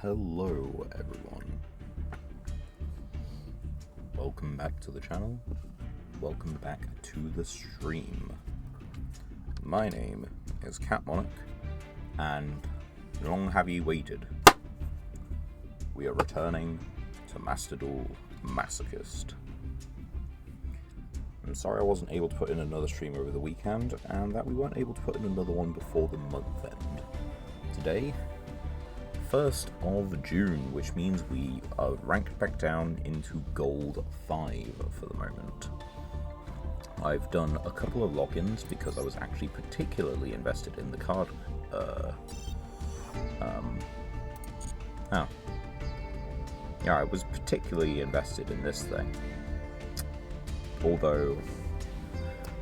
Hello everyone, welcome back to the channel, welcome back to the stream. My name is Cat Monarch, and long have ye waited. We are returning to Duel Masochist. I'm sorry I wasn't able to put in another stream over the weekend, and that we weren't able to put in another one before the month end. Today, 1st of June, which means we are ranked back down into Gold 5 for the moment. I've done a couple of logins because I was actually particularly invested in the card. I was particularly invested in this thing. Although,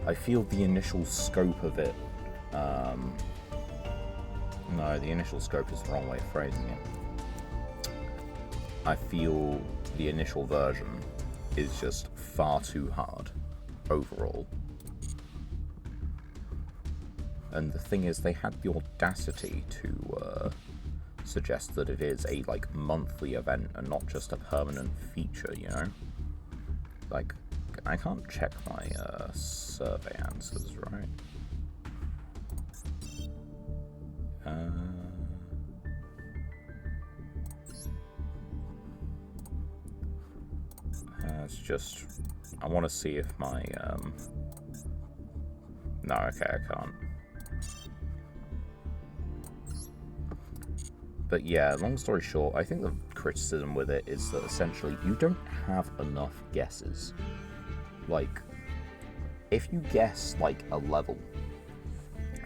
I feel the initial scope of it, no, the initial scope is the wrong way of phrasing it. I feel the initial version is just far too hard, overall. And the thing is, they had the audacity to suggest that it is a, monthly event and not just a permanent feature, you know? I can't check my survey answers, right? It's just, I want to see if my, no, okay, I can't. But yeah, long story short, I think the criticism with it is that essentially you don't have enough guesses. If you guess, a level,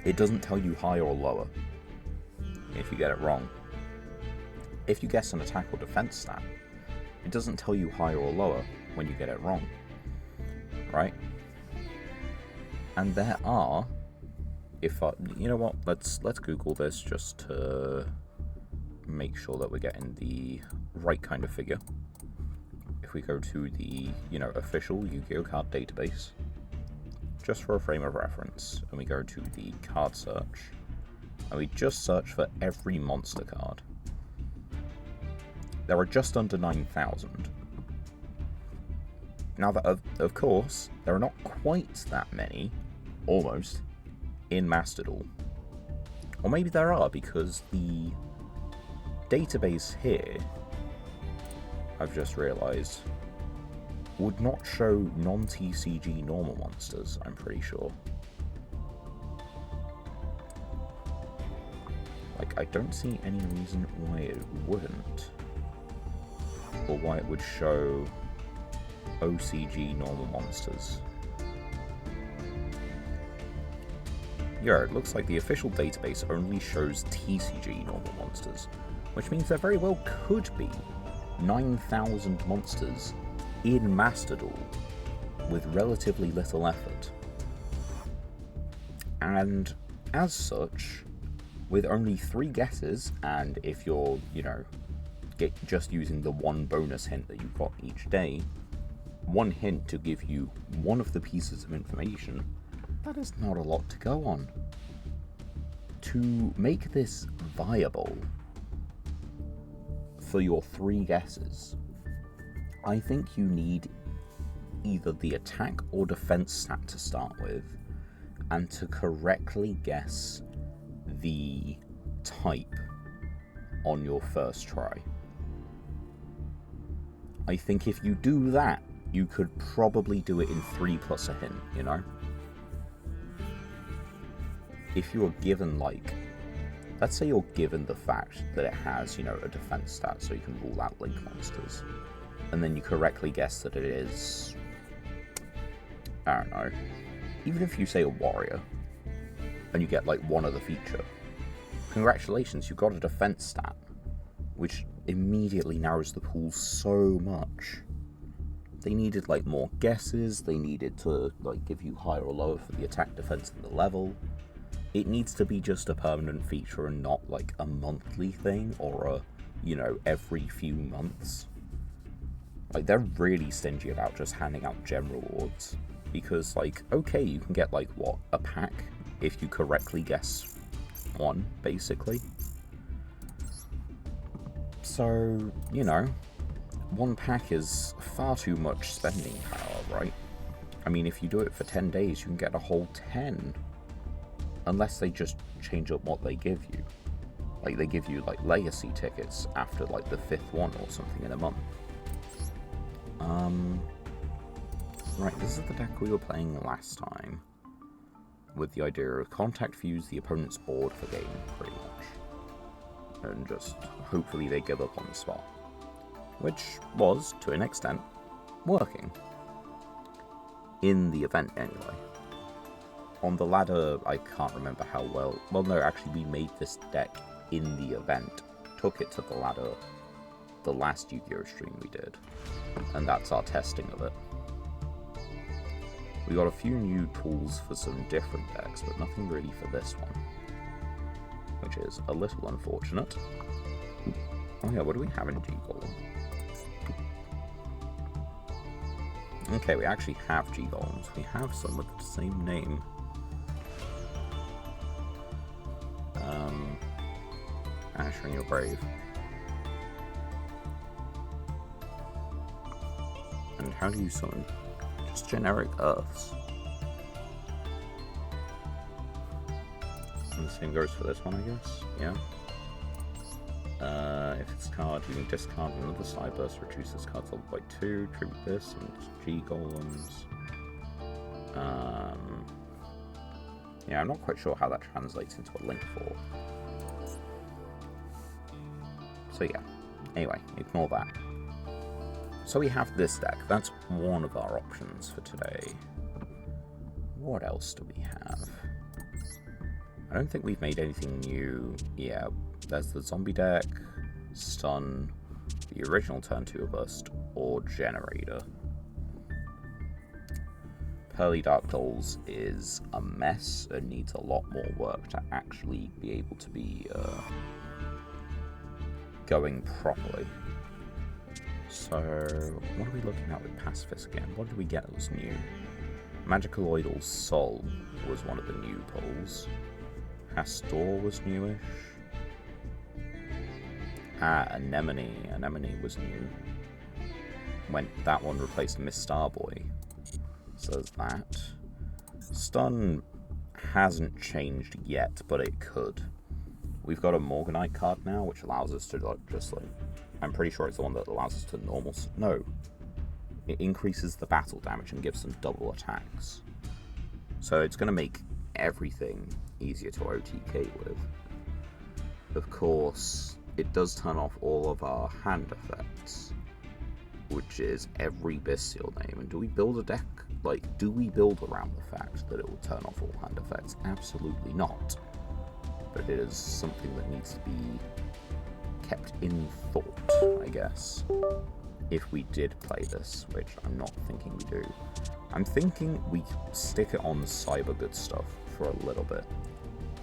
it doesn't tell you higher or lower if you get it wrong. If you guess an attack or defense stat, it doesn't tell you higher or lower when you get it wrong, right? And there are, you know what, let's Google this just to make sure that we're getting the right kind of figure. If we go to the, official Yu-Gi-Oh card database, just for a frame of reference, and we go to the card search, and we just search for every monster card, there are just under 9,000. Now, that of course, there are not quite that many, almost, in Master Duel. Or maybe there are, because the database here, I've just realised, would not show non-TCG normal monsters, I'm pretty sure. I don't see any reason why it wouldn't. Or why it would show OCG normal monsters. Yeah, it looks like the official database only shows TCG normal monsters, which means there very well could be 9,000 monsters in Master Duel with relatively little effort. And as such, with only 3 guesses, and if you're, just using the one bonus hint that you've got each day, one hint to give you one of the pieces of information, that is not a lot to go on. To make this viable for your 3 guesses, I think you need either the attack or defense stat to start with, and to correctly guess the type on your first try. I think if you do that, you could probably do it in 3 plus a hint, you know? If you're given, let's say you're given the fact that it has, a defense stat so you can rule out link monsters, and then you correctly guess that it is, I don't know, even if you say a warrior, and you get, one other feature, congratulations, you got a defense stat, which immediately narrows the pool so much. They needed, more guesses, they needed to, give you higher or lower for the attack, defense, and the level. It needs to be just a permanent feature and not, a monthly thing, or a, every few months. They're really stingy about just handing out general awards. Because, okay, you can get, what, a pack if you correctly guess one, basically. So, you know, one pack is far too much spending power, right? I mean, if you do it for 10 days, you can get a whole 10. Unless they just change up what they give you. Like, they give you, like, legacy tickets after, like, the 5th one or something in a month. Right, this is the deck we were playing last time. With the idea of contact fuse the opponent's board for game, pretty much. And just, hopefully they give up on the spot. Which was, to an extent, working. In the event, anyway. On the ladder, I can't remember how well... Well, no, actually, we made this deck in the event. Took it to the ladder the last Yu-Gi-Oh! Stream we did. And that's our testing of it. We got a few new tools for some different decks, but nothing really for this one. Which is a little unfortunate. Oh yeah, what do we have in G-Golem? Okay, we actually have G-Golems. We have some with the same name. Asher in your grave. And how do you summon? Just generic Earths. And the same goes for this one, I guess. Yeah. If it's a card, you can discard another side burst, reduce this card's level by 2, tribute this, and it's G-Golems. Yeah, I'm not quite sure how that translates into a link for. So yeah, anyway, ignore that. So we have this deck. That's one of our options for today. What else do we have? I don't think we've made anything new. Yeah, there's the zombie deck, stun, the original turn 2 burst, or generator. Pearly Dark Dolls is a mess and needs a lot more work to actually be able to be going properly. So, what are we looking at with Pacifist again? What did we get that was new? Magicaloidal Soul was one of the new pulls. Hastor was newish. Anemone. Anemone was new. That one replaced Miss Starboy. So there's that. Stun hasn't changed yet, but it could. We've got a Morganite card now, which allows us to I'm pretty sure it's the one that allows us to normal... No. It increases the battle damage and gives them double attacks. So it's going to make everything easier to OTK with. Of course, it does turn off all of our hand effects, which is every Bestial name. And do we build a deck? Do we build around the fact that it will turn off all hand effects? Absolutely not. But it is something that needs to be kept in thought, I guess, if we did play this, which I'm not thinking we do. I'm thinking we stick it on cyber good stuff for a little bit.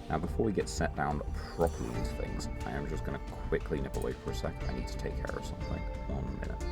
Now, before we get set down properly into things, I am just going to quickly nip away for a sec. I need to take care of something. 1 minute.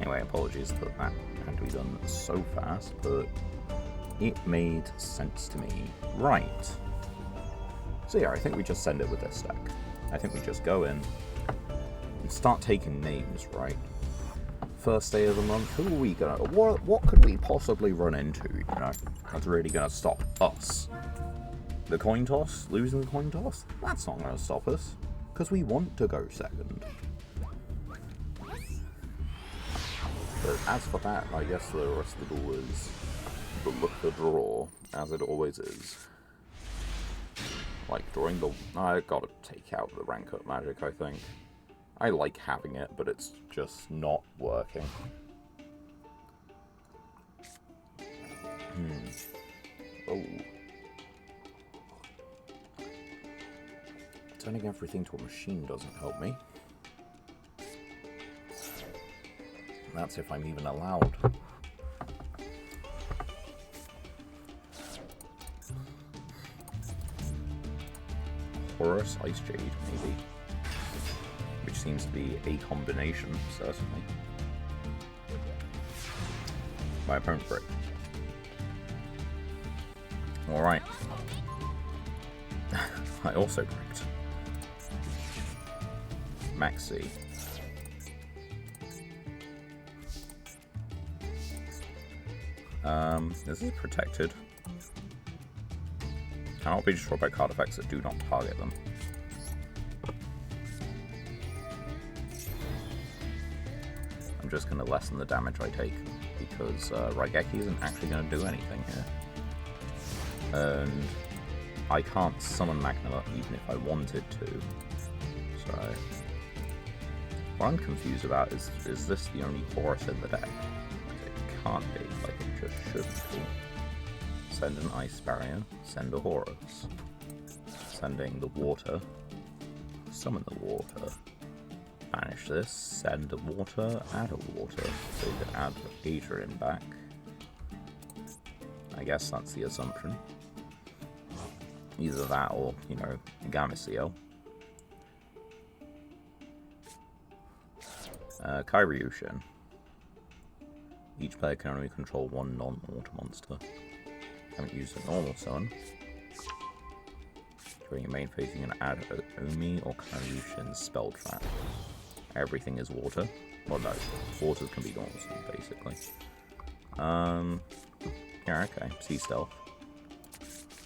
Anyway, apologies that that had to be done so fast, but it made sense to me. Right. So yeah, I think we just send it with this deck. I think we just go in and start taking names, right? First day of the month, who are we gonna... What could we possibly run into, you know? That's really gonna stop us. The coin toss? Losing the coin toss? That's not gonna stop us. Because we want to go second. But as for that, I guess the rest of the duel is the look of the draw, as it always is. Like, during the... I gotta take out the rank up magic, I think. I like having it, but it's just not working. Oh. Turning everything to a machine doesn't help me. That's if I'm even allowed. Horus, Ice Jade, maybe. Which seems to be a combination, certainly. My opponent bricked. Alright. I also bricked. Maxi. This is protected. Cannot be destroyed by card effects that do not target them. I'm just going to lessen the damage I take, because Raigeki isn't actually going to do anything here. And I can't summon Magna even if I wanted to. So, what I'm confused about is this the only Horus in the deck? It can't be, like it just shouldn't be. Send an Ice Barrier, send a Horus. Sending the water, summon the water. Banish this, send a water, add a water. So you could add Adrian back. I guess that's the assumption. Either that or, you know, Gameciel. Kairyushin. Each player can only control one non-water monster. Haven't used a normal summon. During your main phase, you can add Umi or Kairyushin's spell trap. Everything is water. Well, no, waters can be normal summon, basically. Yeah, okay. Sea Stealth.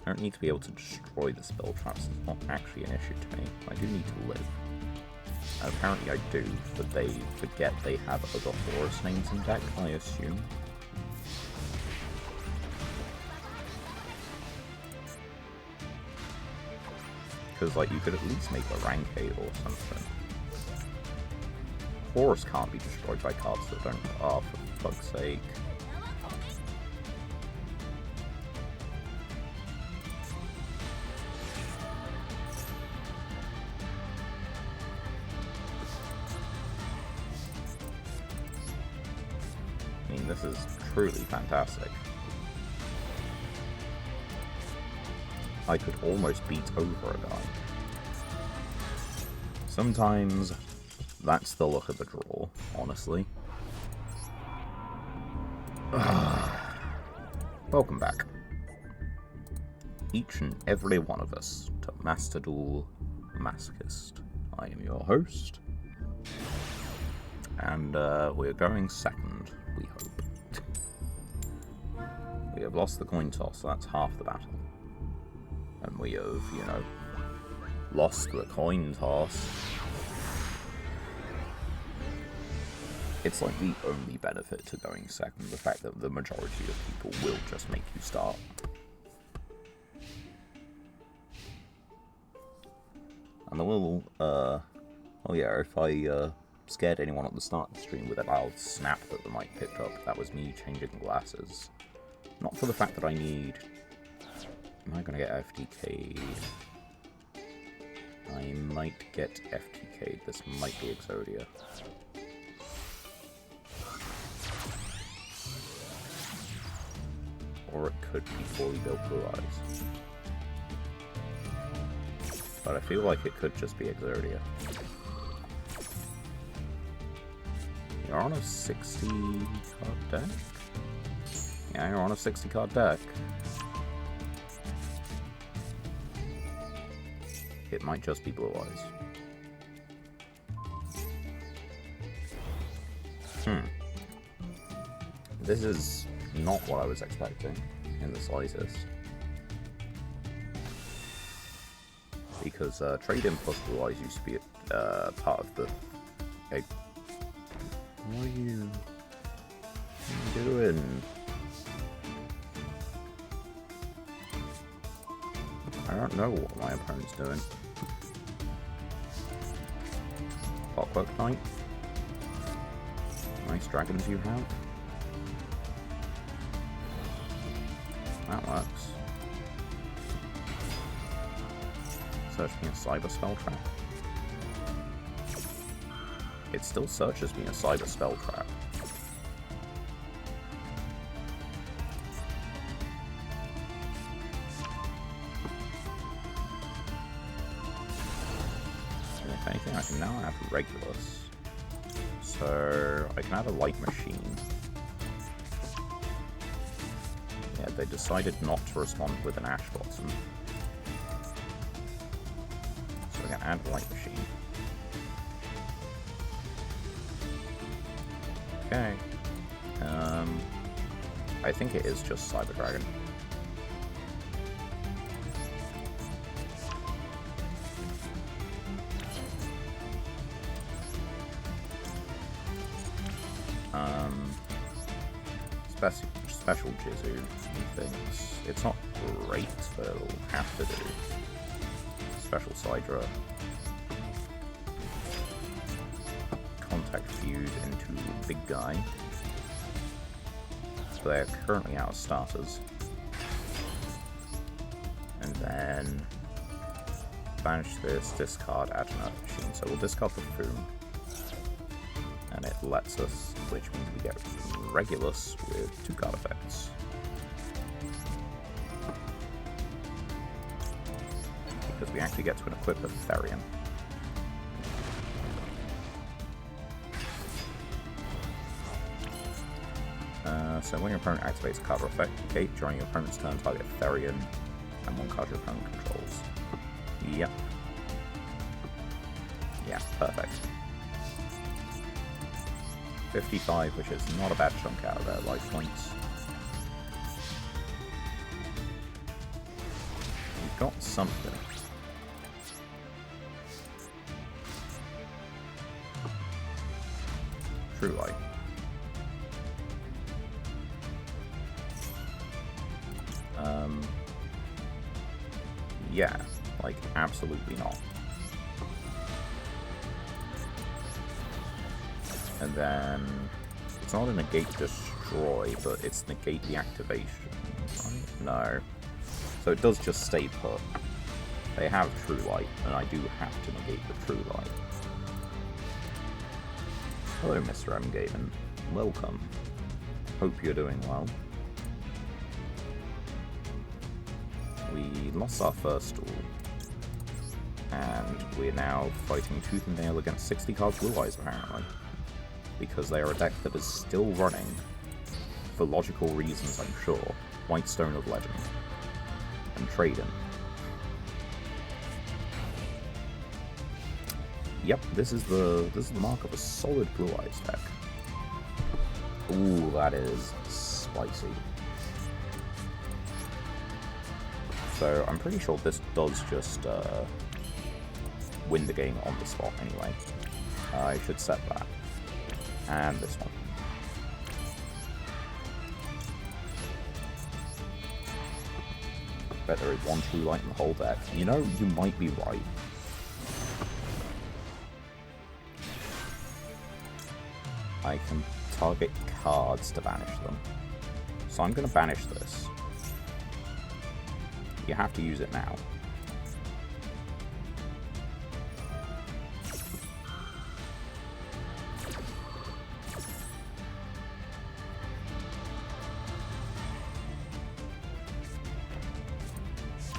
I don't need to be able to destroy the spell traps. It's not actually an issue to me. I do need to live. Apparently I do, but they forget they have other Horus names in deck, I assume. Because, like, you could at least make a rank 8 or something. Horus can't be destroyed by cards that don't... Oh, for fuck's sake. I mean, this is truly fantastic. I could almost beat over a guy. Sometimes that's the look of the draw, honestly. Welcome back. Each and every one of us to Master Duel Masochist. I am your host. And we're going second, we hope. We have lost the coin toss, so that's half the battle. And we have, you know, lost the coin toss. It's like the only benefit to going second, the fact that the majority of people will just make you start. And a little, oh yeah, if I scared anyone at the start of the stream with a loud snap that the mic picked up, that was me changing glasses. Not for the fact that I need... Am I going to get FTK'd? I might get FTK'd. This might be Exodia. Or it could be Fully Built Blue Eyes. But I feel like it could just be Exodia. You You're on a 60 card deck? Yeah, you're on a 60 card deck. It might just be Blue Eyes. This is not what I was expecting in the slightest. Because trade-in plus Blue Eyes used to be part of the... What are you doing? I don't know what my opponent's doing. Clockwork Knight. Nice dragons you have. That works. Search me a cyber spell trap. It still searches me a cyber spell trap. And if anything, I can now have Regulus. So I can have a light machine. Yeah, they decided not to respond with an Ash Blossom. So I can add a light machine. Okay. I think it is just Cyber Dragon. Special Jizu things. It's not great, but it'll have to do. Special Sidra. Contact Feud into Big Guy. So they're currently out of starters. And then banish this, discard, add an Earth Machine. So we'll discard the Foom. And it lets us, which means we get Regulus with 2 card effects. Because we actually get to equip a Therian. So when your opponent activates a card or effect, okay, during your opponent's turn, target Therian and 1 card your opponent controls. Yep. Yeah, perfect. 55, which is not a bad chunk out of their life points. We've got something. True Light. Yeah, like, absolutely not. And then it's not a negate destroy, but it's negate the activation. No. So it does just stay put. They have True Light, and I do have to negate the True Light. Hello, Mr. M. Gavin. Welcome. Hope you're doing well. We lost our first duel. And we're now fighting tooth and nail against 60 card Blue Eyes, apparently. Because they are a deck that is still running, for logical reasons I'm sure, Whitestone of Legend, and Trade-in. Yep, this is the mark of a solid Blue Eyes deck. Ooh, that is spicy. So I'm pretty sure this does just win the game on the spot anyway. I should set that. And this one. Bet there is 1 True Light in the whole deck. You know, you might be right. I can target cards to banish them. So I'm going to banish this. You have to use it now.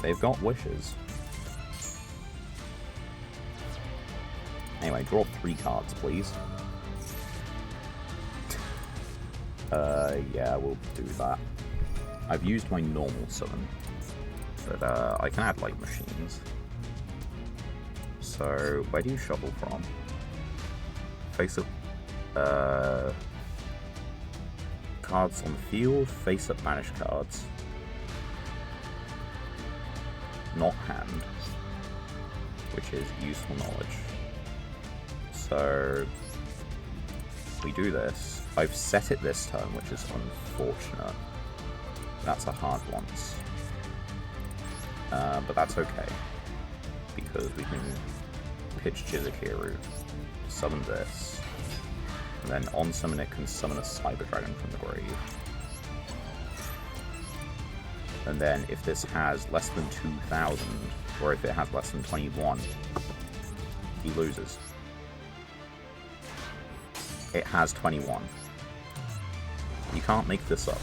They've got wishes. Anyway, draw 3 cards, please. Yeah, we'll do that. I've used my normal summon, but I can add light machines. So, where do you shuffle from? Face up, cards on the field, face up banish cards. Not hand, which is useful knowledge. So, we do this. I've set it this turn, which is unfortunate. That's a hard once. But that's okay, because we can pitch Yugioh, summon this, and then on summon it can summon a Cyber Dragon from the grave. And then if this has less than 2,000, or if it has less than 21, he loses. It has 21. You can't make this up.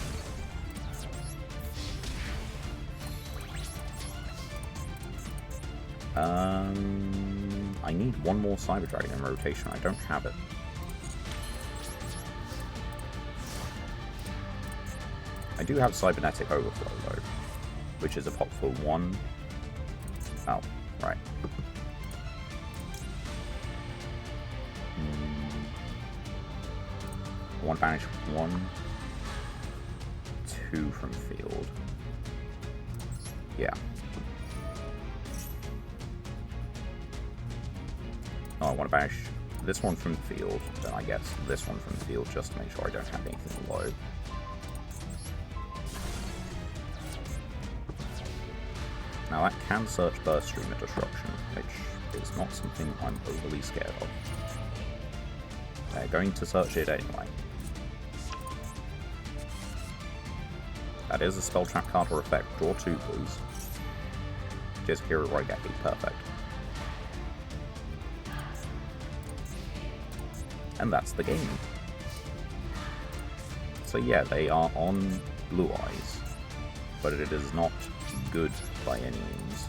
I need one more Cyber Dragon in rotation. I don't have it. I do have Cybernetic Overflow, though, which is a pop for 1. Oh, right. I want to banish 1, 2 from field. Yeah. Oh, I want to banish this one from the field, then I guess this one from the field just to make sure I don't have anything low. Now that can search Burst Stream of Destruction, which is not something I'm overly scared of. They're going to search it anyway. That is a spell trap card or effect. Draw 2, please. Yugioh Raigeki, perfect. And that's the game. So yeah, they are on Blue Eyes, but it is not good by any means.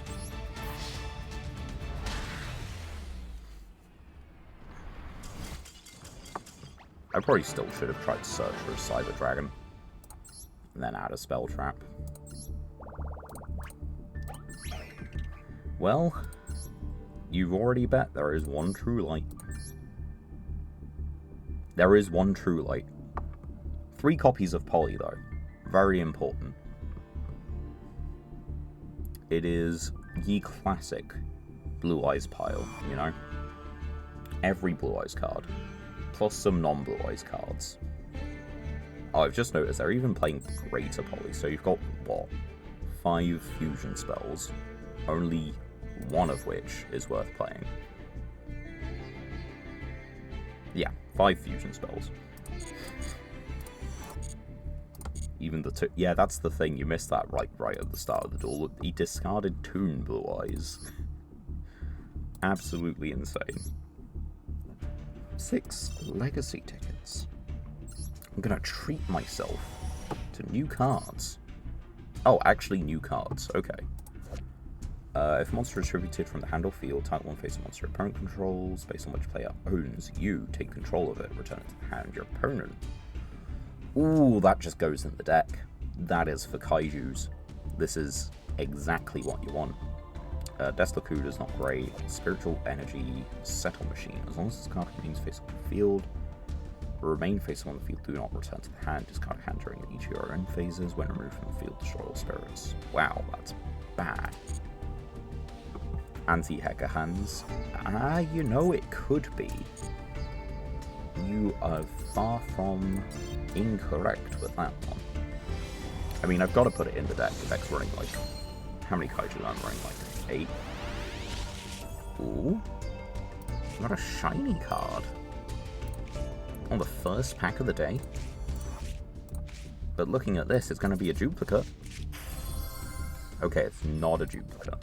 I probably still should have tried to search for a Cyber Dragon, and then add a spell trap. Well, you've already bet there is one true light. There is one true light. 3 copies of Poly, though. Very important. It is ye classic Blue Eyes pile, you know? Every Blue Eyes card. Plus some non-Blue Eyes cards. Oh, I've just noticed they're even playing Greater Poly, so you've got, what? 5 fusion spells. Only 1 of which is worth playing. Yeah, 5 fusion spells. Even the 2... Yeah, that's the thing, you missed that right at the start of the duel. He discarded Toon Blue Eyes. Absolutely insane. 6 legacy tickets. I'm gonna treat myself to new cards. Oh, actually new cards, okay. If a monster is distributed from the hand or field, type 1 face a monster opponent controls, based on which player owns, you take control of it, return it to the hand your opponent. Ooh, that just goes in the deck. That is for kaijus. This is exactly what you want. Deslakuda is not great. Spiritual Energy Settle Machine. As long as this card remains face on the field, remain face on the field, do not return to the hand. Discard hand during each of your own phases. When removed from the field, destroy all spirits. Wow, that's bad. Anti-Hacker Hands. You know it could be. You are far from incorrect with that one. I mean, I've got to put it in the deck. The deck's running like... How many kaiju am I running? Like 8? Ooh. Not a shiny card. On the first pack of the day. But looking at this, it's going to be a duplicate. Okay, it's not a duplicate.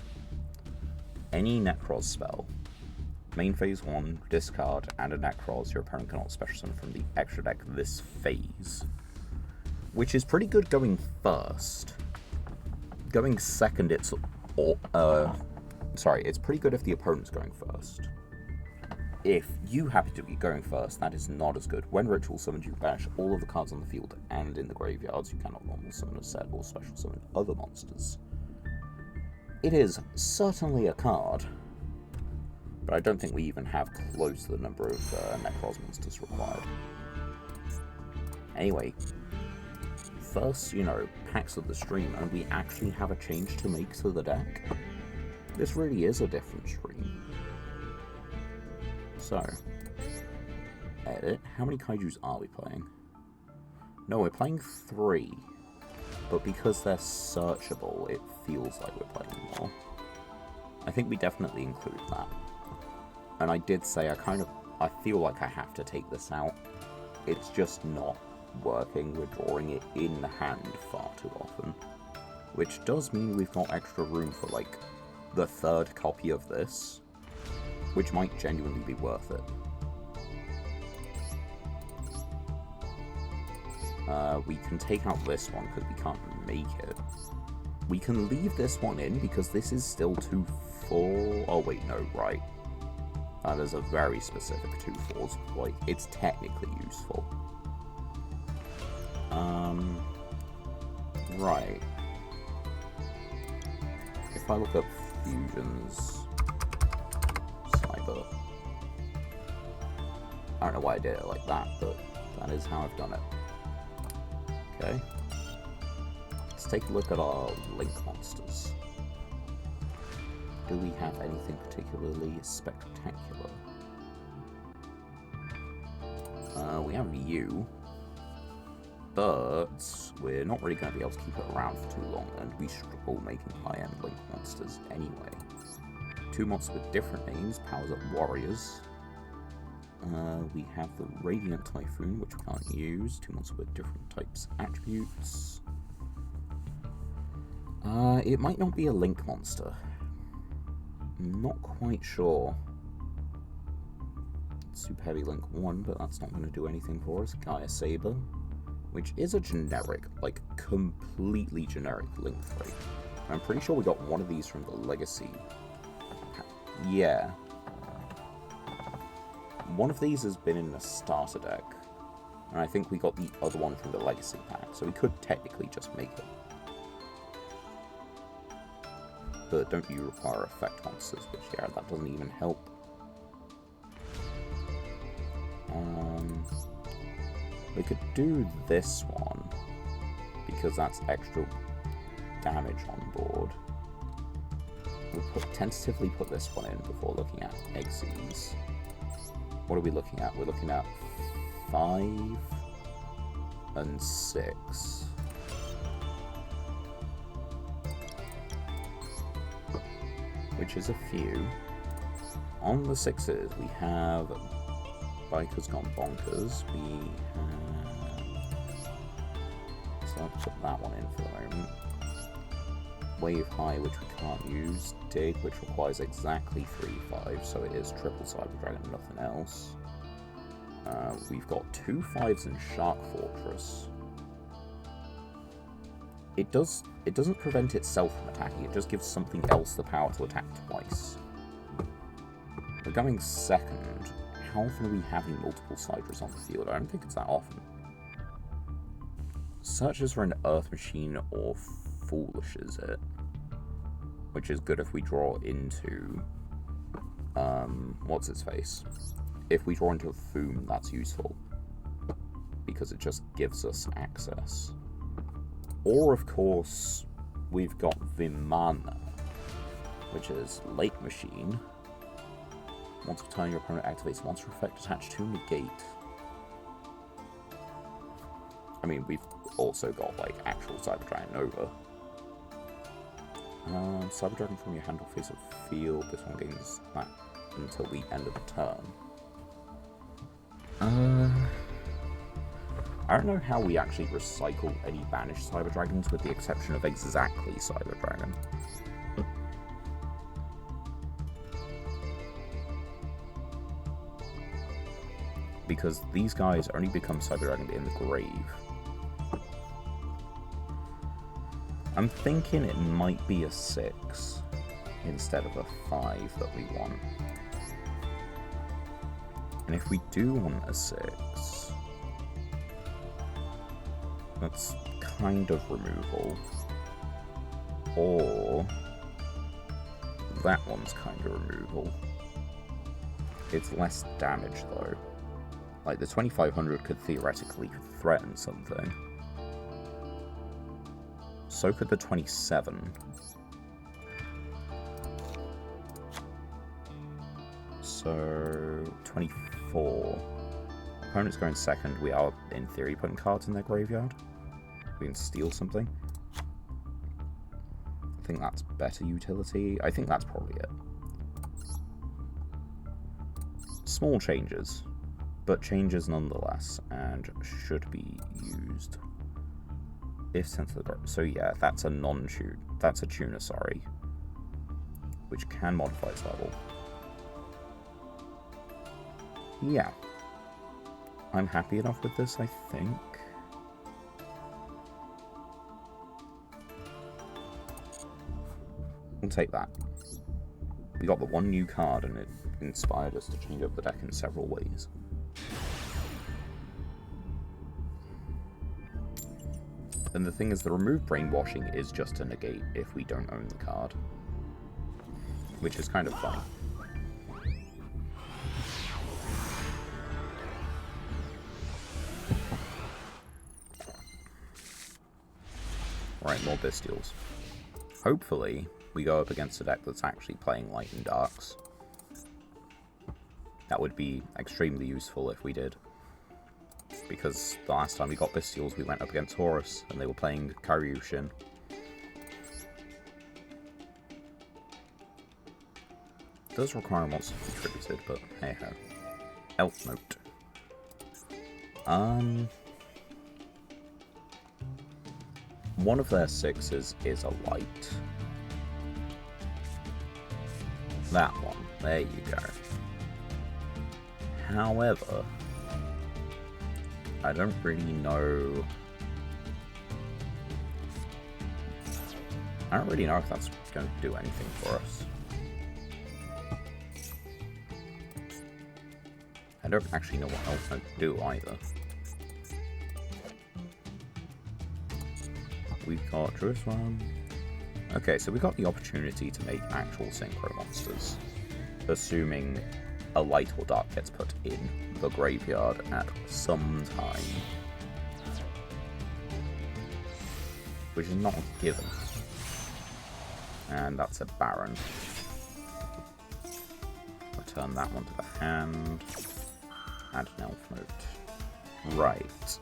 Any Necroz spell. Main phase 1, discard, and a Necroz. Your opponent cannot special summon from the extra deck this phase. Which is pretty good going first. Going second, it's... sorry, it's pretty good if the opponent's going first. if you happen to be going first, that is not as good. When ritual summoned, you banish all of the cards on the field and in the graveyards. You cannot normal summon a set or special summon other monsters. It is certainly a card, but I don't think we even have close to the number of Necros monsters required. Anyway, first, packs of the stream, and we actually have a change to make to the deck. This really is a different stream. So, edit. How many kaijus are we playing? No, we're playing 3. But because they're searchable, it feels like we're playing more. I think we definitely include that. And I did say I feel like I have to take this out. It's just not working. We're drawing it in the hand far too often. Which does mean we've got extra room for, like, the 3rd copy of this. Which might genuinely be worth it. We can take out this one because we can't make it. We can leave this one in because this is still 2/4. Oh wait, no, right. That is a very specific 2/4s. Like, it's technically useful. Right. If I look up fusions... Cyber. I don't know why I did it like that, but that is how I've done it. Okay. Let's take a look at our Link monsters. Do we have anything particularly spectacular? We have you, but we're not really going to be able to keep it around for too long, and we struggle making high-end Link monsters anyway. 2 monsters with different names, powers up warriors. We have the Radiant Typhoon, which we can't use. 2 monsters with different types, attributes. It might not be a Link monster. I'm not quite sure. Super Heavy Link 1, but that's not going to do anything for us. Gaia Saber, which is a generic, like, completely generic Link 3. I'm pretty sure we got one of these from the Legacy. Yeah. One of these has been in the starter deck, and I think we got the other one from the Legacy pack, so we could technically just make it. But don't you require effect monsters, which, yeah, that doesn't even help. We could do this one, because that's extra damage on board. We'll tentatively put this one in before looking at Xyz. What are we looking at? We're looking at 5 and 6. Which is a few. On the 6s, we have Bikers Gone Bonkers. We have... So I'll put that one in for the moment. Wave High, which we can't use. Dig, which requires exactly 3/5, so it is triple Cyber Dragon, nothing else. We've got 2 5s in Shark Fortress. It doesn't prevent itself from attacking, it just gives something else the power to attack twice. We're going second. How often are we having multiple Cybers on the field? I don't think it's that often. Searches for an Earth Machine or Foolish, is it? Which is good if we draw into... what's its face? If we draw into a Foom, that's useful. Because it just gives us access. Or, of course, we've got Vimana, which is Lake Machine. Once per turn, your opponent activates a monster effect attached to negate. I mean, we've also got, like, actual Cyber Dragon Nova. Cyber Dragon from your hand or face of field. This one gains that until the end of the turn. I don't know how we actually recycle any banished Cyber Dragons, with the exception of exactly Cyber Dragon. Because these guys only become Cyber Dragon in the grave. I'm thinking it might be a 6 instead of a 5 that we want. And if we do want a 6, that's kind of removal. Or that one's kind of removal. It's less damage though. Like the 2500 could theoretically threaten something. So could the 27. So 24. Opponent's going second. We are in theory putting cards in their graveyard. We can steal something. I think that's better utility. I think that's probably it. Small changes, but changes nonetheless, and should be used if sent to the group. So yeah, that's a non-tune. That's a tuner, sorry, which can modify its level. Yeah, I'm happy enough with this, I think. We'll take that. We got the one new card, and it inspired us to change up the deck in several ways. And the thing is, the remove brainwashing is just to negate if we don't own the card, which is kind of funny. Right, more Bestials. Hopefully, we go up against a deck that's actually playing Light and Darks. That would be extremely useful if we did. Because the last time we got Bestials, we went up against Horus, and they were playing Karyushin. It does require a monster to be contributed, but hey ho. Elf Note. One of their 6s is a light. That one. There you go. However, I don't really know... I don't really know if that's going to do anything for us. I don't actually know what Elf Note do either. We've got Jerusalem. Okay, so we got the opportunity to make actual synchro monsters, assuming a light or dark gets put in the graveyard at some time, which is not a given. And that's a Baron. Return that one to the hand. Add an Elf Note. Right.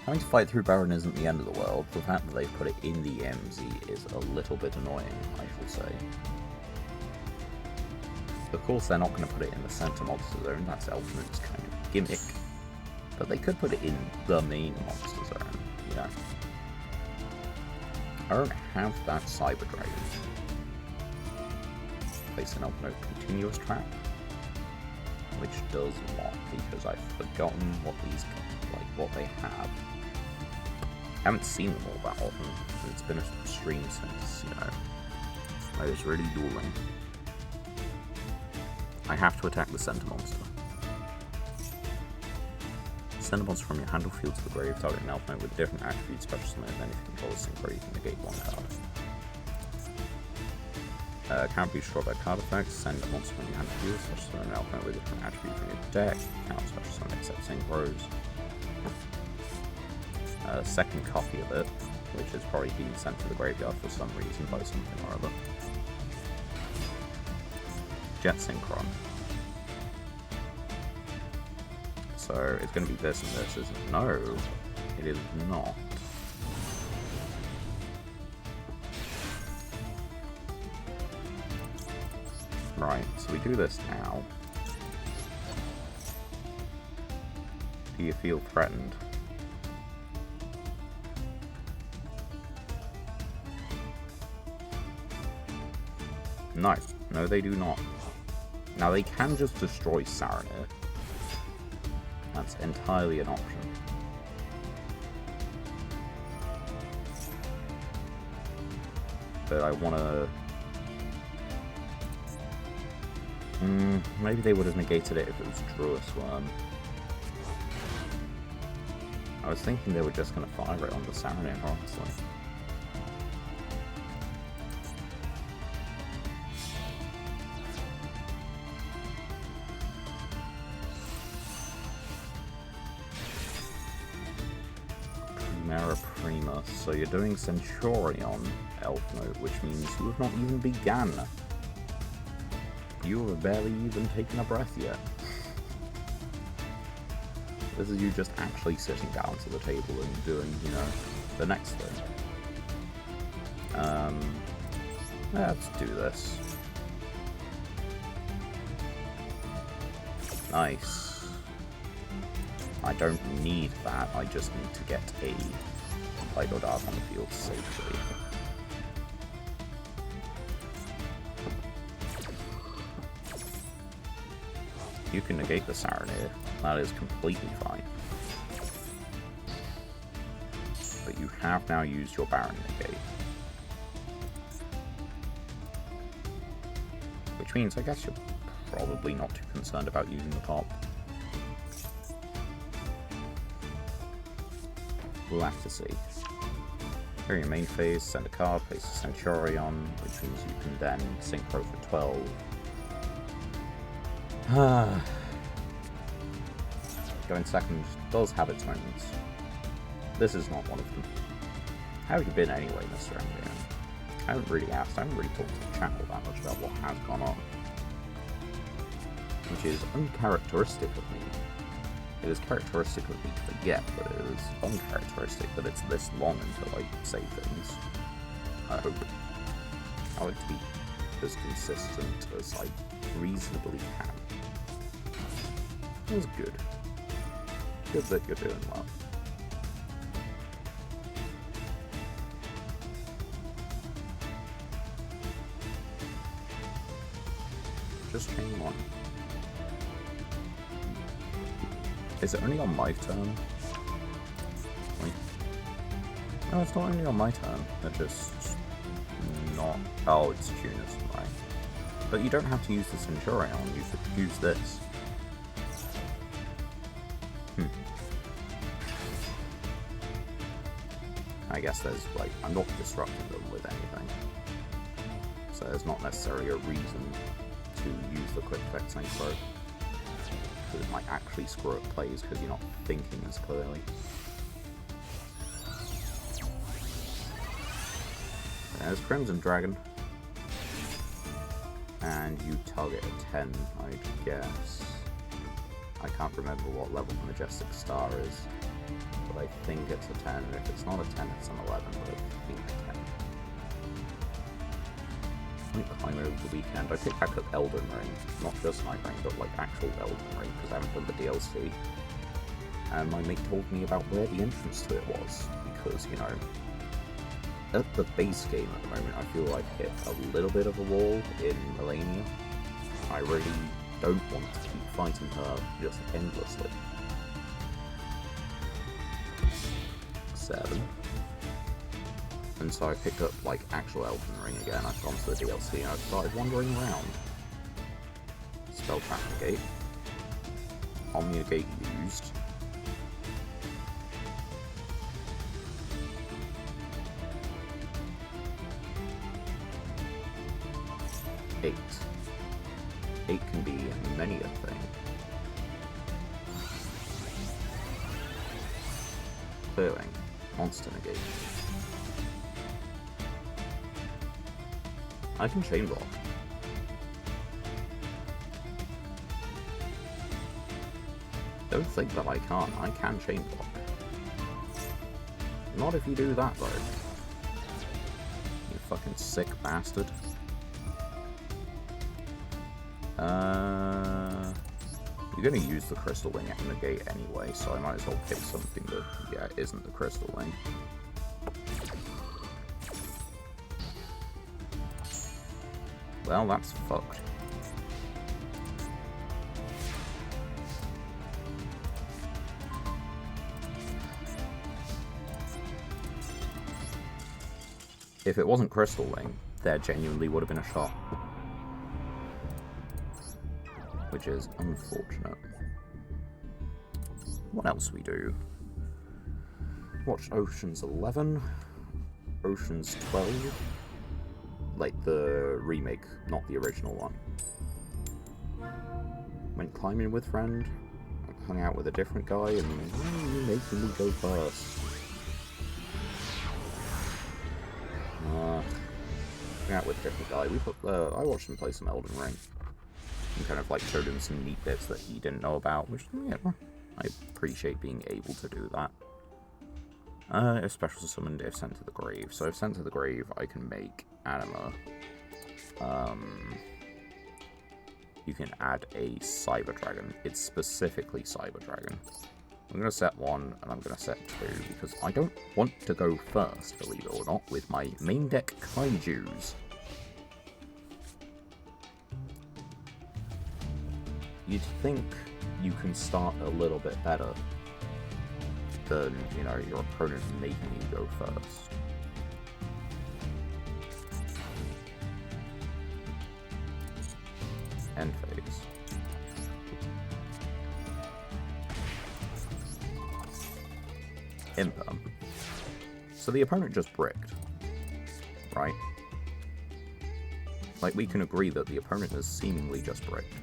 Having to fight through Baron isn't the end of the world. The fact that they've put it in the MZ is a little bit annoying, I shall say. Of course, they're not going to put it in the center monster zone. That's Elf Note's kind of gimmick. But they could put it in the main monster zone, you know. I don't have that Cyber Dragon. Place an Elf Note continuous trap, which does what? Because I've forgotten what these, like, what they have. I haven't seen them all that often. It's been a stream since, you know, I was really dueling. I have to attack the center monster. Send a monster from your hand or field to the grave, target an Elf Note with different attributes, special summon, and then if you control the synchro, you can negate one card. Can't be destroyed by card effects, send a monster from your hand or field, special summon an Elf Note with a different attribute from your deck, cannot special summon except synchros. Second copy of it, which is probably being sent to the graveyard for some reason by something or other. Jet Synchron. So it's going to be this and this, isn't it? No, it is not. Right, so we do this now. Do you feel threatened? No. No, they do not. Now, they can just destroy Saranir. That's entirely an option. But I want to... Maybe they would have negated it if it was Druid's Worm. I was thinking they were just going to fire it on the Saturnin, honestly. Prima. So you're doing Centurion Elf Note, which means you have not even begun. You have barely even taken a breath yet. This is you just actually sitting down to the table and doing, you know, the next thing. Let's do this. Nice. I don't need that, I just need to get a Light or Dark on the field safely. You can negate the Saturnin, that is completely fine. But you have now used your Baron negate. Which means I guess you're probably not too concerned about using the pop. We'll have to see. Here in your main phase, send a card, place a Centurion, which means you can then synchro for 12. Going second does have its moments. This is not one of them. How have you been anyway, Mr. MDM? I haven't really asked, I haven't really talked to the channel that much about what has gone on. Which is uncharacteristic of me. It is characteristic of me to forget, but it is uncharacteristic that it's this long until I say things. I hope. I like to be as consistent as I reasonably can. It was good. Good that you're doing well. Just chain one. Is it only on my turn? Wait. No, it's not only on my turn. It's just not. Oh, it's Tuna's, right. But you don't have to use the Centurion, you could use this. I guess there's, like, I'm not disrupting them with anything. So there's not necessarily a reason to use the quick effect synchro. Because it might actually screw up plays because you're not thinking as clearly. There's Crimson Dragon. And you target a 10, I guess. I can't remember what level Majestic Star is. But I think it's a 10. If it's not a 10, it's an 11, but I think a 10. I might climb over the weekend. I picked back up Elden Ring. Not just Night Ring, but like actual Elden Ring, because I haven't done the DLC. And my mate told me about where the entrance to it was, because, you know, at the base game at the moment, I feel like I've hit a little bit of a wall in Melania. I really don't want to keep fighting her just endlessly. 7. And so I picked up, like, actual Elden Ring again. I've gone to the DLC and I've started wandering around. Spell Trap Negate. Omni Negate used. Eight. 8 can be many a thing. Clearing. Monster Negate. I can chain block. Don't think that I can't. I can chain block. Not if you do that though. You fucking sick bastard. You're gonna use the Crystal Wing at negate anyway, so I might as well pick something that, yeah, isn't the Crystal Wing. Well, that's fucked. If it wasn't Crystal Wing, there genuinely would have been a shot. which is unfortunate. What else we do? Watched Ocean's 11, Ocean's 12, like the remake, not the original one. Went climbing with friend, hung out with a different guy, and why are you making me go first? Hung out with a different guy. I watched him play some Elden Ring, and kind of like showed him some neat bits that he didn't know about, which, yeah, I appreciate being able to do that. If special summoned, if sent to the grave. So if sent to the grave, I can make anima. You can add a Cyber Dragon. It's specifically Cyber Dragon. I'm going to set 1, and I'm going to set 2, because I don't want to go first, believe it or not, with my main deck Kaijus. You'd think you can start a little bit better than, you know, your opponent making you go first. End phase. Imperm. So the opponent just bricked, right? Like, we can agree that the opponent has seemingly just bricked.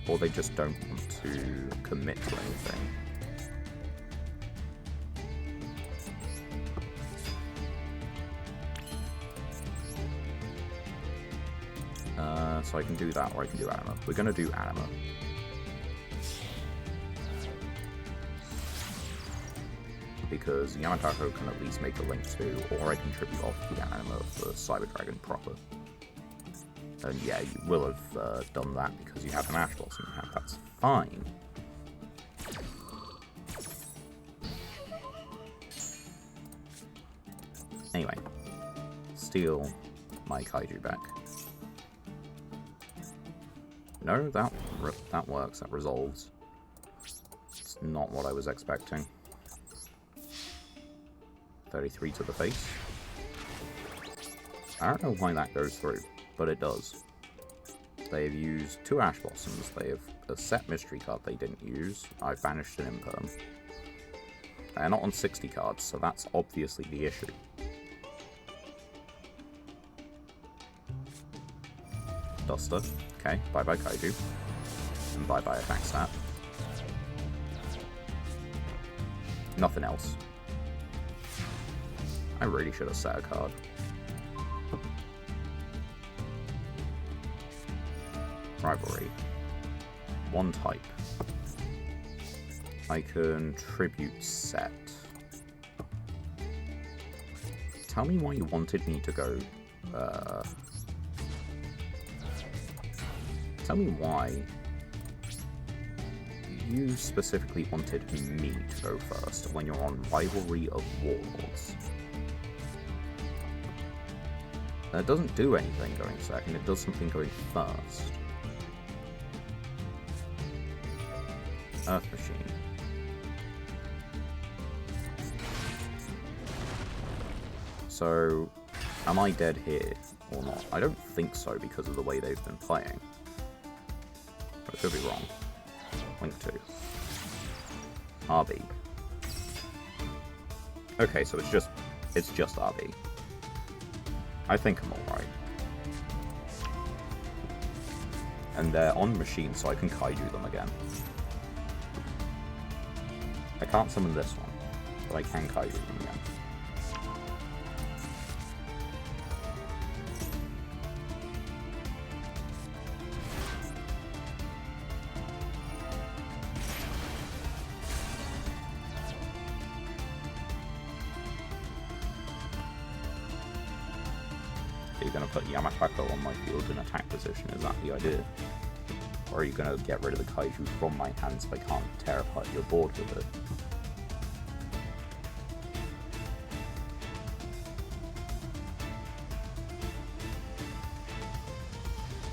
Or they just don't want to commit to anything. So I can do that, or I can do anima. We're going to do anima. Because Yamatako can at least make a link to, or I can tribute off the anima for Cyber Dragon proper. And yeah, you will have done that because you have an Ash Blossom in hand. That's fine. Anyway, steal my Kaiju back. No, that works. That resolves. It's not what I was expecting. 33 to the face. I don't know why that goes through, but it does. They have used 2 Ash Blossoms. They have a set mystery card they didn't use. I banished an Imperm. They're not on 60 cards, so that's obviously the issue. Duster. Okay, bye-bye Kaiju. And bye-bye attack stat. Nothing else. I really should have set a card. Rivalry. 1 type. I can tribute set. Tell me why you wanted me to go... Tell me why you specifically wanted me to go first when you're on Rivalry of Warlords. It doesn't do anything going second, it does something going first. Earth Machine. So, am I dead here or not? I don't think so because of the way they've been playing. But I could be wrong. Link 2. RB. Okay, so it's just RB. I think I'm alright. And they're on machine, so I can Kaiju them again. I can't summon this one, but I can Kaiju them again. Are you going to put Yamatako on my field in attack position? Is that the idea? Or are you going to get rid of the Kaiju from my hand so I can't tear apart your board with it?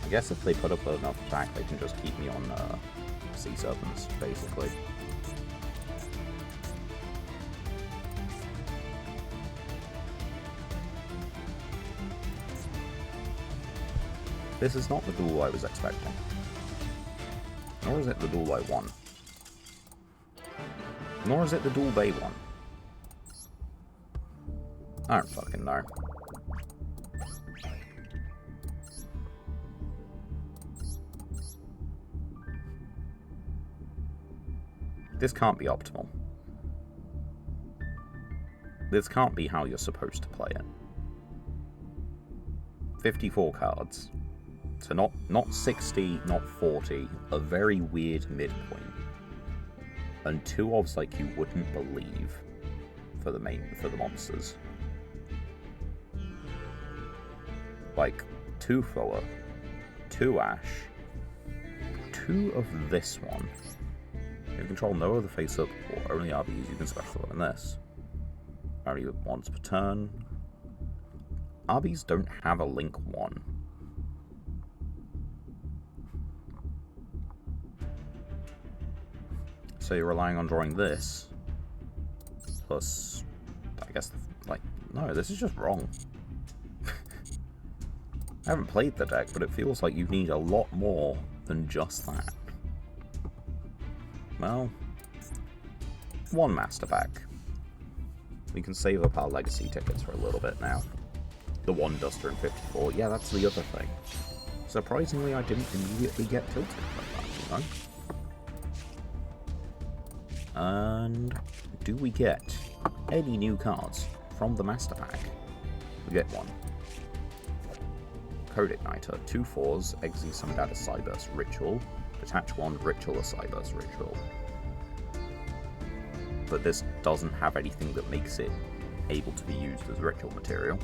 I guess if they put up enough attack, they can just keep me on Sea Serpents, basically. This is not the duel I was expecting. Nor is it the duel I won. Nor is it the duel they won. I don't fucking know. This can't be optimal. This can't be how you're supposed to play it. 54 cards. So not 60, not 40, a very weird midpoint. And 2 obs like you wouldn't believe for the monsters. Like 2 Thrower, 2 Ash, 2 of this one. You control no other face up or only RBs, you can special summon this. Only once per turn. RBs don't have a link 1. So you're relying on drawing this. Plus, I guess, like, no, this is just wrong. I haven't played the deck, but it feels like you need a lot more than just that. Well, 1 Master Pack. We can save up our legacy tickets for a little bit now. The 1 Duster in 54. Yeah, that's the other thing. Surprisingly, I didn't immediately get tilted like that, you know? And do we get any new cards from the Master Pack? We get 1. Code Igniter, 2 4s, exile summoned out a Cyburst Ritual. Attach 1 Ritual or Cyburst Ritual. But this doesn't have anything that makes it able to be used as ritual material.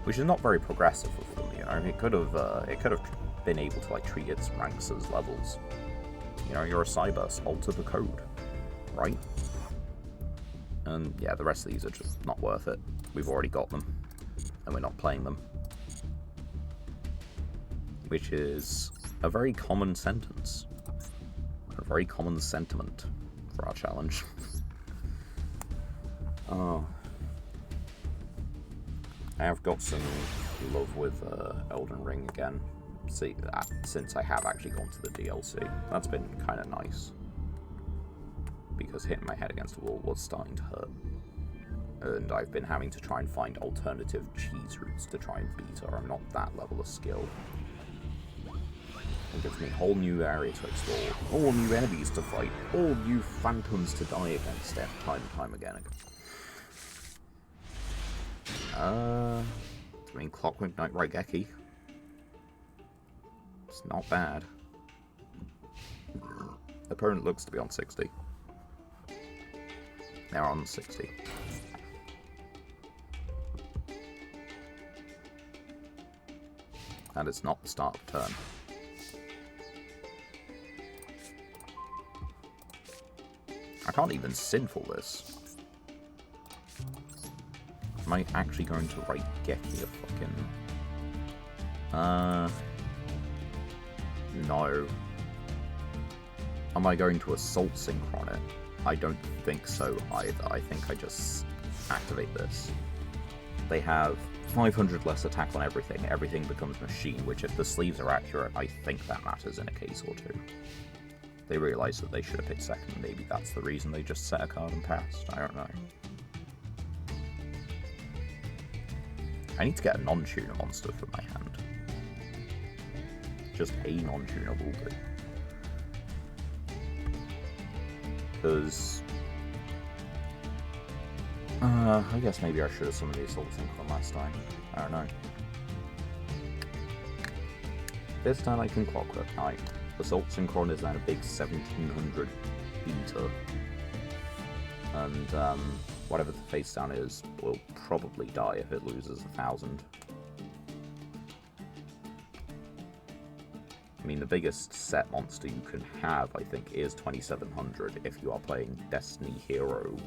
Which is not very progressive of them, you know. It could have been able to like treat its ranks as levels. You know, you're a Cyburst, alter the code. Right? And yeah, the rest of these are just not worth it. We've already got them. And we're not playing them. Which is a very common sentence. A very common sentiment for our challenge. Oh. I have got some love with Elden Ring again. See, since I have actually gone to the DLC. That's been kind of nice. Because hitting my head against the wall was starting to hurt. And I've been having to try and find alternative cheese routes to try and beat her. I'm not that level of skill. It gives me a whole new area to explore, all new enemies to fight, all new phantoms to die against time and time again. I mean, Clockwork Knight Raigeki. It's not bad. The opponent looks to be on 60. They're on 60. And it's not the start of turn. I can't even sinful this. Am I actually going to write Geki a fucking... No. Am I going to Assault Synchron it? I don't think so either. I think I just activate this. They have 500 less attack on everything. Everything becomes machine, which if the sleeves are accurate, I think that matters in a case or two. They realised that they should have picked second. Maybe that's the reason they just set a card and passed. I don't know. I need to get a non-tuner monster from my hand. Just a non-tuner will do. Because... I guess maybe I should have summoned the Assault Synchron last time. I don't know. This time I can Clockwork Knight. Assault Synchron is now a big 1700 beater. And whatever the face down is will probably die if it loses 1,000. I mean, the biggest set monster you can have, I think, is 2700 if you are playing Destiny Hero.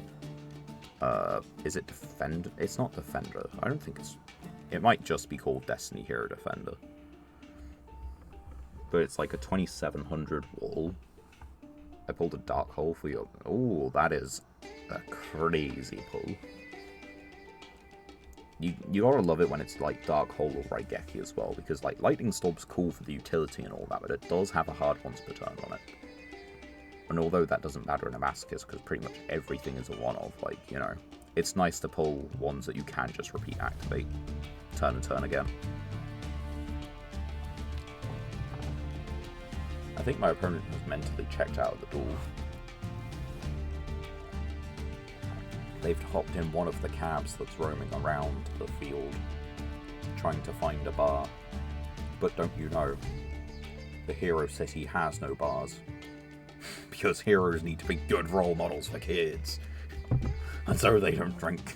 Is it Defender? It's not Defender. I don't think it's... It might just be called Destiny Hero Defender. But it's like a 2700 wall. I pulled a Dark Hole for you. Oh, that is a crazy pull. You gotta love it when it's like Dark Hole or Raigeki as well, because like Lightning Storm's cool for the utility and all that, but it does have a hard once per turn on it. And although that doesn't matter in a Masochist, because pretty much everything is a one-off, like, you know, it's nice to pull ones that you can just repeat activate, turn and turn again. I think my opponent has mentally checked out of the duel. They've hopped in one of the cabs that's roaming around the field, trying to find a bar. But don't you know, the hero city has no bars. Because heroes need to be good role models for kids. And so they don't drink.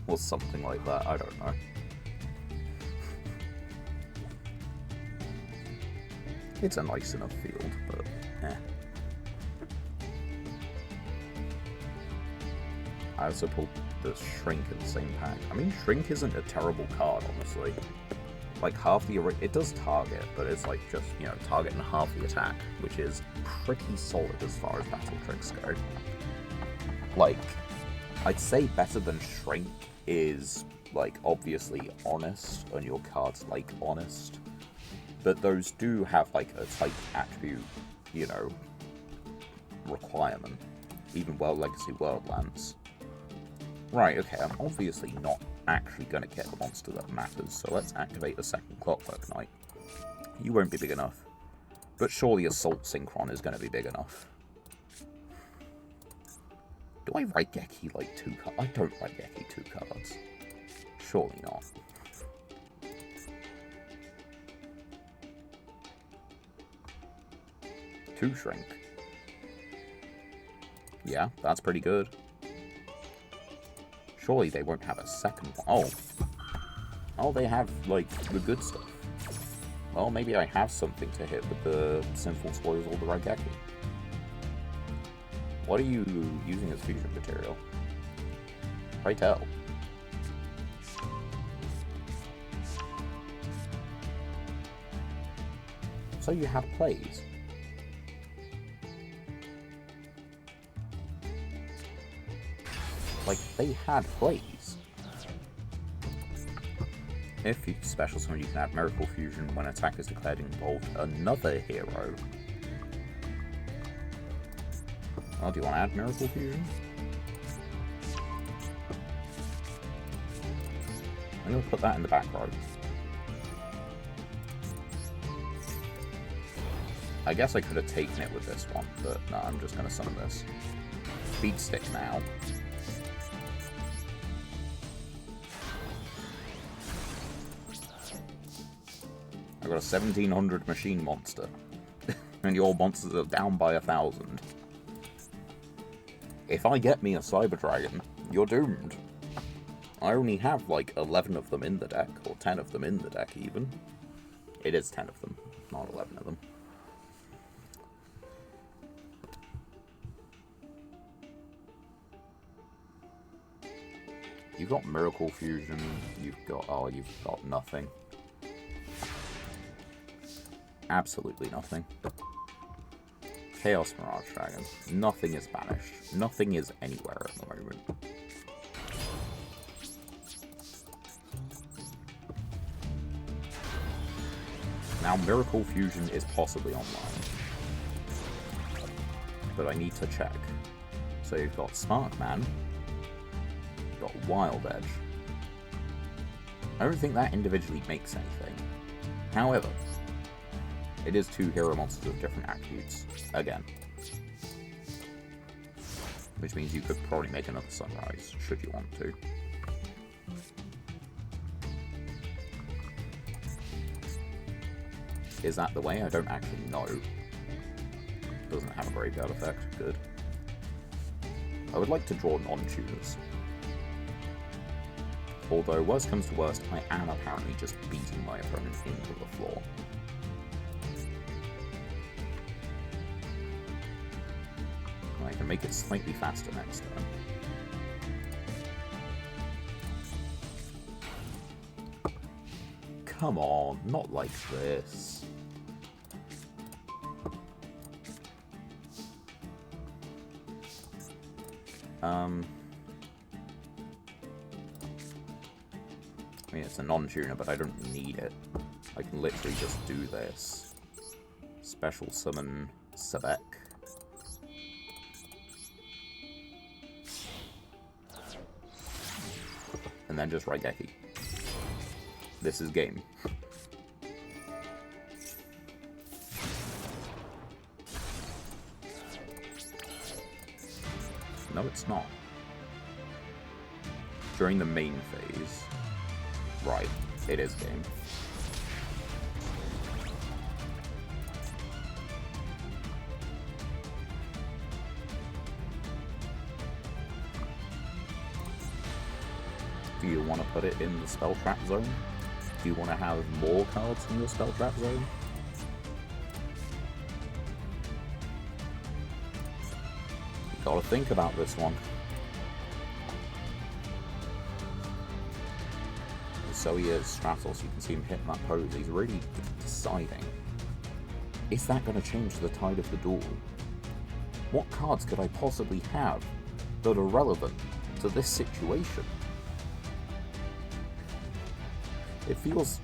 Or something like that, I don't know. It's a nice enough field, but eh. I also pulled the Shrink in the same pack. I mean, Shrink isn't a terrible card, honestly. Like, half the... It does target, but it's like just, you know, target and half the attack, which is pretty solid as far as battle tricks go. Like, I'd say better than Shrink is, like, obviously Honest, and your cards like Honest. But those do have, like, a type attribute, you know, requirement. Even World Legacy Worldlands. Right, okay, I'm obviously not actually going to get the monster that matters, so let's activate the second Clockwork Knight. You won't be big enough. But surely Assault Synchron is going to be big enough. Do I Raigeki, like, 2 cards? I don't Raigeki 2 cards. Surely not. Two Shrink. Yeah, that's pretty good. Surely they won't have a second one. Oh. Oh, they have, like, the good stuff. Well, maybe I have something to hit with the Sinful Spoils or the Raigeki. What are you using as fusion material? Pray tell. So you have plays. Like, they had plays. If you special summon, you can add Miracle Fusion when attack is declared involved another hero. Oh, do you want to add Miracle Fusion? I'm going to put that in the back row. I guess I could have taken it with this one, but no, I'm just going to summon this. Speed Stick now. I've got a 1700 machine monster. And your monsters are down by 1000. If I get me a Cyber Dragon, you're doomed. I only have like 11 of them in the deck, or 10 of them in the deck even. It is 10 of them, not 11 of them. You've got Miracle Fusion, you've got nothing. Absolutely nothing. Chaos Mirage Dragon. Nothing is banished. Nothing is anywhere at the moment. Now Miracle Fusion is possibly online. But I need to check. So you've got Sparkman. You've got Wild Edge. I don't think that individually makes anything. However, it is 2 hero monsters with different attributes, again. Which means you could probably make another Sunrise, should you want to. Is that the way? I don't actually know. Doesn't have a graveyard effect, good. I would like to draw non-tuners. Although, worst comes to worst, I am apparently just beating my opponent into the floor. I can make it slightly faster next turn. Come on, not like this. I mean, it's a non-tuner, but I don't need it. I can literally just do this. Special summon Sebek. And then just Raigeki. This is game. No, it's not. During the main phase. Right, it is game. Do you want to put it in the spell trap zone? Do you want to have more cards in your spell trap zone? You gotta think about this one. So he is Stratos, you can see him hitting that pose. He's really deciding. Is that going to change the tide of the duel? What cards could I possibly have that are relevant to this situation? It feels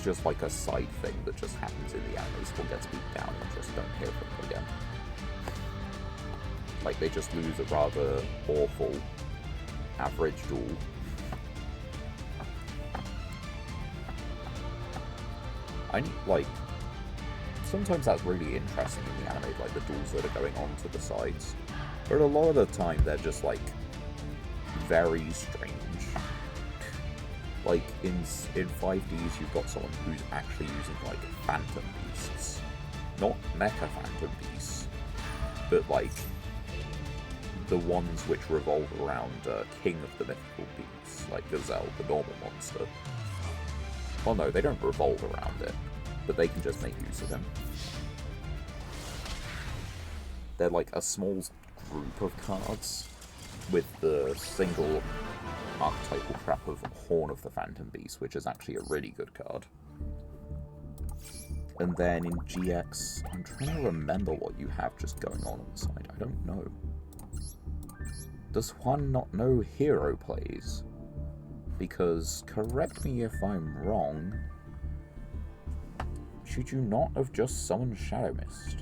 just like a side thing that just happens in the anime. Someone gets beat down and just don't hear from them again. Like they just lose a rather awful average duel. Sometimes that's really interesting in the anime, like the duels that are going on to the sides. But a lot of the time they're just like very strange. Like in 5Ds you've got someone who's actually using like phantom beasts. Not mecha phantom beasts, but like the ones which revolve around King of the Mythical Beasts, like Gazelle, the normal monster. Well, no, they don't revolve around it, but they can just make use of him. They're like a small group of cards with the single archetypal trap of Horn of the Phantom Beast, which is actually a really good card. And then in GX, I'm trying to remember what you have just going on the side. I don't know. Does Juan not know Hero plays? Because, correct me if I'm wrong, should you not have just summoned Shadow Mist?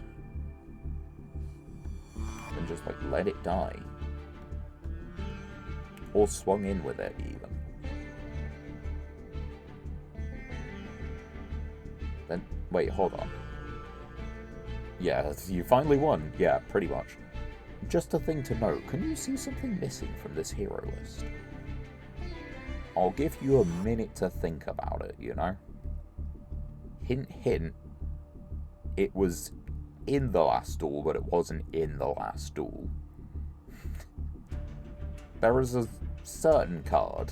And just, like, let it die? Or swung in with it, even? Then, wait, hold on. Yeah, you finally won. Yeah, pretty much. Just a thing to note, can you see something missing from this hero list? I'll give you a minute to think about it, you know? Hint, hint. It was in the last duel, but it wasn't in the last duel. There is a certain card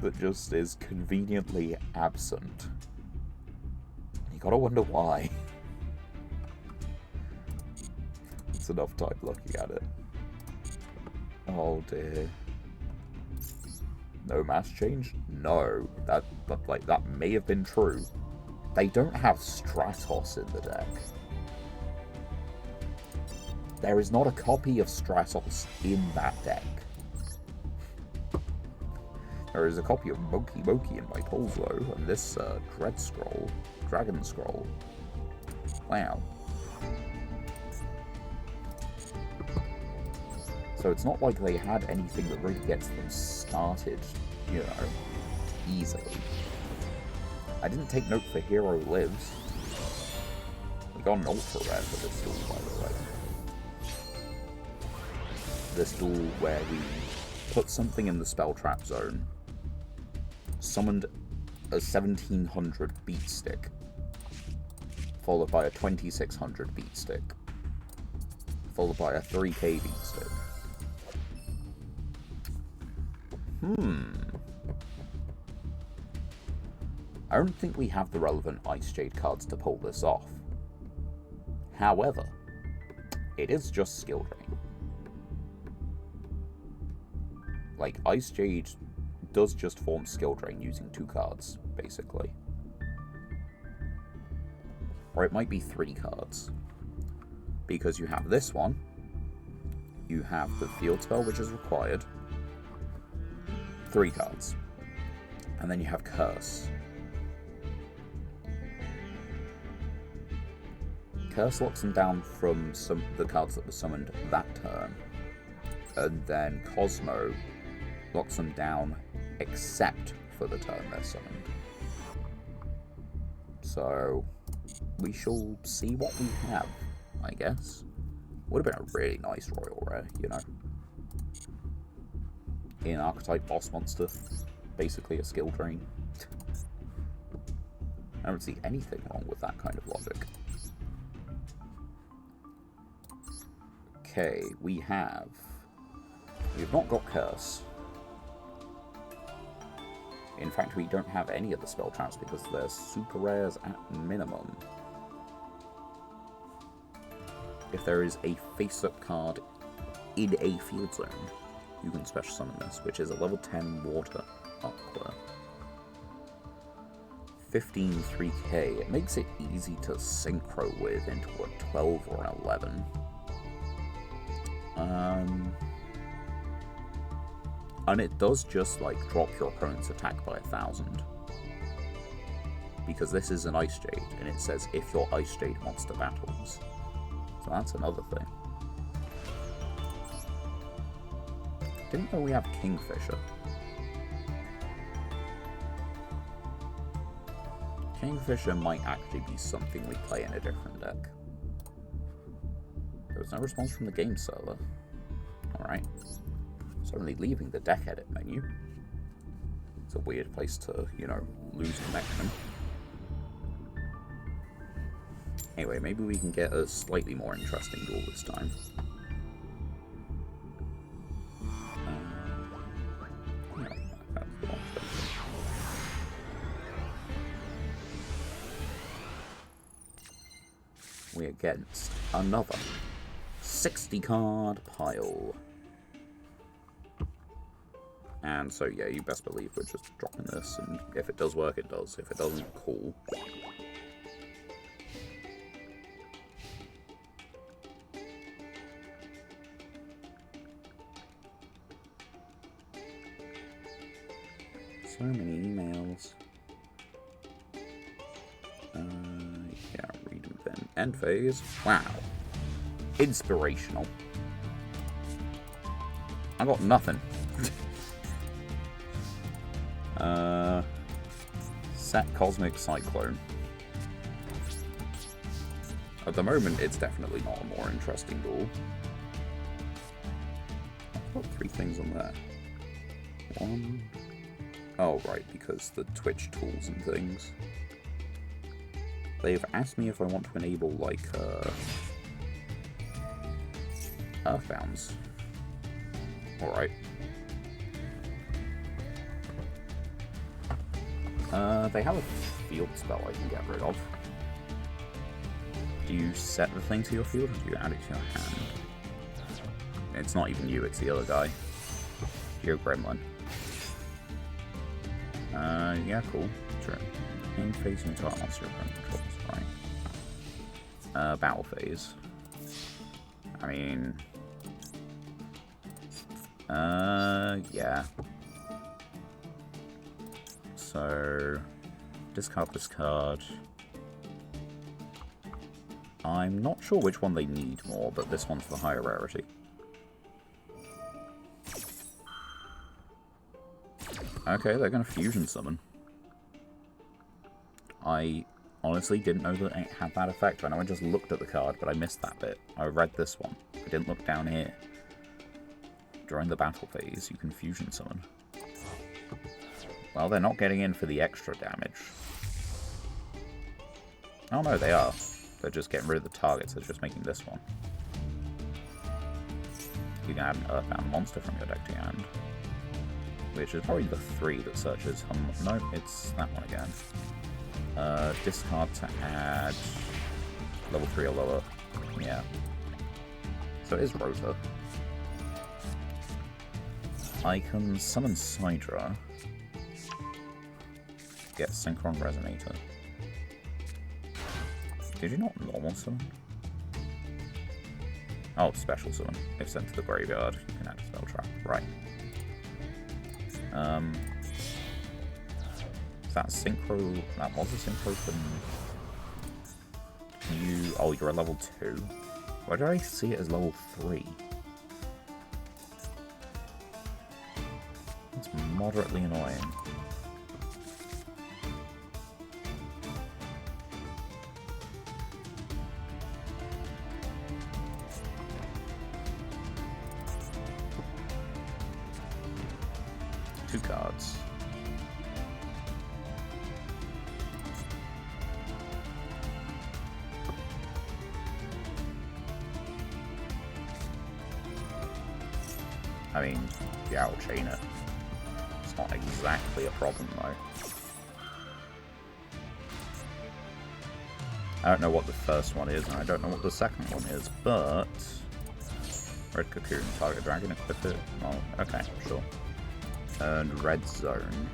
that just is conveniently absent. You gotta wonder why. It's enough time looking at it. Oh dear. No mass change? No. That may have been true. They don't have Stratos in the deck. There is not a copy of Stratos in that deck. There is a copy of Moki Moki in my Polzo, and this Dragon Scroll. Wow. So it's not like they had anything that really gets them started, you know, easily. I didn't take note for Hero Lives. We got an ultra rare for this duel, by the way. This duel where we put something in the spell trap zone, summoned a 1700 beat stick, followed by a 2600 beat stick, followed by a 3k beat stick. I don't think we have the relevant Ice Jade cards to pull this off. However, it is just skill drain. Like, Ice Jade does just form skill drain using 2 cards, basically. Or it might be 3 cards. Because you have this one, you have the field spell, which is required, 3 cards. And then you have Curse. Curse locks them down from the cards that were summoned that turn. And then Cosmo locks them down except for the turn they're summoned. So we shall see what we have, I guess. Would have been a really nice Royal Rare, you know. In Archetype Boss Monster. Basically a skill drain. I don't see anything wrong with that kind of logic. Okay, we've not got Curse. In fact, we don't have any of the spell traps because they're super rares at minimum. If there is a face-up card in a field zone, you can special summon this, which is a level 10 water aqua. 15 3k. It makes it easy to synchro with into a 12 or an 11. And it does just, like, drop your opponent's attack by 1,000. Because this is an Ice Jade, and it says if your Ice Jade monster battles. So that's another thing. Didn't know we have Kingfisher. Kingfisher might actually be something we play in a different deck. There was no response from the game server. Alright. Suddenly leaving the deck edit menu. It's a weird place to, you know, lose connection. Anyway, maybe we can get a slightly more interesting duel this time. We're against another 60 card pile. And so, yeah, you best believe we're just dropping this, and if it does work, it does. If it doesn't, cool. So many emails. Yeah, read them then. End phase. Wow. Inspirational. I got nothing. Set Cosmic Cyclone. At the moment, it's definitely not a more interesting duel. I've got 3 things on there. 1... Oh, right, because the Twitch tools and things. They've asked me if I want to enable, like, Earthbounds. Alright. They have a field spell I can get rid of. Do you set the thing to your field, or do you add it to your hand? It's not even you, it's the other guy. You're Gremlin. Yeah, cool. Sure. In phase you into our monster opponent controls, right. Battle phase. I mean... yeah. So... discard this card. I'm not sure which one they need more, but this one's the higher rarity. Okay, they're going to fusion summon. I honestly didn't know that it had that effect. I know I just looked at the card, but I missed that bit. I read this one. I didn't look down here. During the battle phase, you can fusion summon. Well, they're not getting in for the extra damage. Oh no, they are. They're just getting rid of the targets. They're just making this one. You can add an Earthbound monster from your deck to your hand. Which is probably the 3 that searches. No, it's that one again. Discard to add level 3 or lower. Yeah. So it is Rota. I can summon Sidra. Get Synchron Resonator. Did you not normal summon? Oh, special summon. If sent to the graveyard, you can add a spell trap. Right. Is that synchro? That was a synchro thing. You... Oh, you're a level 2. Why did I see it as level 3? It's moderately annoying. Two cards. I mean, yeah, I'll chain it. It's not exactly a problem, though. I don't know what the first one is, and I don't know what the second one is, but... Red Cocoon, target dragon, equip it. Oh, okay, sure. And Red Zone.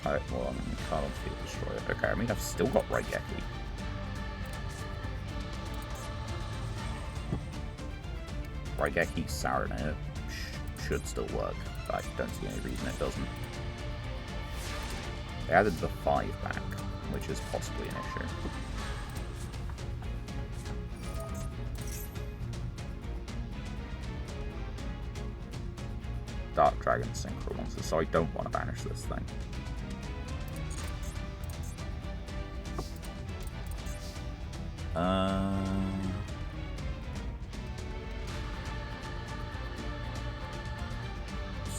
Type 1, card on field, destroy it. Okay, I mean, I've still got Raigeki. Raigeki Saturn should still work, but I don't see any reason it doesn't. They added the 5 back, which is possibly an issue. Dark Dragon Synchro Monster, so I don't want to banish this thing.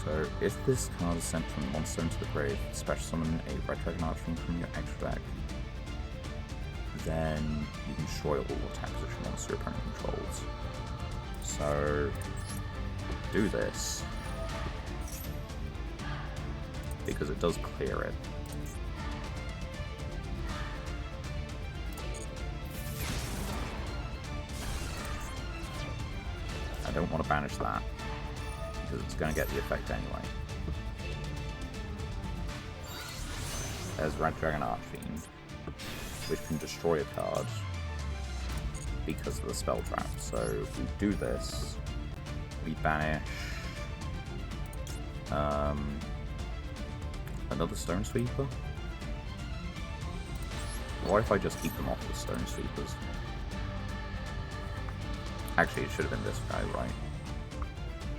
So, if this card is sent from monster into the grave, special summon a Red Dragon Archfiend from your extra deck, then you can destroy all attack position monster your opponent controls. So, do this, because it does clear it. I don't want to banish that, because it's going to get the effect anyway. There's Red Dragon Archfiend, which can destroy a card because of the spell trap. So if we do this, we banish another Stone Sweeper. What if I just keep them off the Stone Sweepers? Actually, it should have been this guy, right?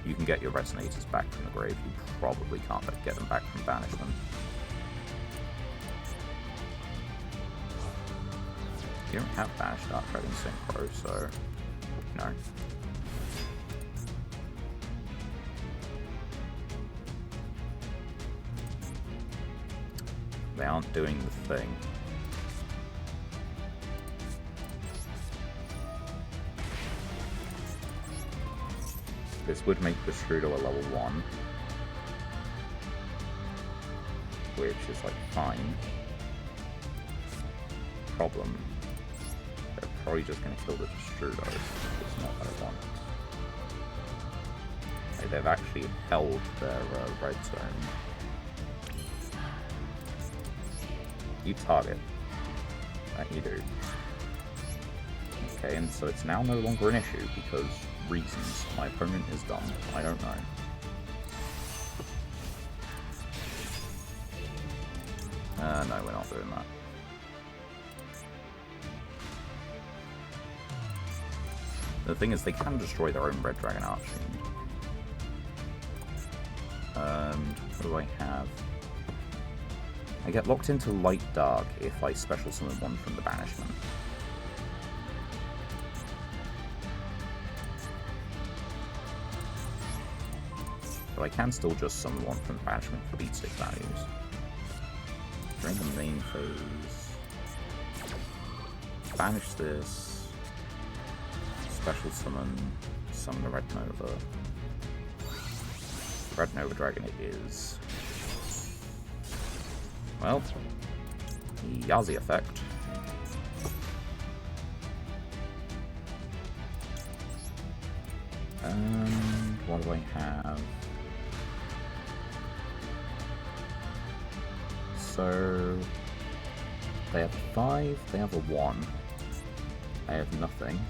You can get your Resonators back from the grave. You probably can't get them back from banishment. You don't have Banished Dark Dragon Synchro, so no. They aren't doing the thing. This would make the Strudel a level 1, which is like fine. Problem. They're probably just going to kill the Strudel. It's not what I want. Okay, they've actually held their red zone. You target. That you do. Okay, and so it's now no longer an issue because reasons. My opponent is dumb. I don't know. No, we're not doing that. The thing is, they can destroy their own Red Dragon Archfiend. And what do I have? I get locked into Light Dark if I special summon one from the banishment. But I can still just summon one from the banishment for beat stick values. During the main phase, banish this, special summon the Red Nova. Red Nova Dragon it is. Well, Yazi effect. And what do I have? So they have 5, they have a 1, I have nothing.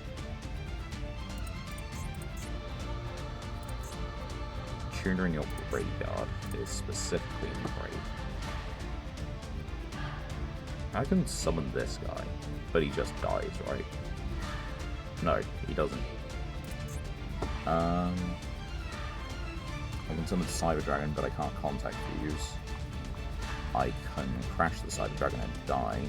tuner in your graveyard is specifically in grave. I can summon this guy, but he just dies, right? No, he doesn't. I can summon Cyber Dragon, but I can't contact fuse. I can crash the Cyber Dragon and die.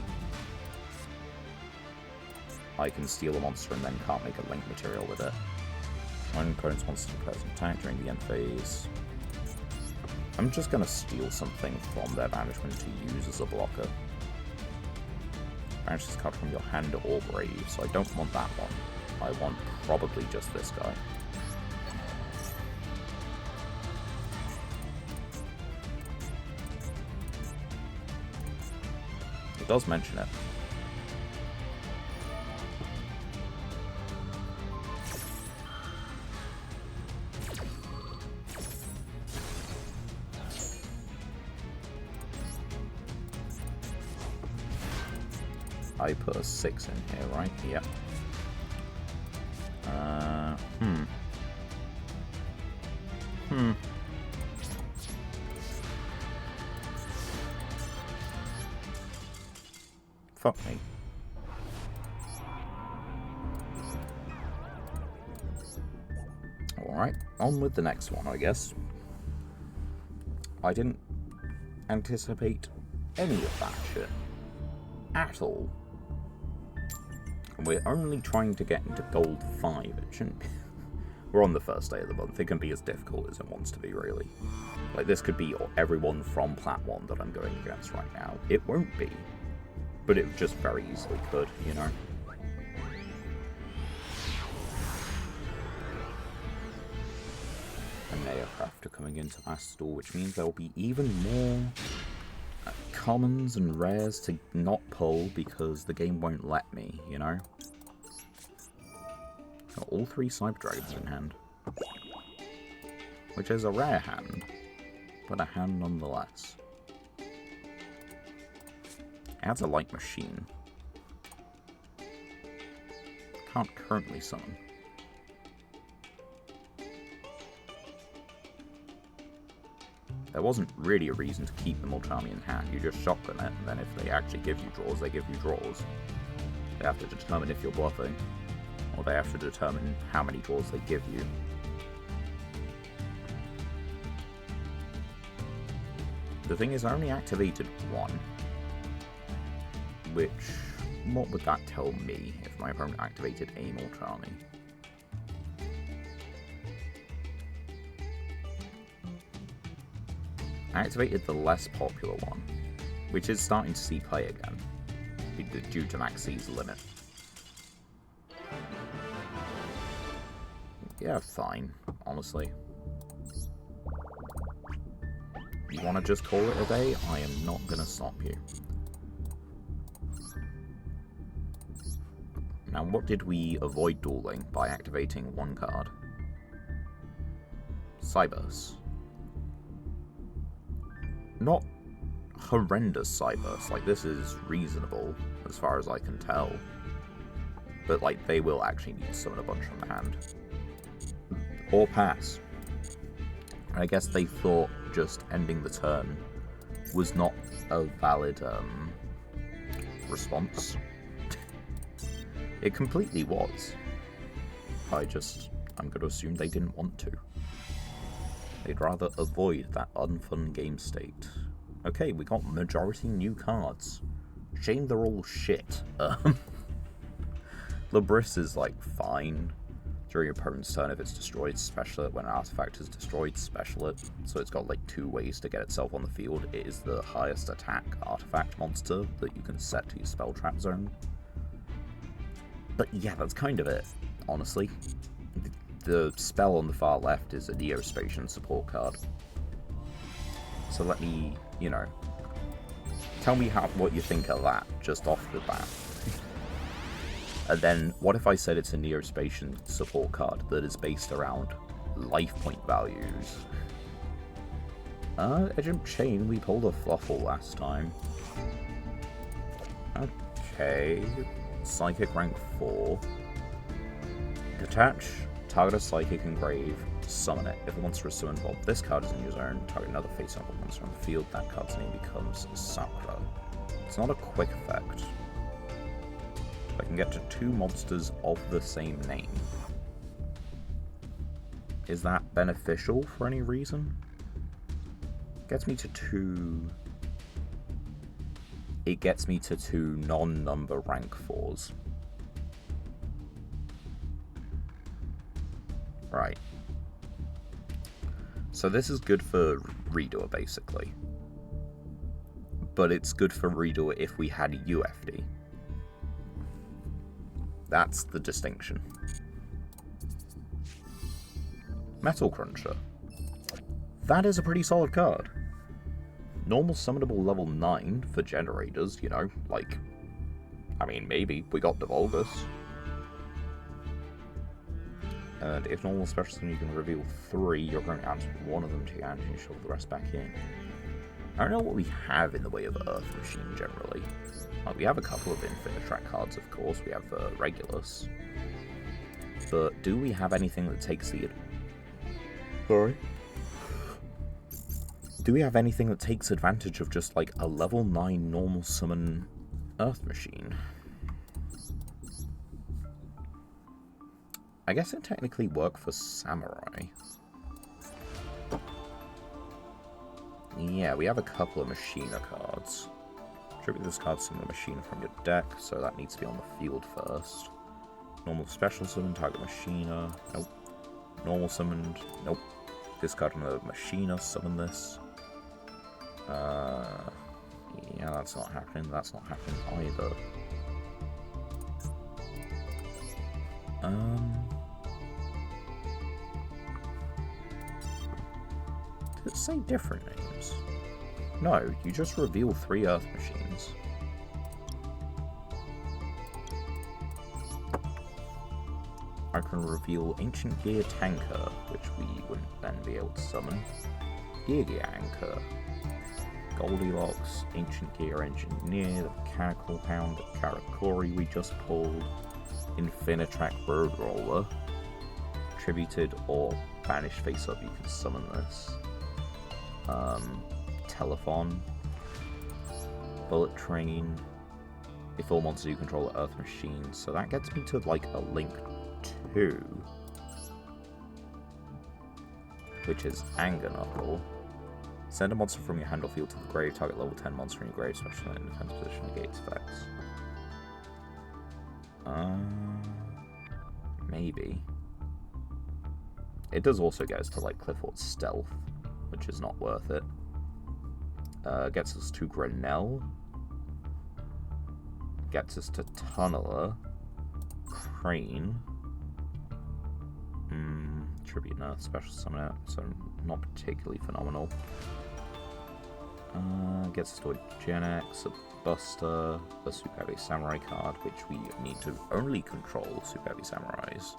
I can steal a monster and then can't make a link material with it. When opponent's monster declares an attack during the end phase. I'm just gonna steal something from their banishment to use as a blocker. Banish this card from your hand or grave, so I don't want that one. I want probably just this guy. It does mention it. I put a 6 in here, right? Yep. Fuck me. Alright, on with the next one, I guess. I didn't anticipate any of that shit. At all. We're only trying to get into gold 5. It shouldn't be. We're on the first day of the month. It can be as difficult as it wants to be, really. Like, this could be everyone from Plat 1 that I'm going against right now. It won't be. But it just very easily could, you know? And aircraft are coming into Master Duel, which means there will be even more commons and rares to not pull because the game won't let me, you know? Got all 3 Cyber Dragons in hand. Which is a rare hand, but a hand nonetheless. Adds a light machine. Can't currently summon. There wasn't really a reason to keep the Multi-Army in hand. You just shotgun it, and then if they actually give you draws, they give you draws. They have to determine if you're bluffing, or they have to determine how many draws they give you. The thing is, I only activated 1. Which, what would that tell me if my opponent activated a Multi-Army? I activated the less popular one, which is starting to see play again, due to Max C's limit. Yeah, fine, honestly. You want to just call it a day? I am not going to stop you. Now, what did we avoid dueling by activating 1 card? Cyburst. Not horrendous Cyburst, like this is reasonable, as far as I can tell. But like, they will actually need to summon a bunch from the hand. Or pass. I guess they thought just ending the turn was not a valid response. It completely was. I'm going to assume they didn't want to. They'd rather avoid that unfun game state. Okay, we got majority new cards. Shame they're all shit. Labris is, like, fine. During your opponent's turn, if it's destroyed, special it. When an artifact is destroyed, special it. So it's got, like, 2 ways to get itself on the field. It is the highest attack artifact monster that you can set to your spell trap zone. But yeah, that's kind of it, honestly. The spell on the far left is a Neospatian support card. So let me, you know, tell me what you think of that, just off the bat. And then, what if I said it's a Neospatian support card that is based around life point values? Agent Chain, we pulled a Fluffle last time. Okay. Psychic rank 4. Detach Target a Psychic Engrave, summon it. If a monster is summoned while this card is in your zone, target another face-up monster on the field, that card's name becomes Sakura. It's not a quick effect. I can get to 2 monsters of the same name. Is that beneficial for any reason? Gets me to 2... It gets me to 2 non-number rank 4s. Right. So this is good for Redoer, basically. But it's good for Redoer if we had UFD. That's the distinction. Metal Cruncher. That is a pretty solid card. Normal summonable level 9 for generators, you know, like... I mean, maybe. We got Divulgus. And if normal special summon, you can reveal 3, you're going to answer one of them to your hand and you shove the rest back in. I don't know what we have in the way of Earth Machine, generally. Like, we have a couple of Infinitrack cards, of course. We have Regulus. But do we have anything that takes the... Sorry? Do we have anything that takes advantage of just, like, a level 9 normal summon Earth Machine? I guess it technically work for Samurai. Yeah, we have a couple of Machina cards. Tribute this card, summon a Machina from your deck, so that needs to be on the field first. Normal special summon, target Machina. Nope. Normal summoned. Nope. Discard another Machina, summon this. Yeah, that's not happening. That's not happening either. Did it say different names? No, you just reveal 3 Earth Machines. I can reveal Ancient Gear Tanker, which we wouldn't then be able to summon. Gear Anchor. Goldilocks, Ancient Gear Engineer, the Mechanical Hound, the Karakuri we just pulled, Infinitrack Road Roller, Tributed or Banished Face Up, you can summon this. Telephone, Bullet Train, if all monsters you control are Earth Machines, so that gets me to like a Link 2, which is Anger Knuckle. Send a monster from your hand or field to the grave, target level 10 monster in your grave, special in defense position, negates effects. Maybe. It does also get us to like Clifford's Stealth, which is not worth it. Gets us to Grinnell. Gets us to Tunneler. Crane. Tribute Earth, special summon out, so not particularly phenomenal. Gets us to a Gen X, a Buster, a Super Heavy Samurai card, which we need to only control Super Heavy Samurais.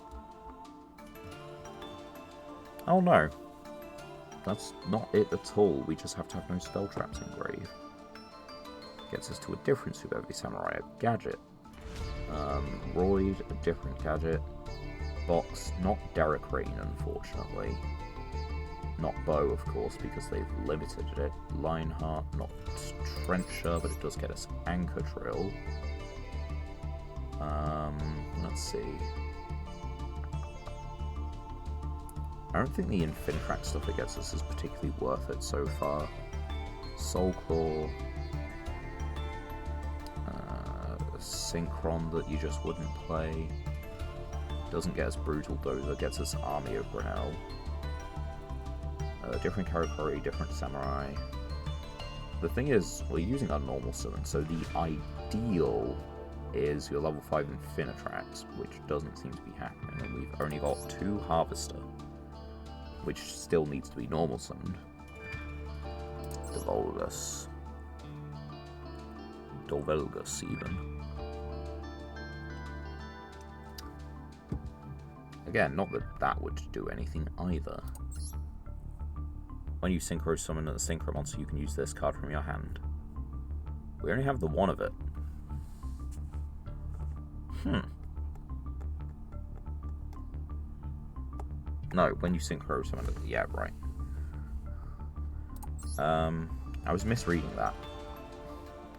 Oh no. That's not it at all, we just have to have no spell traps engraved. Gets us to a different Super Heavy Samurai, a Gadget. Royd, a different Gadget. Box, not Derek Rain, unfortunately. Not Bow, of course, because they've limited it. Lionheart, not Trencher, but it does get us Anchor Drill. Let's see. I don't think the Infinitrack stuff it gets us is particularly worth it so far. Soul Claw. Synchron that you just wouldn't play. Doesn't get us Brutal Dozer, gets us Army of Grinnell. Different Karakuri, different Samurai. The thing is, we're using our normal summon, so the ideal is your level 5 Infinitracks, which doesn't seem to be happening, and we've only got 2 Harvester, which still needs to be normal summoned. Divulgus. Dovulgus, even. Again, not that that would do anything either. When you Synchro summon a Synchro monster, you can use this card from your hand. We only have the one of it. No, when you synchro summon it. Yeah, right. I was misreading that.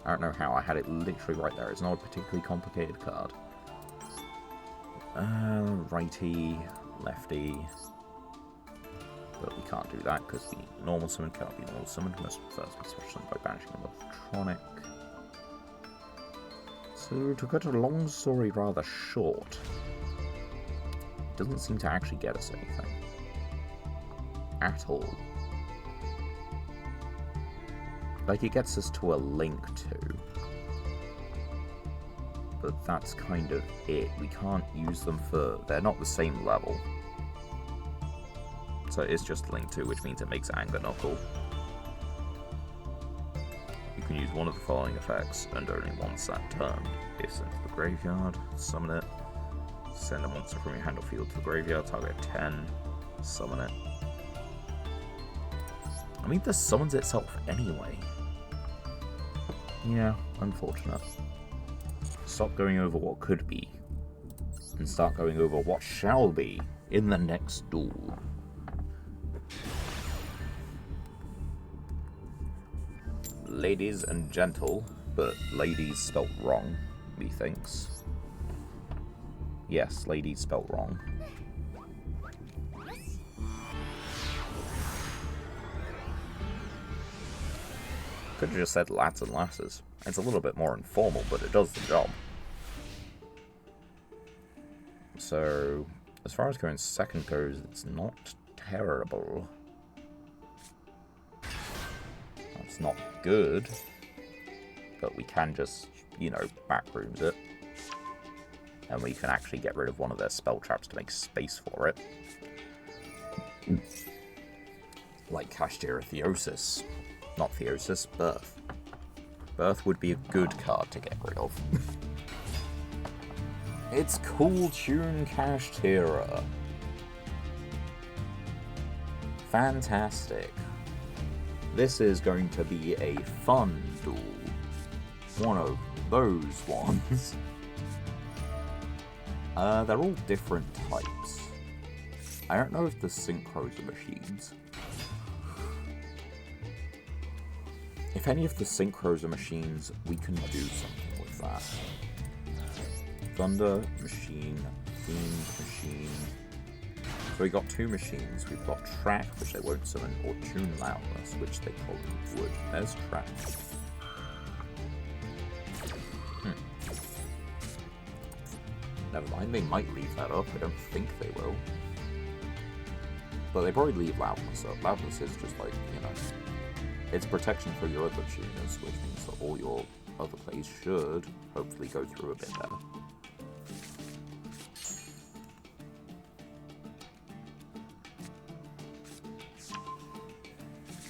I don't know how. I had it literally right there. It's not a particularly complicated card. Righty, lefty. But we can't do that because we need normal summon. Cannot be normal summoned. Must first be special summoned by banishing an electronic. So, to cut a long story rather short, it doesn't seem to actually get us anything. At all. Like, it gets us to a link to. But that's kind of it. We can't use them for... They're not the same level. So it's just link to, which means it makes Anger Knuckle. You can use one of the following effects, and only once that turn. If sent to the graveyard, summon it. Send a monster from your hand or field to the graveyard, target 10, summon it. I mean, this summons itself anyway. Yeah, unfortunate. Stop going over what could be, and start going over what shall be in the next duel. Ladies and gentle, but ladies spelt wrong, methinks. Yes, ladies spelt wrong. Could have just said lads and lasses. It's a little bit more informal, but it does the job. So, as far as going second goes, it's not terrible. It's not good, but we can just, you know, backrooms it. And we can actually get rid of one of their spell traps to make space for it. Like Cashtira Theosis. Not Theosis, Birth. Birth would be a good card to get rid of. It's Cool Tune Cashtira. Fantastic. This is going to be a fun duel. One of those ones. They're all different types. I don't know if the synchros are machines. If any of the synchros are machines, we can do something with that. Thunder machine, themed machine. So we got two machines. We've got track, which they won't summon, or tune loudness, which they probably would. There's track. Never mind, they might leave that up. I don't think they will. But they probably leave loudness up. Loudness is just like, you know, it's protection for your other tuners, which means that all your other plays should hopefully go through a bit better.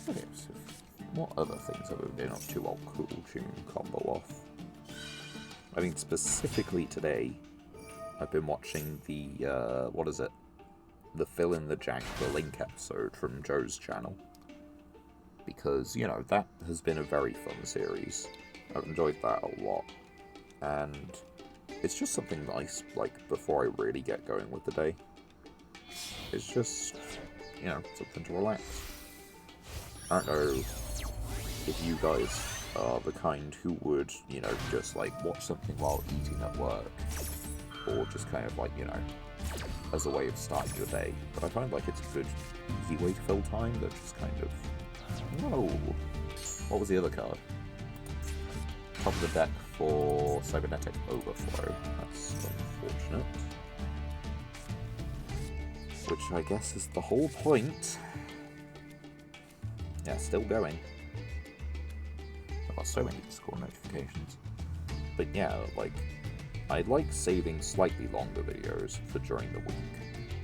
Okay, so what other things have we been up to while Cool Tune combo off? I mean, specifically today, I've been watching the, what is it? The Fill in the Jack the Link episode from Joe's channel. Because, you know, that has been a very fun series. I've enjoyed that a lot. And it's just something nice, like, before I really get going with the day. It's just, you know, something to relax. I don't know if you guys are the kind who would, you know, just, like, watch something while eating at work. Or just kind of, like, you know, as a way of starting your day. But I find, like, it's a good, easy way to fill time that just kind of... No! What was the other card? Top of the deck for Cybernetic Overflow. That's unfortunate. Which I guess is the whole point. Yeah, still going. I've got so many Discord notifications. But yeah, like, I like saving slightly longer videos for during the week.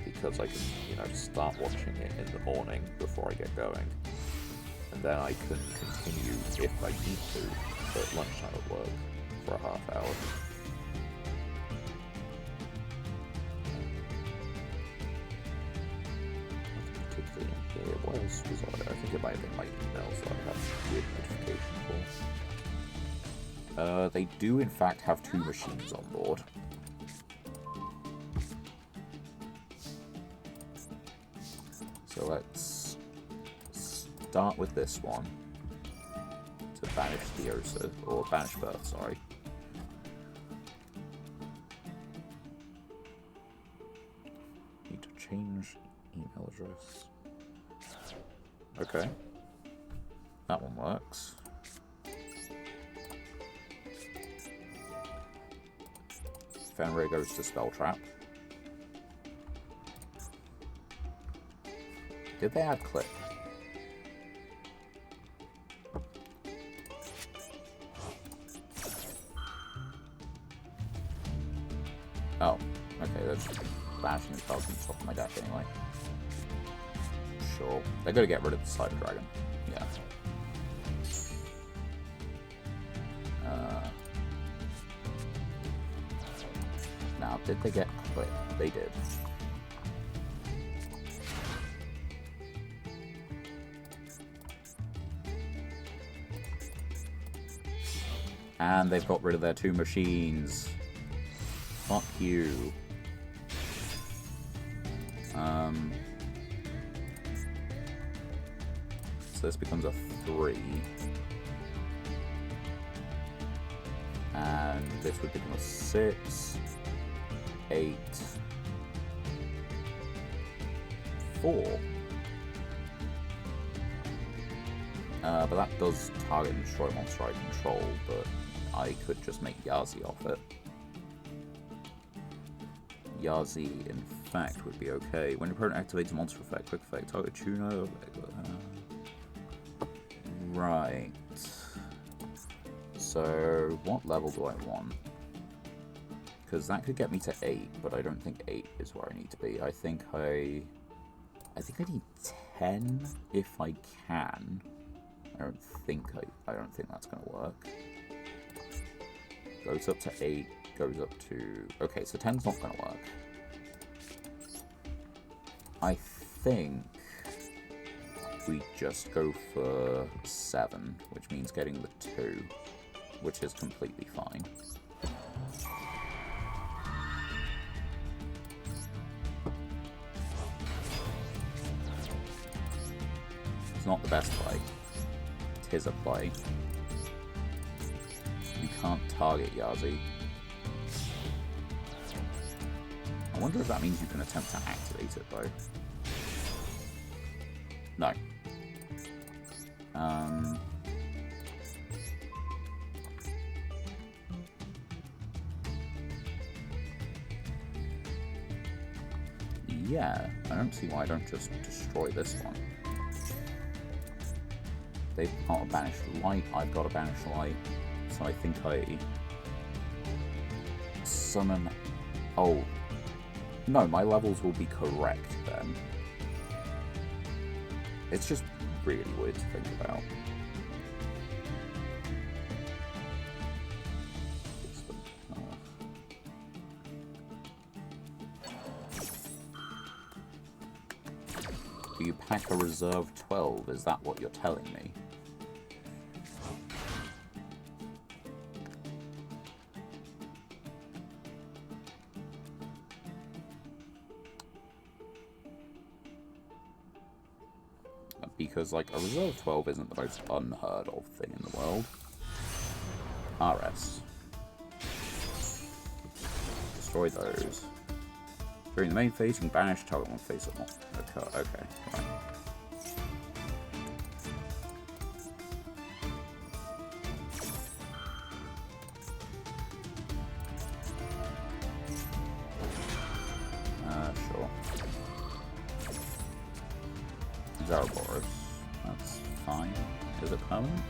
Because I can, you know, start watching it in the morning before I get going. And then I can continue, if I need to, at lunchtime at work for a half hour. What else was on it? I think it might have been my emails that I have weird notification for. They do in fact have two machines on board. So let's start with this one to banish the Osa, or banish Birth, sorry. Need to change email address. Okay. That one works. Fenrir goes to Spell Trap. Did they add Clip? Oh, okay, that's bashing the cards on top of my deck anyway. Sure. They're gonna get rid of the Cyber Dragon. Yeah. Now, did they get Clip? They did. And they've got rid of their 2 machines. Fuck you. So this becomes a 3. And this would become a 6. 8. 4. But that does target and destroy monster I control, but I could just make Yazi off it. Yazi, in fact, would be okay. When your opponent activates a monster effect, quick effect, target tuner. Right. So, what level do I want? Because that could get me to 8, but I don't think 8 is where I need to be. I think I need 10 if I can. I don't think that's gonna work. Goes up to 8, goes up to... Okay, so 10's not gonna work. I think we just go for 7, which means getting the 2, which is completely fine. It's not the best play. It is a play. You can't target Yazi. I wonder if that means you can attempt to activate it, though. No. Yeah, I don't see why I don't just destroy this one. They've got a banished light, I've got a banished light, so I think I summon... Oh, no, my levels will be correct then. It's just really weird to think about. Do you pack a reserve 12? Is that what you're telling me? Because, like, a reserve 12 isn't the most unheard of thing in the world. RS. Destroy those. During the main phase, you can banish target one face or not. Okay, right. Sure. Zaraboros. That's fine. Is it permanent?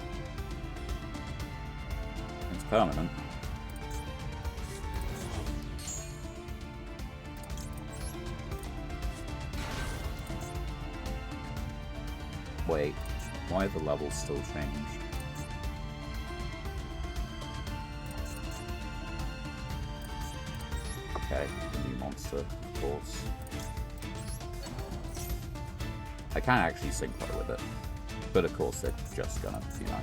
It's permanent. Wait, why have the levels still changed? Okay, new monster, of course. I can actually synchro with it, but of course they're just gonna, you know.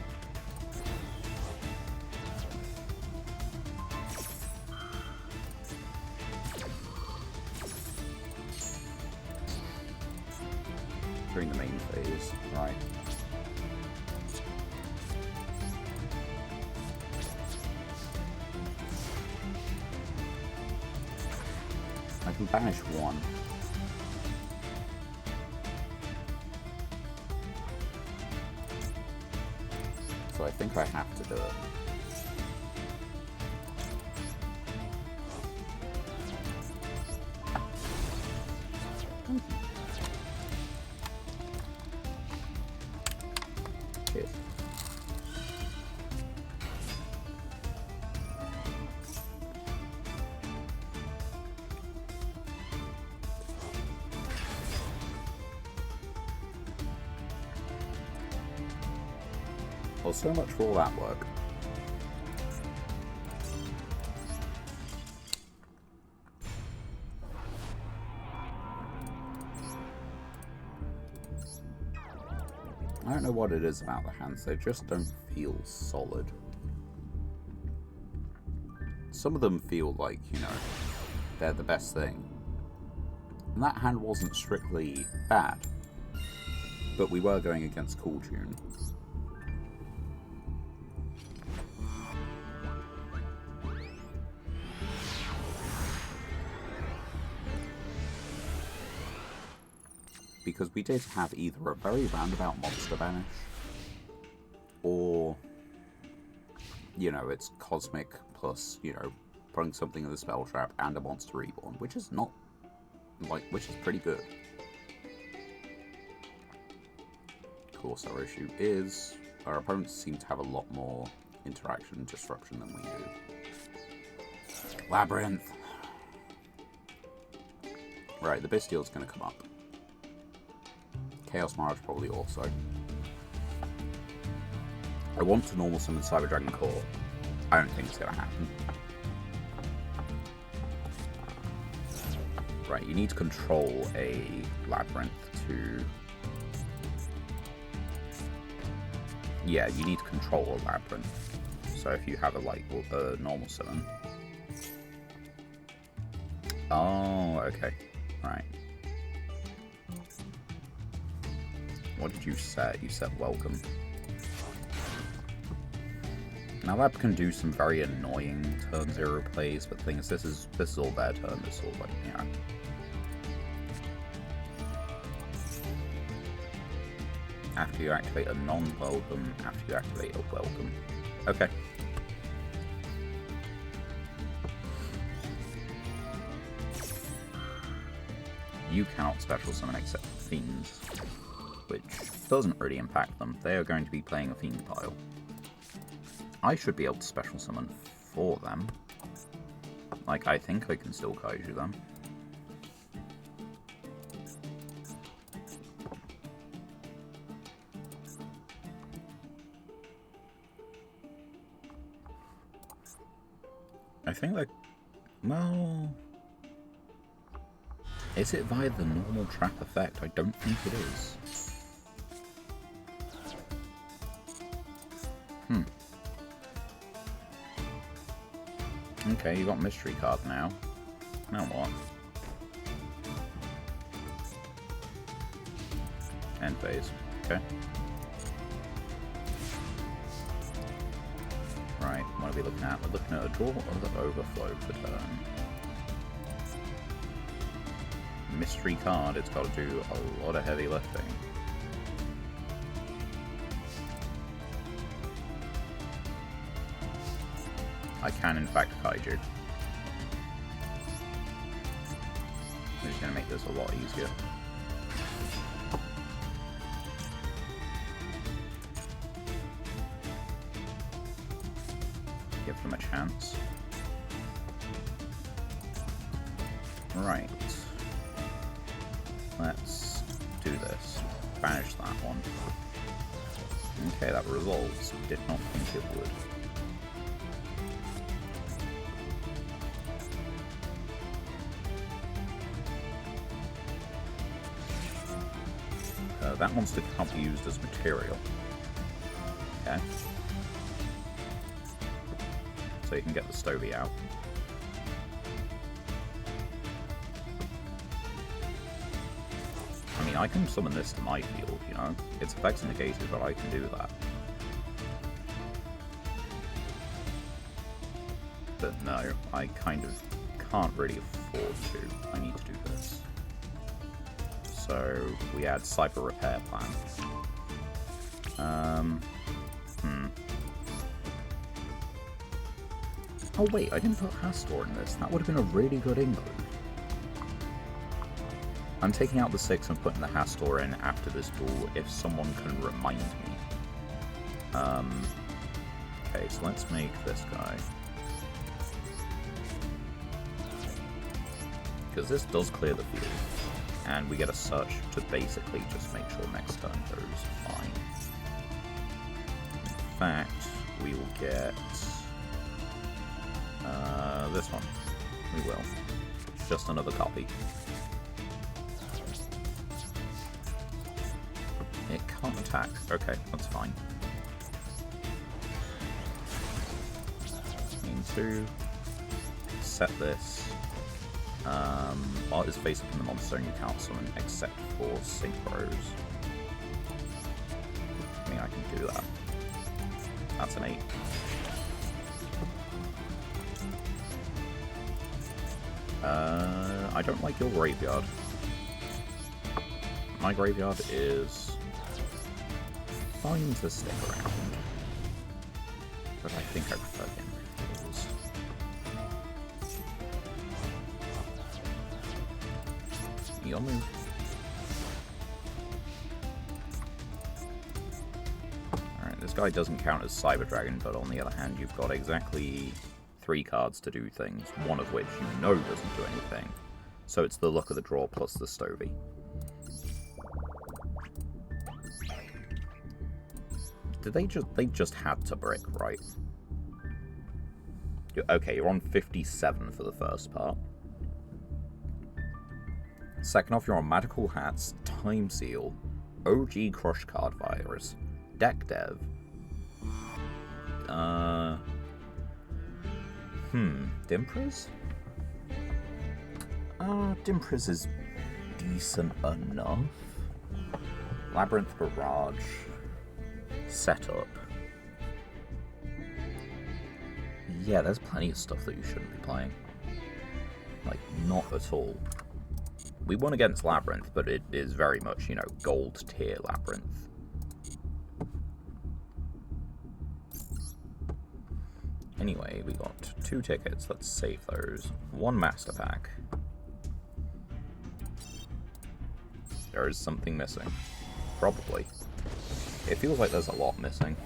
main phase, right? I can banish one. So I think I have to do it. Cheers. Well, so much for all that work. I don't know what it is about the hands, they just don't feel solid. Some of them feel like, you know, they're the best thing. And that hand wasn't strictly bad, but we were going against Cool Tune. Because we did have either a very roundabout monster banish, or, you know, it's Cosmic plus, you know, putting something in the spell trap and a monster reborn, which is not, like, which is pretty good. Of course, our issue is our opponents seem to have a lot more interaction and disruption than we do. Labyrinth! Right, the Bestial's gonna come up. Chaos Mirage probably also. I want to normal summon Cyber Dragon Core. I don't think it's going to happen. Right, you need to control a Labyrinth to... Yeah, you need to control a Labyrinth. So if you have a, like, a normal summon... Oh, okay. Right. What did you set? You set welcome. Now Lab can do some very annoying turn 0 plays, but the thing is, this is all their turn. This is all like, you know. After you activate a non-welcome, after you activate a welcome. Okay. You cannot special summon except fiends, which doesn't really impact them. They are going to be playing a fiend pile. I should be able to special summon for them. Like, I think I can still kaiju them. I think like, well... Is it via the normal trap effect? I don't think it is. Okay, you got mystery card now. Now what? End phase. Okay. Right, what are we looking at? We're looking at a draw or the overflow for turn. Mystery card, it's got to do a lot of heavy lifting. I can in fact kaiju. Which is going to make this a lot easier. Give them a chance. Right. Let's do this. Banish that one. Okay, that resolves. Did not think it would. That monster can't be used as material. Okay. So you can get the Stovey out. I mean, I can summon this to my field, you know? Its effects negated, but I can do that. But no, I kind of can't really afford to. I need to do this. So, we add Cyber Repair Plan. Oh wait, I didn't put Hastor in this. That would have been a really good include. I'm taking out the 6 and putting the Hastor in after this duel if someone can remind me. Okay, so let's make this guy. Because this does clear the field. And we get a search to basically just make sure next turn goes fine. In fact, we will get this one. We will. Just another copy. It can't attack. Okay, that's fine. Need to set this. While it is face up in the monster zone, you can't summon except for synchros. I mean, I can do that. That's an 8. I don't like your graveyard. My graveyard is fine to stick around, but I think I prefer getting rid of those. You'll move. Alright, this guy doesn't count as Cyber Dragon, but on the other hand, you've got exactly 3 cards to do things, one of which you know doesn't do anything. So it's the luck of the draw plus the Stovey. They just had to brick, right? Okay, you're on 57 for the first part. Second off, you're on Magical Hats, Time Seal, OG Crush Card Virus, Deck Dev. Dimpriz? Dimpriz is decent enough. Labyrinth Barrage. Setup. Yeah, there's plenty of stuff that you shouldn't be playing. Like, not at all. We won against Labyrinth, but it is very much, you know, gold tier Labyrinth. Anyway, we got 2 tickets. Let's save those. 1 Master Pack. There is something missing. Probably. It feels like there's a lot missing.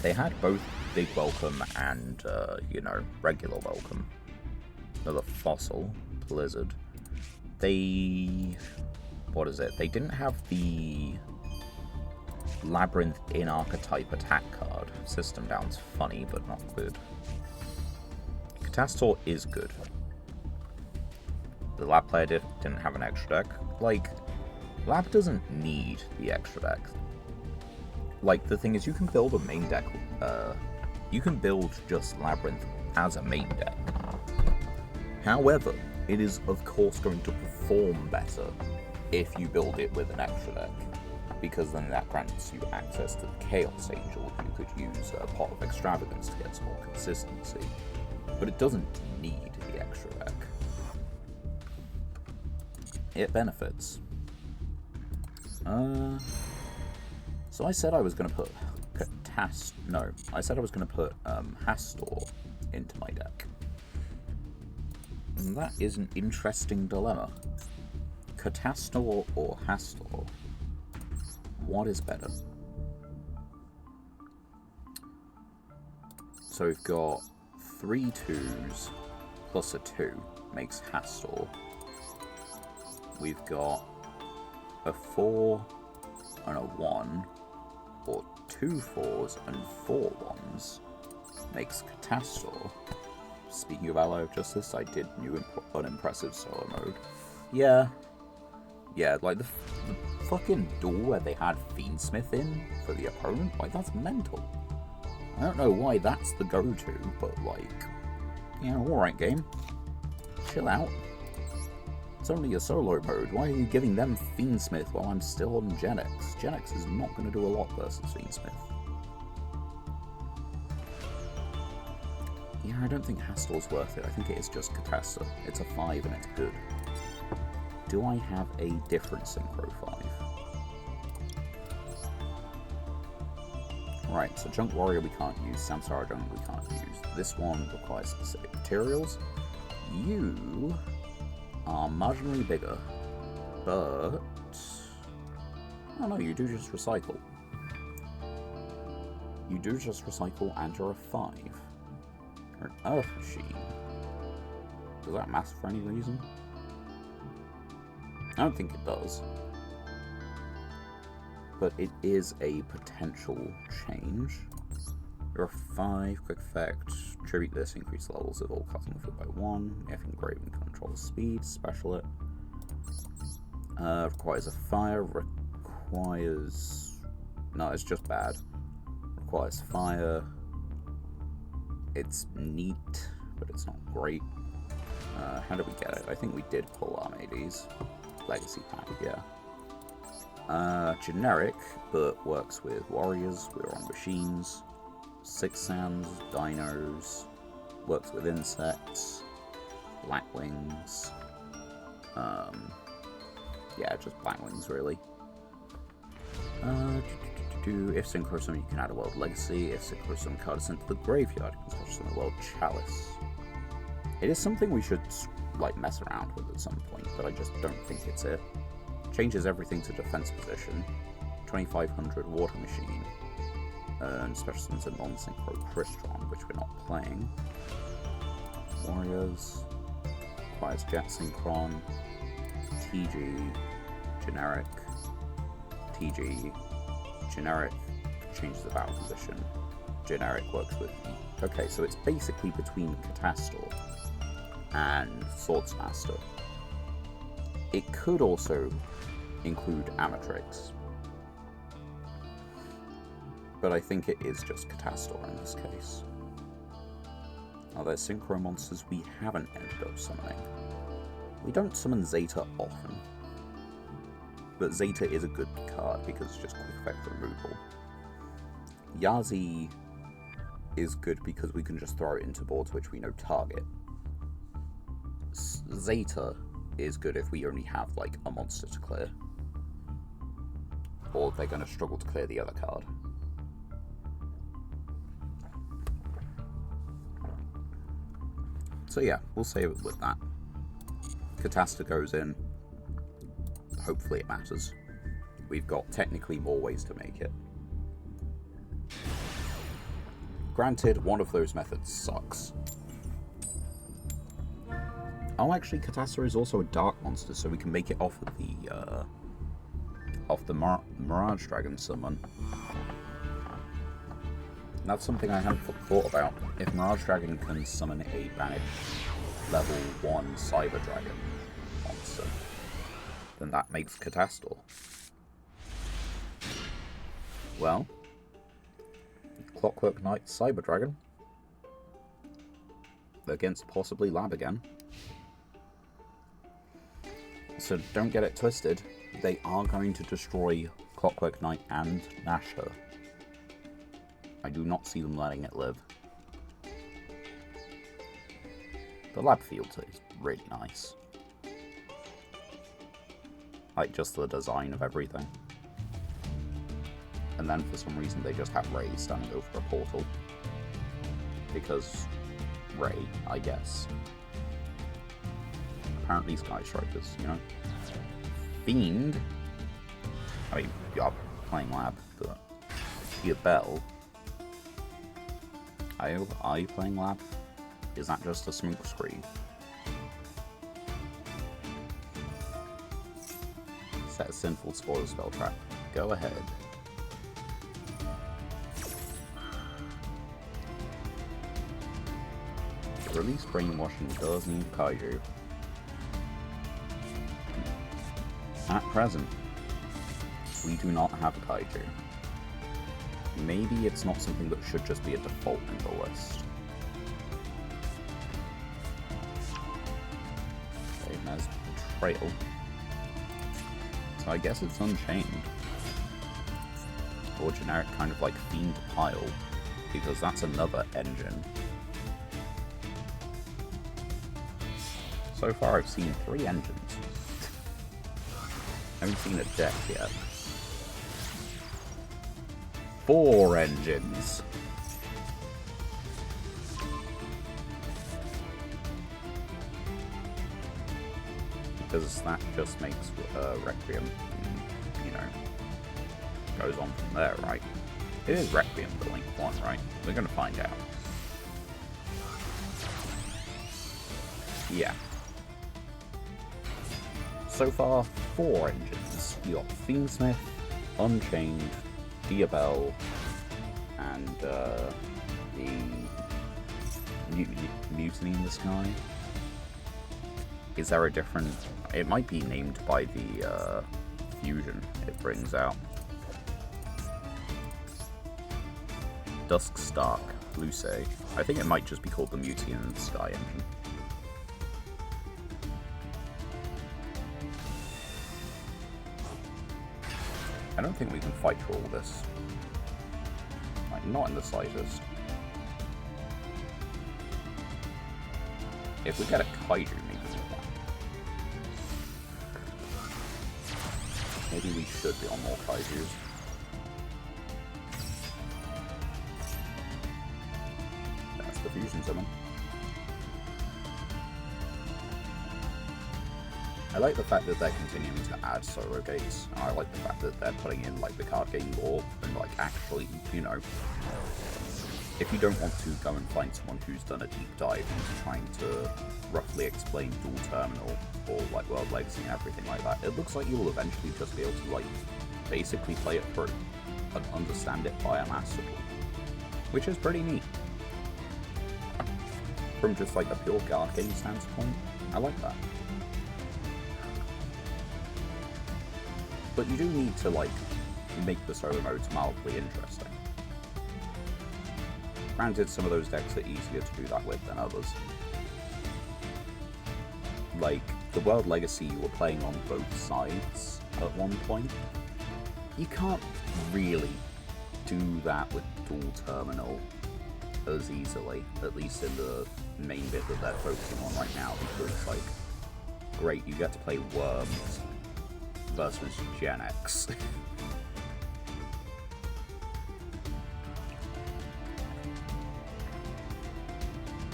They had both Big Welcome and, you know, regular Welcome. Another Fossil. Blizzard. What is it? They didn't have the Labyrinth in Archetype attack card. System Down's funny, but not good. Catastor is good. The Lab player didn't have an extra deck. Like, Lab doesn't need the extra deck. Like, the thing is, you can build a main deck. You can build just Labyrinth as a main deck. However, it is, of course, going to perform better if you build it with an extra deck, because then that grants you access to the Chaos Angel. You could use a Pot of Extravagance to get some more consistency, but it doesn't need the extra deck. It benefits. So I said I was going to put I said I was going to put Hastor into my deck. And that is an interesting dilemma. Catastor or Hastor? What is better? So we've got 3 2s plus a 2 makes Hastor. We've got a 4 and a 1, or 2 4s and 4 1s makes Catastor. Speaking of Ally of Justice, I did new unimpressive solo mode. Yeah, like the fucking duel where they had Fiendsmith in for the opponent, like, that's mental. I don't know why that's the go-to, but, like, yeah, alright game. Chill out. It's only a solo mode. Why are you giving them Fiendsmith while I'm still on Gen X? Gen X is not going to do a lot versus Fiendsmith. Yeah, I don't think Hastor's worth it. I think it is just Catasta. It's a 5 and it's good. Do I have a different Synchro 5? Right, so Junk Warrior we can't use, Samsara Junk we can't use. This one requires specific materials. You are marginally bigger, but... oh no, you do just recycle. You do just recycle and you're a 5. You're an Earth Machine. Does that matter for any reason? I don't think it does. But it is a potential change. You're a 5, quick effect. Tribute this, increase levels of all custom field by 1. If engraving controls speed, special it. Requires a fire, requires... no, it's just bad. Requires fire. It's neat, but it's not great. How did we get it? I think we did pull Armades. Legacy pack, yeah. Generic, but works with warriors. We're on machines. 6 Sands, dinos. Works with insects. Blackwings. Yeah, just Blackwings, really. If Synchro Summon, you can add a World Legacy. If Synchro Summon card is sent to the graveyard, you can switch to the World Chalice. It is something we should, like, mess around with at some point, but I just don't think it's it. Changes everything to defense position. 2500 Water Machine. And special summons a non-synchro Crystron, which we're not playing. Warriors. Requires Jet Synchron. TG. Generic. TG. Generic changes the battle position. Generic works with... okay, so it's basically between Catastor and Swordsmaster. It could also include Amatrix, but I think it is just Catastor in this case. Are there synchro monsters we haven't ended up summoning? We don't summon Zeta often, but Zeta is a good card because it's just quick effect removal. Yazi is good because we can just throw it into boards which we know target. Zeta is good if we only have, like, a monster to clear. Or they're going to struggle to clear the other card. So yeah, we'll save it with that. Catasta goes in. Hopefully it matters. We've got technically more ways to make it. Granted, one of those methods sucks. Oh, actually, Catasta is also a dark monster, so we can make it off of the Mirage Dragon summon. And that's something I hadn't thought about. If Mirage Dragon can summon a banished level 1 Cyber Dragon monster, then that makes Catastor. Well, Clockwork Knight Cyber Dragon against possibly Lab again. So don't get it twisted, they are going to destroy Clockwork Knight and Nashor. I do not see them letting it live. The lab field is really nice. Like, just the design of everything. And then for some reason they just have Ray standing over a portal. Because Ray, I guess. Apparently Sky Strikers, you know? Fiend? I mean, you're playing lab, but your Bell. Are you playing lab? Is that just a smoke screen? Set a sinful spoiler spell trap. Go ahead. Release brainwashing does need Kaiju. At present, we do not have a Kaiju. Maybe it's not something that should just be a default in the list. Okay, Mez Trail. So I guess it's Unchained. Or generic kind of like Fiend Pile, because that's another engine. So far I've seen 3 engines. I haven't seen a deck yet. 4 engines! Because that just makes Requiem, you know, goes on from there, right? It is Requiem the Link one, right? We're gonna find out. Yeah. So far, 4 engines. You got Fiendsmith, Unchained, Diabell, and the Mutiny in the Sky. Is there a different... It might be named by the fusion it brings out. Dusk Stark, Luce. I think it might just be called the Mutiny in the Sky engine. I don't think we can fight for all this. Like, not in the slightest. If we get a Kaiju, maybe we can. Maybe we should be on more Kaijus. That's the fusion summon. I like the fact that they're continuing to add solo gates. I like the fact that they're putting in like the card game lore and like actually, you know, if you don't want to go and find someone who's done a deep dive into trying to roughly explain Duel Terminal or like World Legacy and everything like that, it looks like you will eventually just be able to like basically play it through and understand it via Master Duel, which is pretty neat. From just like a pure card game standpoint, I like that. But you do need to, like, make the solo modes mildly interesting. Granted, some of those decks are easier to do that with than others. Like, the World Legacy you were playing on both sides at one point. You can't really do that with Duel Terminal as easily, at least in the main bit that they're focusing on right now, because, like, great, you get to play Worms versus Gen X.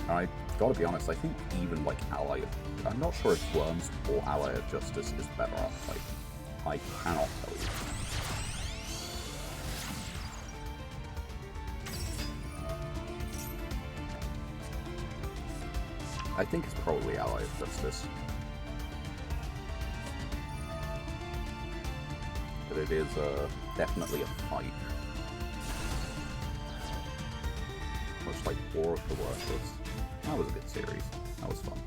I gotta be honest, I think even like Ally of... I'm not sure if Worms or Ally of Justice is better off, like, I cannot tell you. I think it's probably Ally of Justice. But it is definitely a fight. Much like War of the Worthless. That was a good series. That was fun.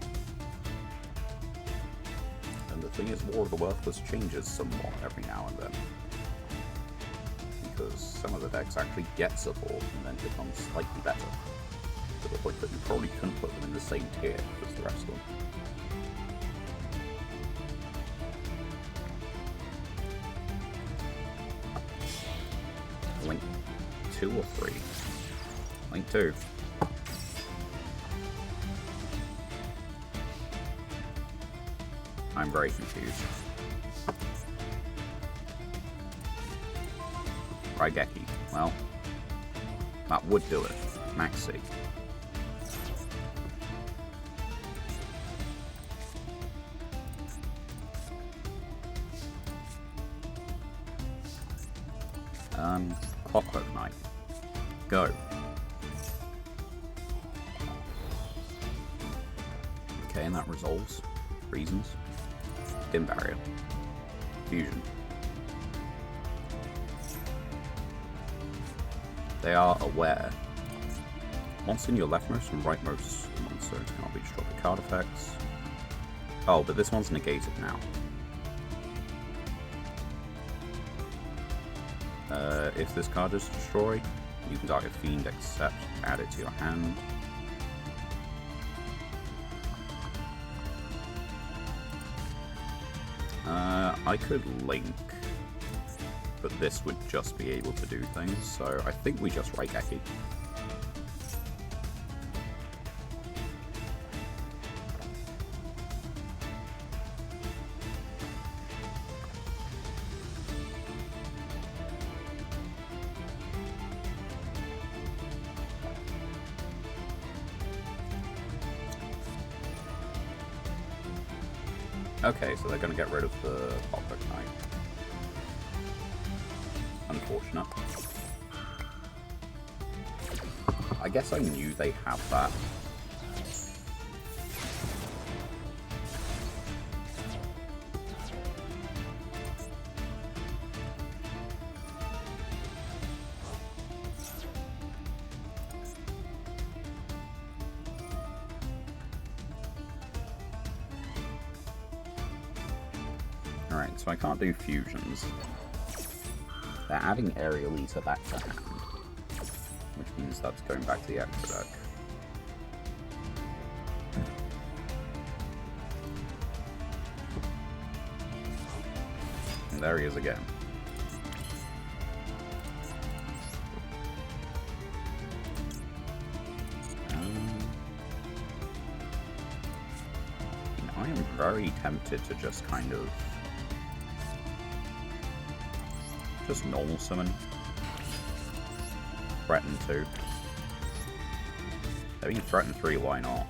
And the thing is, War of the Worthless changes somewhat every now and then. Because some of the decks actually get support and then become slightly better. To the point that you probably couldn't put them in the same tier as the rest of them. Link 2 or 3? Link 2. I'm very confused. Raigeki. Well, that would do it. Maxi. Clockwork Knight. Go. Okay, and that resolves. Reasons. Dim Barrier. Fusion. They are aware. Monster in your leftmost and rightmost monster cannot be destroyed by card effects. Oh, but this one's negated now. If this card is destroyed, you can target Fiend, except add it to your hand. I could link, but this would just be able to do things, so I think we just Raigeki. Okay, so they're going to get rid of the Clockwork Knight. Unfortunate. I guess I knew they have that. Alright, so I can't do fusions. They're adding Aerial Eater back to hand, which means that's going back to the extra deck. And there he is again. I am very tempted to just kind of normal summon. Threaten 2. I mean, threaten 3, why not?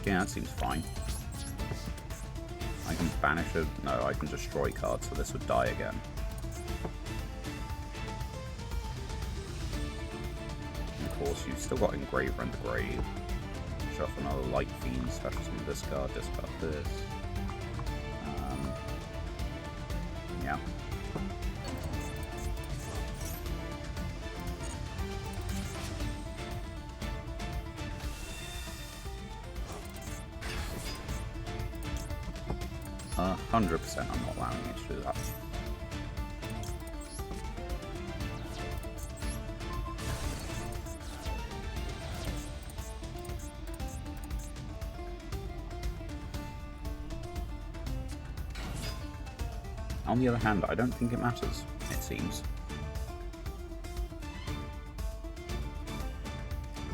Yeah, that seems fine. I can banish it. No, I can destroy cards, so this would die again. And of course, you've still got Engraver in the grave. Shuffle another Light Fiend, special summon discard this. Yeah. Uh, 100% I'm not allowing it to do that. On the other hand, I don't think it matters, it seems.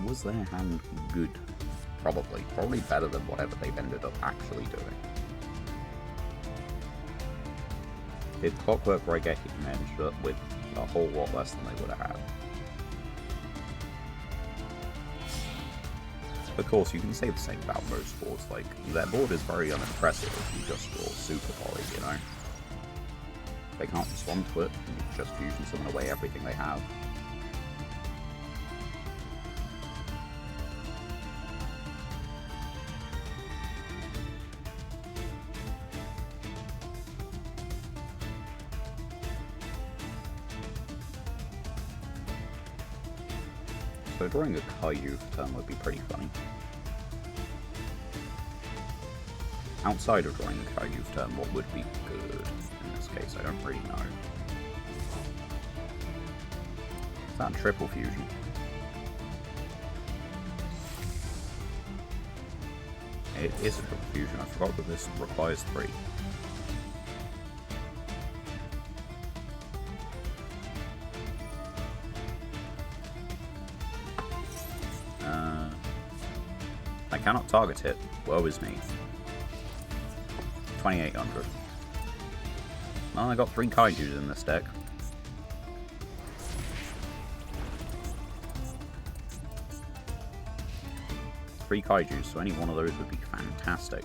Was their hand good? Probably. Probably better than whatever they've ended up actually doing. Did Clockwork Raigeki manage up with a whole lot less than they would have had? Of course, you can say the same about most boards. Like, their board is very unimpressive if you just draw Super Volley, you know? They can't respond to it, and you just fusion summon away everything they have. So drawing a Kaiju turn would be pretty funny. Outside of drawing a Kaiju turn, what would be good in this case? I don't really know. Is that a triple fusion? It is a triple fusion. I forgot that this requires 3. I cannot target it. Woe is me. 2800. Well, I got 3 Kaijus in this deck. Three Kaijus, so any one of those would be fantastic.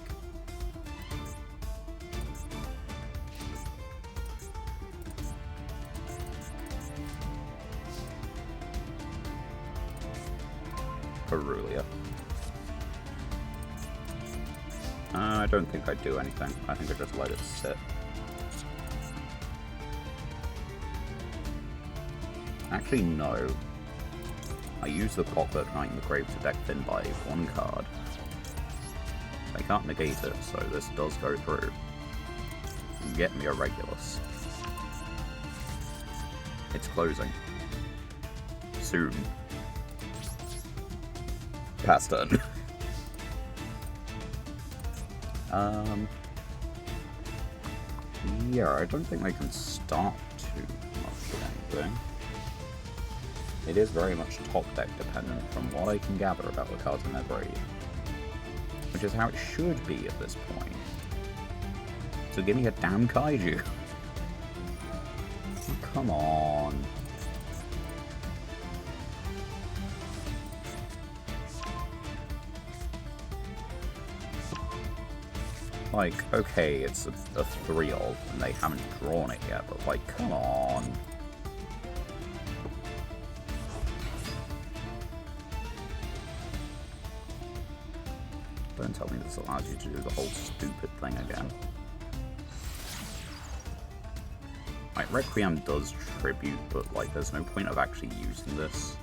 Perulia. I don't think I'd do anything. I think I'd just let it sit. Actually, no. I use the Clockwork Knight in the grave to deck Thin by 1 card. I can't negate it, so this does go through. Get me a Regulus. It's closing. Soon. Pass turn. Yeah, I don't think they can start too much of anything. It is very much top deck dependent from what I can gather about the cards in their grave. Which is how it should be at this point. So give me a damn kaiju. Come on. Like, okay, it's a 3-of, and they haven't drawn it yet, but like, come on. Don't tell me this allows you to do the whole stupid thing again. Like, Requiem does tribute, but like, there's no point of actually using this,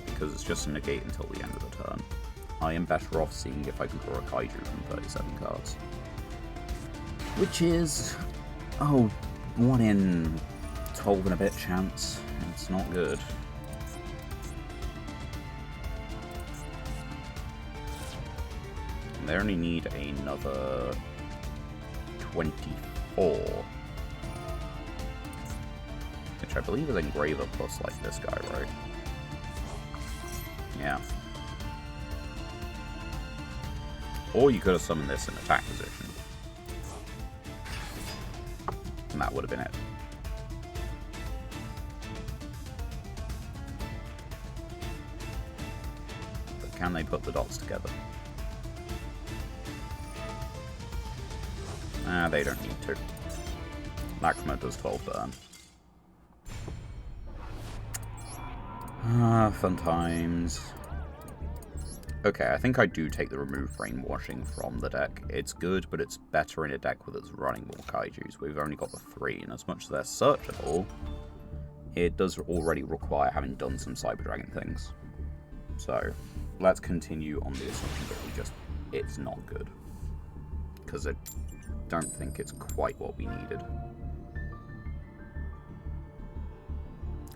because it's just a negate until the end of the turn. I am better off seeing if I can draw a kaiju from 37 cards. Which is, oh, 1 in 12 and a bit chance. It's not good. And they only need another 24. Which I believe is Engraver plus like this guy, right? Yeah. Or you could have summoned this in attack position. And that would have been it. But can they put the dots together? They don't need to. Lacrima does 12 burn. Fun times. Okay, I think I do take the remove brainwashing from the deck. It's good, but it's better in a deck with us running more kaijus. We've only got the 3, and as much as they're searchable, it does already require having done some Cyber Dragon things. So, let's continue on the assumption that it's not good. Because I don't think it's quite what we needed.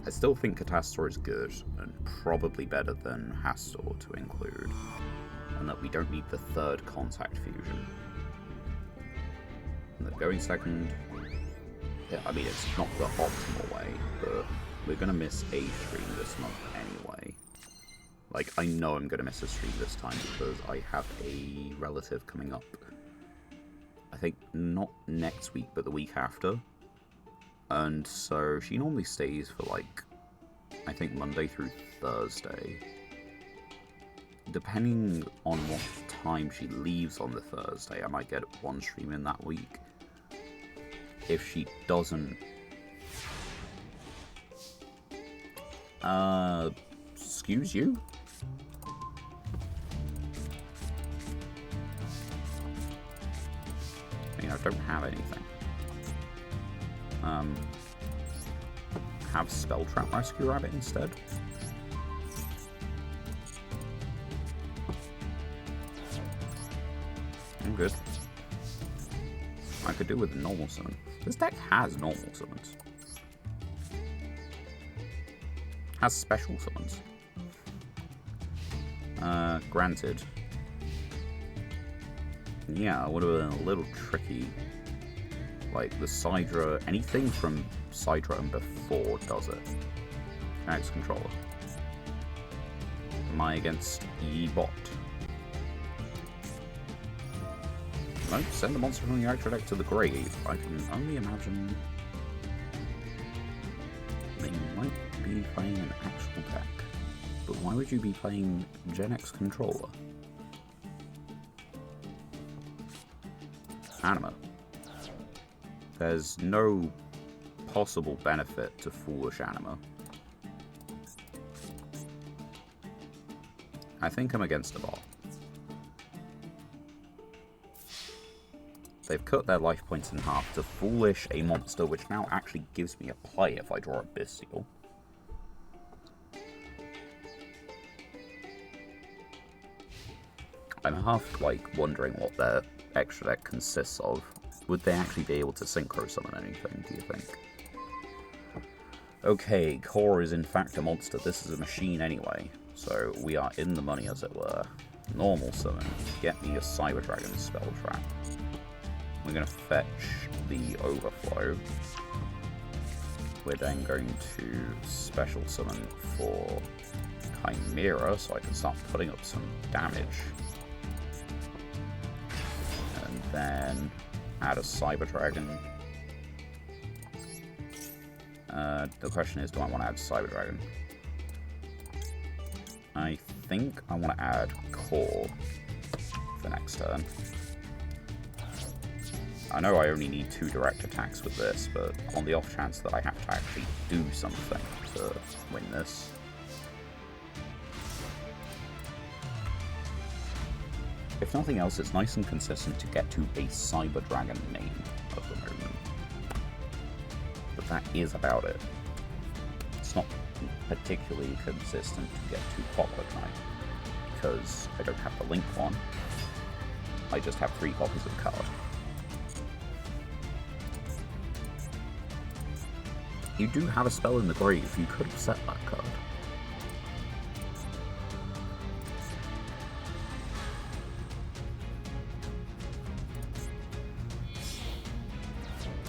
I still think Catastor is good, and probably better than Hastor to include, and that we don't need the 3rd contact fusion. And that going second, yeah, I mean, it's not the optimal way, but we're going to miss a stream this month anyway. Like, I know I'm going to miss a stream this time because I have a relative coming up. I think not next week, but the week after. And so she normally stays for like, I think Monday through Thursday. Depending on what time she leaves on the Thursday, I might get 1 stream in that week. If she doesn't... excuse you? I mean, I don't have anything. Have Spell Trap Rescue Rabbit instead. I'm good. I could do with a normal summon. This deck has normal summons. Has special summons. Granted. Yeah, it would have been a little tricky. Like, the Sidra, anything from Sidra and before does it. X controller. Am I against E-Bot? No, send the monster from your actual deck to the grave. I can only imagine they might be playing an actual deck. But why would you be playing Gen X controller? Anima. There's no possible benefit to Foolish Anima. I think I'm against a bot. They've cut their life points in half to Foolish a monster, which now actually gives me a play if I draw a Bestial. I'm half, like, wondering what their extra deck consists of. Would they actually be able to synchro summon anything, do you think? Okay, Core is in fact a monster. This is a machine anyway, so we are in the money, as it were. Normal summon. Get me a Cyber Dragon Spell Trap. We're going to fetch the Overflow. We're then going to special summon for Chimera, so I can start putting up some damage. And then add a Cyber Dragon. The question is, do I want to add Cyber Dragon? I think I want to add Core for next turn. I know I only need 2 direct attacks with this, but on the off chance that I have to actually do something to win this. If nothing else, it's nice and consistent to get to a Cyber Dragon name at the moment. But that is about it. It's not particularly consistent to get to Poplar Knight, because I don't have the Link one. I just have 3 copies of the card. You do have a spell in the grave, you could have set that card.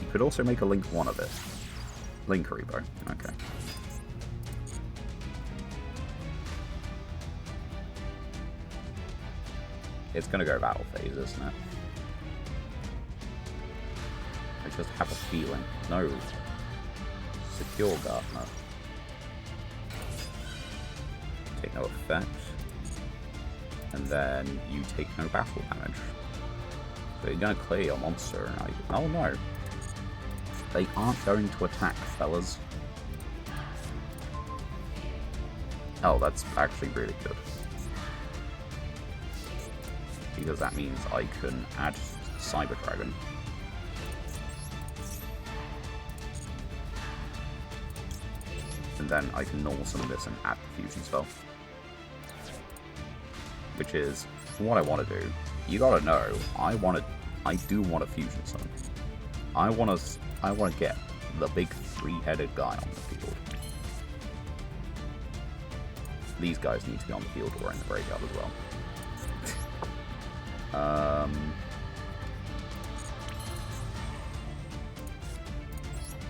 You could also make a Link 1 of it. Link Repo, okay. It's gonna go battle phase, isn't it? I just have a feeling. No. Secure Gardener. Take no effect. And then you take no battle damage. So you're gonna clear your monster and oh no. They aren't going to attack, fellas. Oh, that's actually really good. Because that means I can add Cyber Dragon. And then I can normal summon this and add the fusion spell. Which is what I want to do. You gotta know, I do want a fusion summon. I want to get the big 3-headed guy on the field. These guys need to be on the field or in the graveyard as well.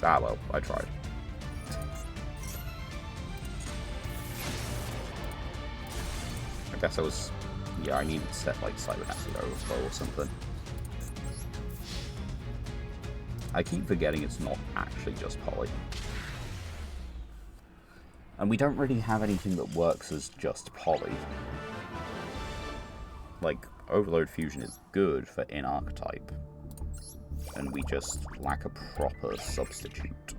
Ah well, I tried. I guess I was... yeah, I needed to set like Cybernetic Overflow or something. I keep forgetting it's not actually just Poly. And we don't really have anything that works as just Poly. Like, Overload Fusion is good for in-archetype. And we just lack a proper substitute.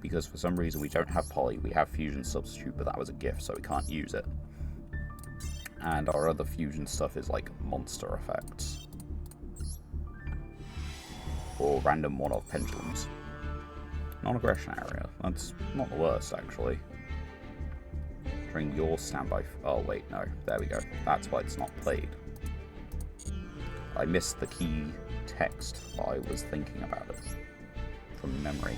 Because for some reason we don't have Poly, we have Fusion Substitute, but that was a gift, so we can't use it. And our other Fusion stuff is like monster effects. Or random one-off pendulums. Non-aggression area, that's not the worst actually. During your standby... oh wait, no, there we go. That's why it's not played. I missed the key text while I was thinking about it. From memory.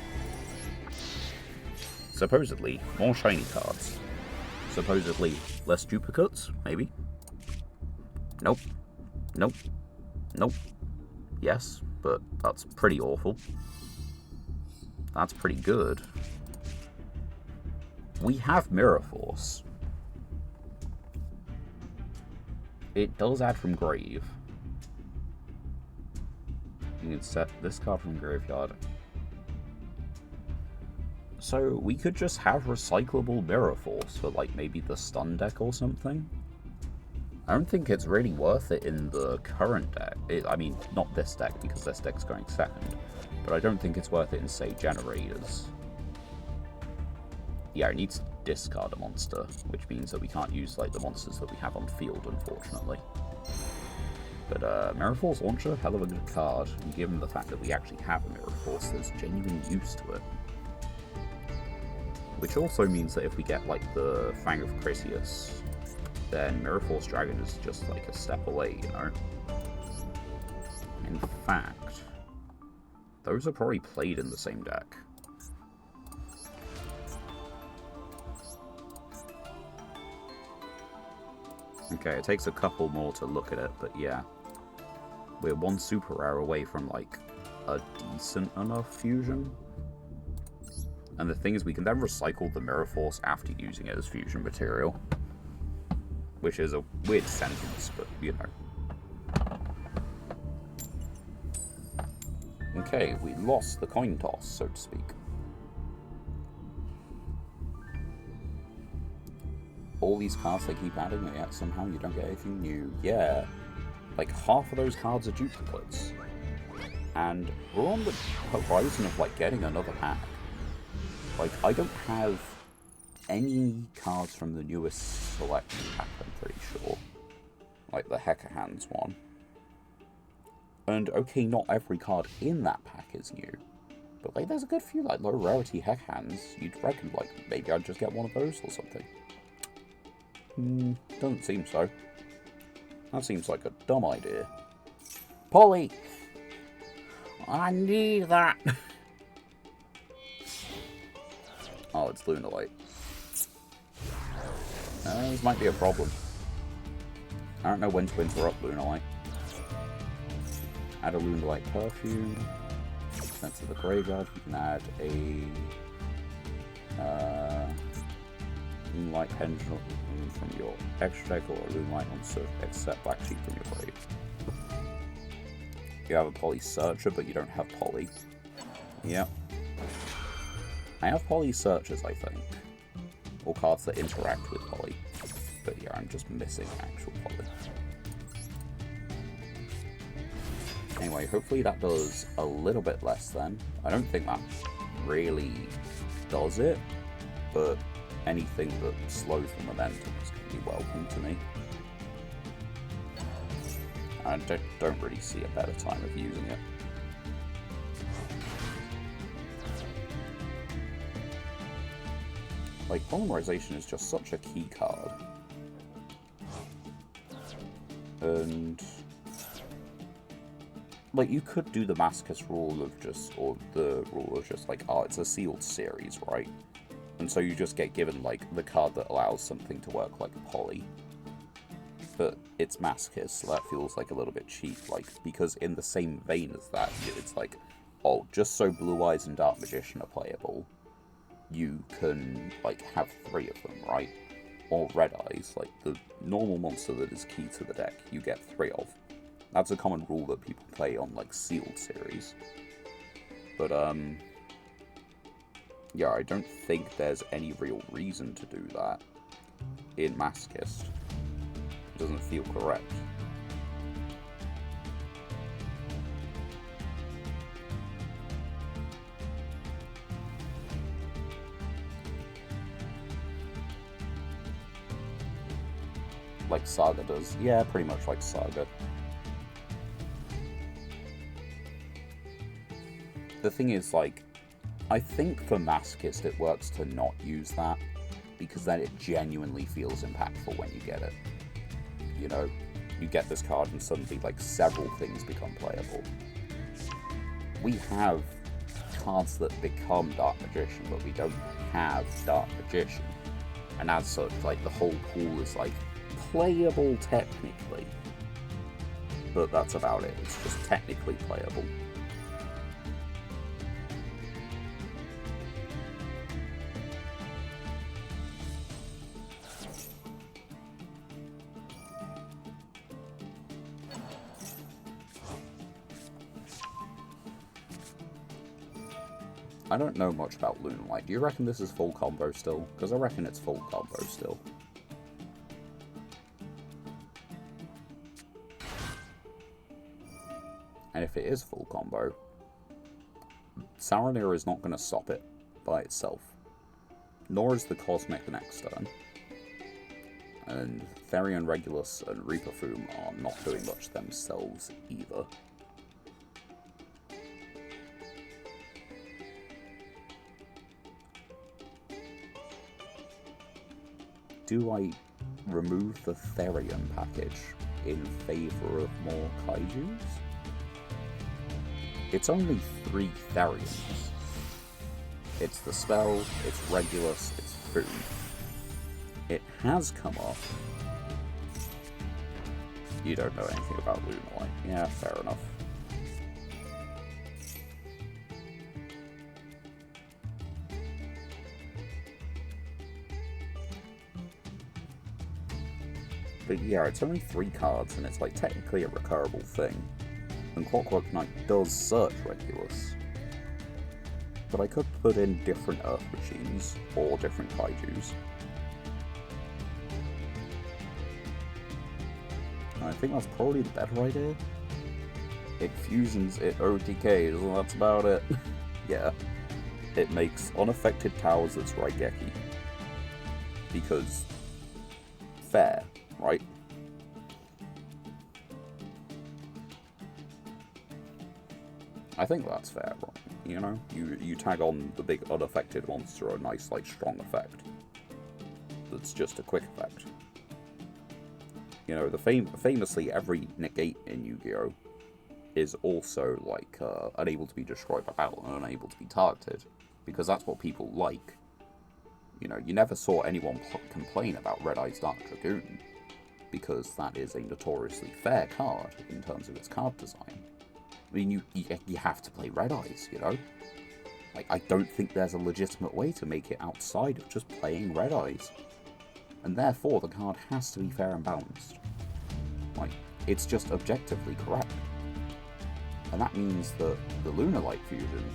Supposedly, more shiny cards. Supposedly, less duplicates, maybe? Nope. Nope. Nope. Yes, but that's pretty awful. That's pretty good. We have Mirror Force. It does add from grave. You can set this card from graveyard. So we could just have recyclable Mirror Force for like maybe the stun deck or something. I don't think it's really worth it in the current deck. I mean, not this deck because this deck's going second, but I don't think it's worth it in, say, Generators. Yeah, it needs to discard a monster, which means that we can't use like the monsters that we have on the field, unfortunately. But Mirror Force Launcher, hell of a good card, and given the fact that we actually have a Mirror Force, there's genuine use to it. Which also means that if we get like the Fang of Chrysius, then Mirror Force Dragon is just like a step away, you know? In fact, those are probably played in the same deck. Okay, Okay, it takes a couple more to look at it, but yeah. We're one super rare away from, like, a decent enough fusion. And the thing is, we can then recycle the Mirror Force after using it as fusion material. Which is a weird sentence, but, you know. Okay, we lost the coin toss, so to speak. All these cards they keep adding, and yet somehow you don't get anything new. Yeah. Like, half of those cards are duplicates. And we're on the horizon of, like, getting another pack. Like, I don't have any cards from the newest selection pack, I'm pretty sure. Like, the Hecker Hands one. And, okay, not every card in that pack is new. But, like, there's a good few, like, low-rarity Hecker Hands. You'd reckon, like, maybe I'd just get one of those or something. Doesn't seem so. That seems like a dumb idea. Polly! I need that! Oh, it's Lunalight. This might be a problem. I don't know when to interrupt Lunalight. Add a Lunalight Perfume. Send to the graveyard. We can add a Moonlight Pendulum from your extra deck, or a Moonlight Monster except Black Sheep from your grave. You have a Poly Searcher, but you don't have Poly. Yep. I have Poly Searchers, I think. Or cards that interact with Poly. But yeah, I'm just missing actual Poly. Anyway, hopefully that does a little bit less then. I don't think that really does it, but anything that slows the momentum is going to be welcome to me. I don't really see a better time of using it. Like, Polymerization is just such a key card. And like, you could do the Masochist rule of just, or the rule of just like, oh, it's a sealed series, right? And so you just get given, like, the card that allows something to work like a Poly. But it's Masochist, so that feels like a little bit cheap, like, because in the same vein as that, it's like, oh, just so Blue Eyes and Dark Magician are playable, you can, like, have 3 of them, right? Or Red Eyes, like, the normal monster that is key to the deck, you get 3 of. That's a common rule that people play on, like, sealed series. But, yeah, I don't think there's any real reason to do that in Masochist. It doesn't feel correct. Like Saga does. Yeah, pretty much like Saga. The thing is, like, I think for Masochist it works to not use that, because then it genuinely feels impactful when you get it. You know, you get this card and suddenly, like, several things become playable. We have cards that become Dark Magician, but we don't have Dark Magician. And as such, like, the whole pool is, like, playable technically. But that's about it. It's just technically playable. I don't know much about Lunalight. Do you reckon this is full combo still? Because I reckon it's full combo still. And if it is full combo, Saronir is not going to stop it by itself. Nor is the Cosmic next turn. And Therian Regulus and Reaper Foom are not doing much themselves either. Do I remove the Therian package in favor of more Kaijus? It's only 3 Therians. It's the spell, it's Regulus, it's Foom. It has come off You don't know anything about Lunalight. Yeah, fair enough. But yeah, it's only 3 cards, and it's like technically a recurable thing. And Clockwork Knight does search Regulus. But I could put in different Earth Machines, or different Kaijus. And I think that's probably the better idea. It fusions, it OTKs, and that's about it. Yeah. It makes unaffected towers that's Raigeki. Because... fair, right? I think that's fair, you know? You tag on the big unaffected monster a nice, like, strong effect. That's just a quick effect. You know, famously, every negate in Yu-Gi-Oh! Is also, like, unable to be destroyed by battle and unable to be targeted. Because that's what people like. You know, you never saw anyone complain about Red Eye's Dark Dragoon. Because that is a notoriously fair card in terms of its card design. I mean, you have to play Red Eyes, you know? Like, I don't think there's a legitimate way to make it outside of just playing Red Eyes. And therefore, the card has to be fair and balanced. Like, it's just objectively correct. And that means that the Lunalight fusion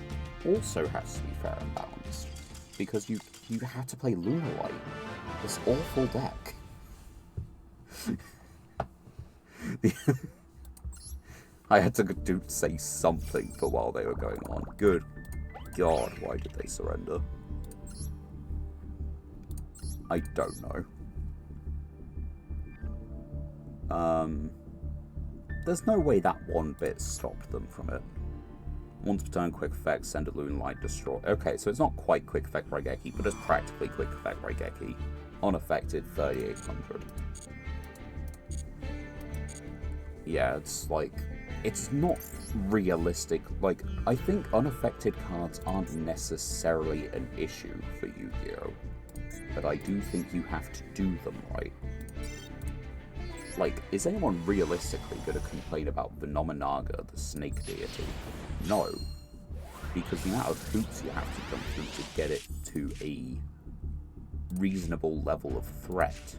also has to be fair and balanced. Because you have to play Lunalight. This awful deck. I had to say something for while they were going on. Good God, why did they surrender? I don't know. There's no way that one bit stopped them from it. Once per turn, quick effect, send a Lunalight, destroy. Okay, so it's not quite quick effect Raigeki, but it's practically quick effect Raigeki. Unaffected, 3800. Yeah, it's like... it's not realistic. Like, I think unaffected cards aren't necessarily an issue for Yu-Gi-Oh! But I do think you have to do them right. Like, is anyone realistically going to complain about the Nominaga, the snake deity? No. Because the amount of hoops you have to jump through to get it to a reasonable level of threat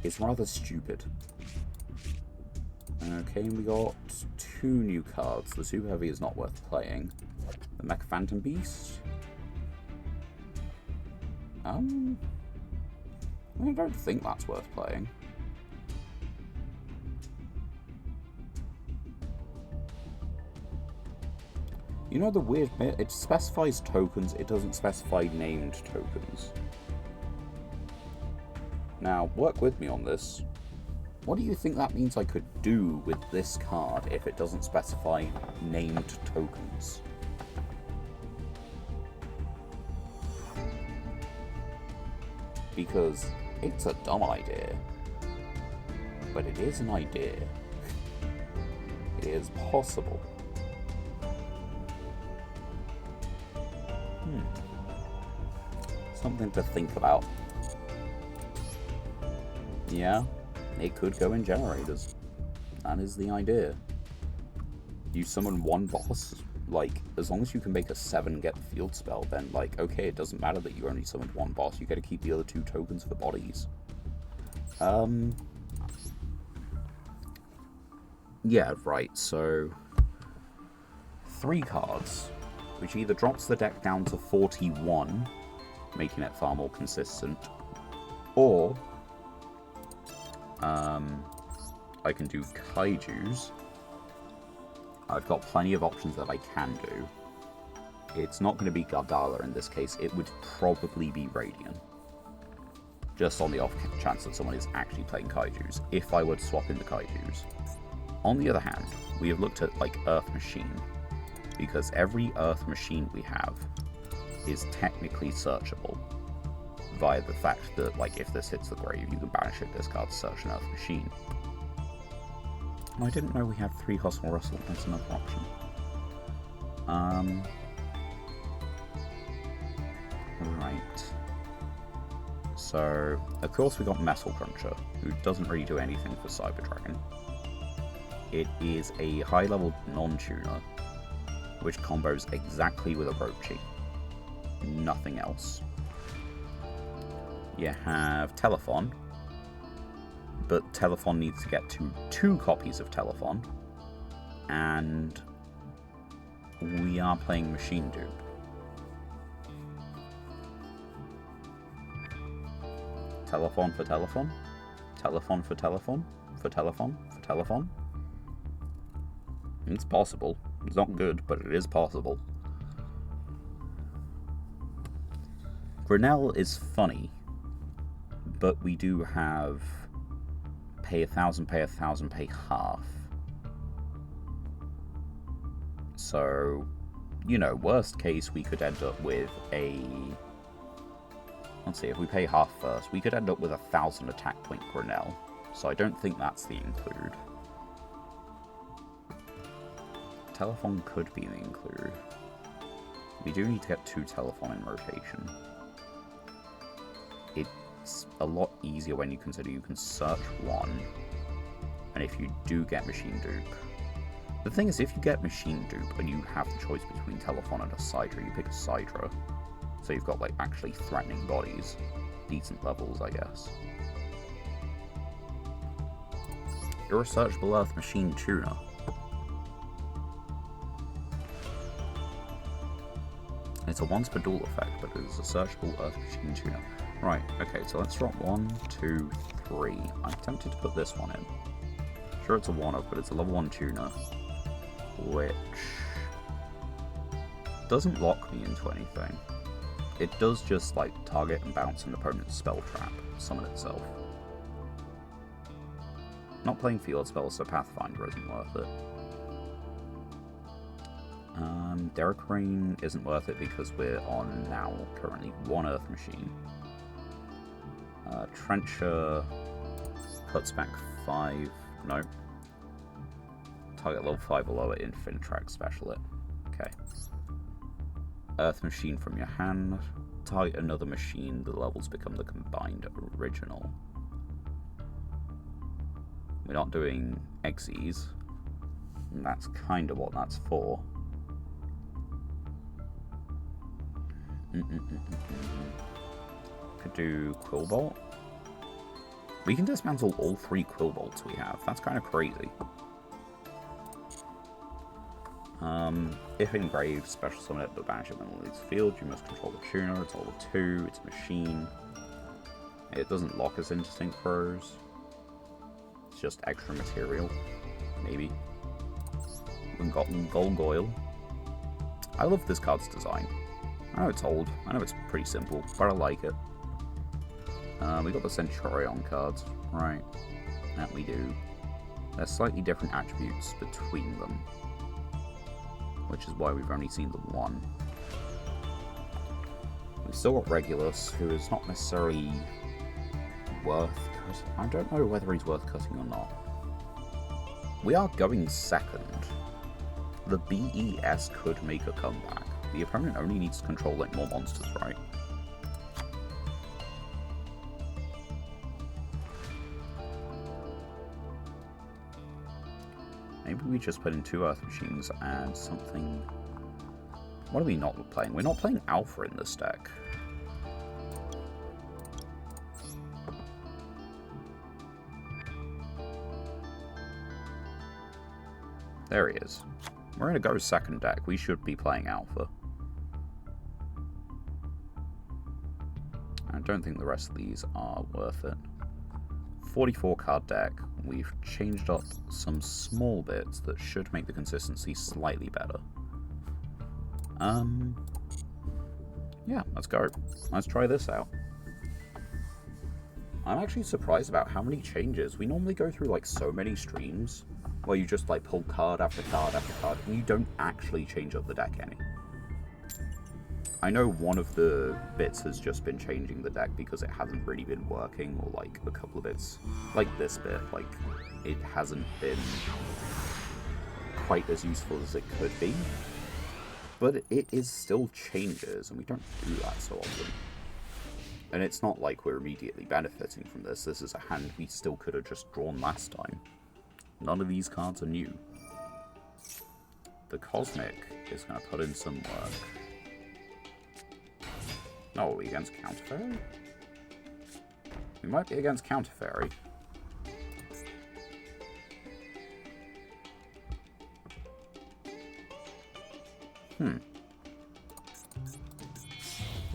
is rather stupid. Okay, we got 2 new cards. The Super Heavy is not worth playing. The Mech Phantom Beast? I don't think that's worth playing. You know the weird bit? It specifies tokens, it doesn't specify named tokens. Now, work with me on this. What do you think that means I could do with this card if it doesn't specify named tokens? Because it's a dumb idea. But it is an idea. It is possible. Something to think about. Yeah, it could go in generators. That is the idea. You summon one boss, like, as long as you can make a 7 get the field spell, then, like, okay, it doesn't matter that you only summoned one boss, you gotta keep the other 2 tokens for bodies. Yeah, right, so... 3 cards, which either drops the deck down to 41, making it far more consistent, or I can do Kaijus. I've got plenty of options that I can do. It's not going to be Gardala in this case, it would probably be Radiant. Just on the off chance that someone is actually playing Kaijus, if I were to swap in the Kaijus. On the other hand, we have looked at, like, Earth Machine, because every Earth Machine we have is technically searchable via the fact that, like, if this hits the grave, you can banish it, discard to search an Earth Machine. I didn't know we had 3 Hustle Rustle. That's another option. Right. So, of course we got Metal Cruncher, who doesn't really do anything for Cyber Dragon. It is a high-level non-tuner, which combos exactly with Orochi. Nothing else. You have Telephon, but Telephon needs to get to 2 copies of Telephon, and we are playing Machine Dupe. Telephon for Telephon? Telephon for Telephon? For Telephon? For Telephon? It's possible. It's not good, but it is possible. Grinnell is funny, but we do have pay 1,000, pay 1,000, pay half. So, you know, worst case, we could end up with a... Let's see, if we pay half first, we could end up with 1,000 attack point Grinnell. So I don't think that's the include. Telephone could be the include. We do need to get 2 Telephone in rotation. It's a lot easier when you consider you can search 1, and if you do get Machine Dupe. The thing is, if you get Machine Dupe and you have the choice between Telephone and a Sidra, you pick a Sidra. So you've got, like, actually threatening bodies. Decent levels, I guess. Irresearchable Earth Machine Tuner. It's a once per duel effect, but it is a searchable Earth Machine Tuner. Right, okay, so let's drop 1, 2, 3. I'm tempted to put this one in. Sure, it's a 1-up, but it's a level 1 tuner, which doesn't lock me into anything. It does just, like, target and bounce an opponent's spell trap, summon itself. Not playing field spells, so Pathfinder isn't worth it. Derek Rain isn't worth it because we're on now currently 1 Earth Machine. Trencher puts back 5. No. Target level 5 or lower Infinitrack Special it. Okay. Earth Machine from your hand. Target another machine, the levels become the combined original. We're not doing Xyz, and that's kind of what that's for. Could do Quillbolt. We can dismantle all 3 Quillbolts we have. That's kind of crazy. If engraved, special summon it, but banish it when it leaves the field. You must control the tuner. It's level 2. It's a machine. It doesn't lock us into Sync Throws. It's just extra material. Maybe. We've got Golgoyle. I love this card's design. I know it's old. I know it's pretty simple, but I like it. We got the Centurion cards. Right. That we do. There's slightly different attributes between them, which is why we've only seen the 1. We've still got Regulus, who is not necessarily worth cutting. I don't know whether he's worth cutting or not. We are going second. The BES could make a comeback. The opponent only needs to control, like, more monsters, right? Maybe we just put in 2 Earth Machines and something... What are we not playing? We're not playing Alpha in this deck. There he is. We're going to go second deck. We should be playing Alpha. I don't think the rest of these are worth it. 44 card deck. We've changed up some small bits that should make the consistency slightly better. Yeah, let's go. Let's try this out. I'm actually surprised about how many changes. We normally go through, like, so many streams where you just, like, pull card after card after card, and you don't actually change up the deck any. I know one of the bits has just been changing the deck because it hasn't really been working, or, like, a couple of bits, like this bit, like, it hasn't been quite as useful as it could be. But it is still changes, and we don't do that so often. And it's not like we're immediately benefiting from this. This is a hand we still could have just drawn last time. None of these cards are new. The Cosmic is going to put in some work. Oh, are we against Counter Fairy? We might be against Counter Fairy.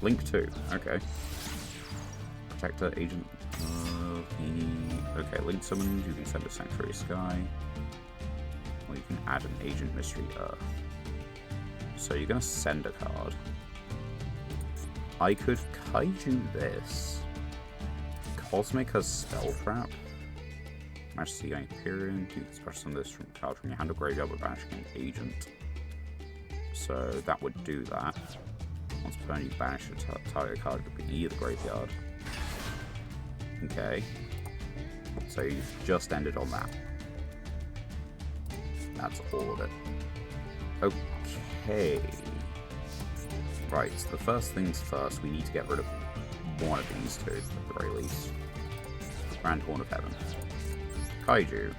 Link 2, okay. Protector, Agent of the... Okay, Link Summon, you can send a Sanctuary Sky. Or you can add an Agent Mystery Earth. So you're going to send a card. I could Kaiju this. Cosmic has Spell Trap. Majesty Going Period. You can special summon this from card from your hand or graveyard with banishing an agent. So that would do that. Once per turn, you banish a target card could be either graveyard. Okay. So you've just ended on that. That's all of it. Okay. Right, so the first things first, we need to get rid of one of these two, at the very least. Grand Horn of Heaven. Kaiju.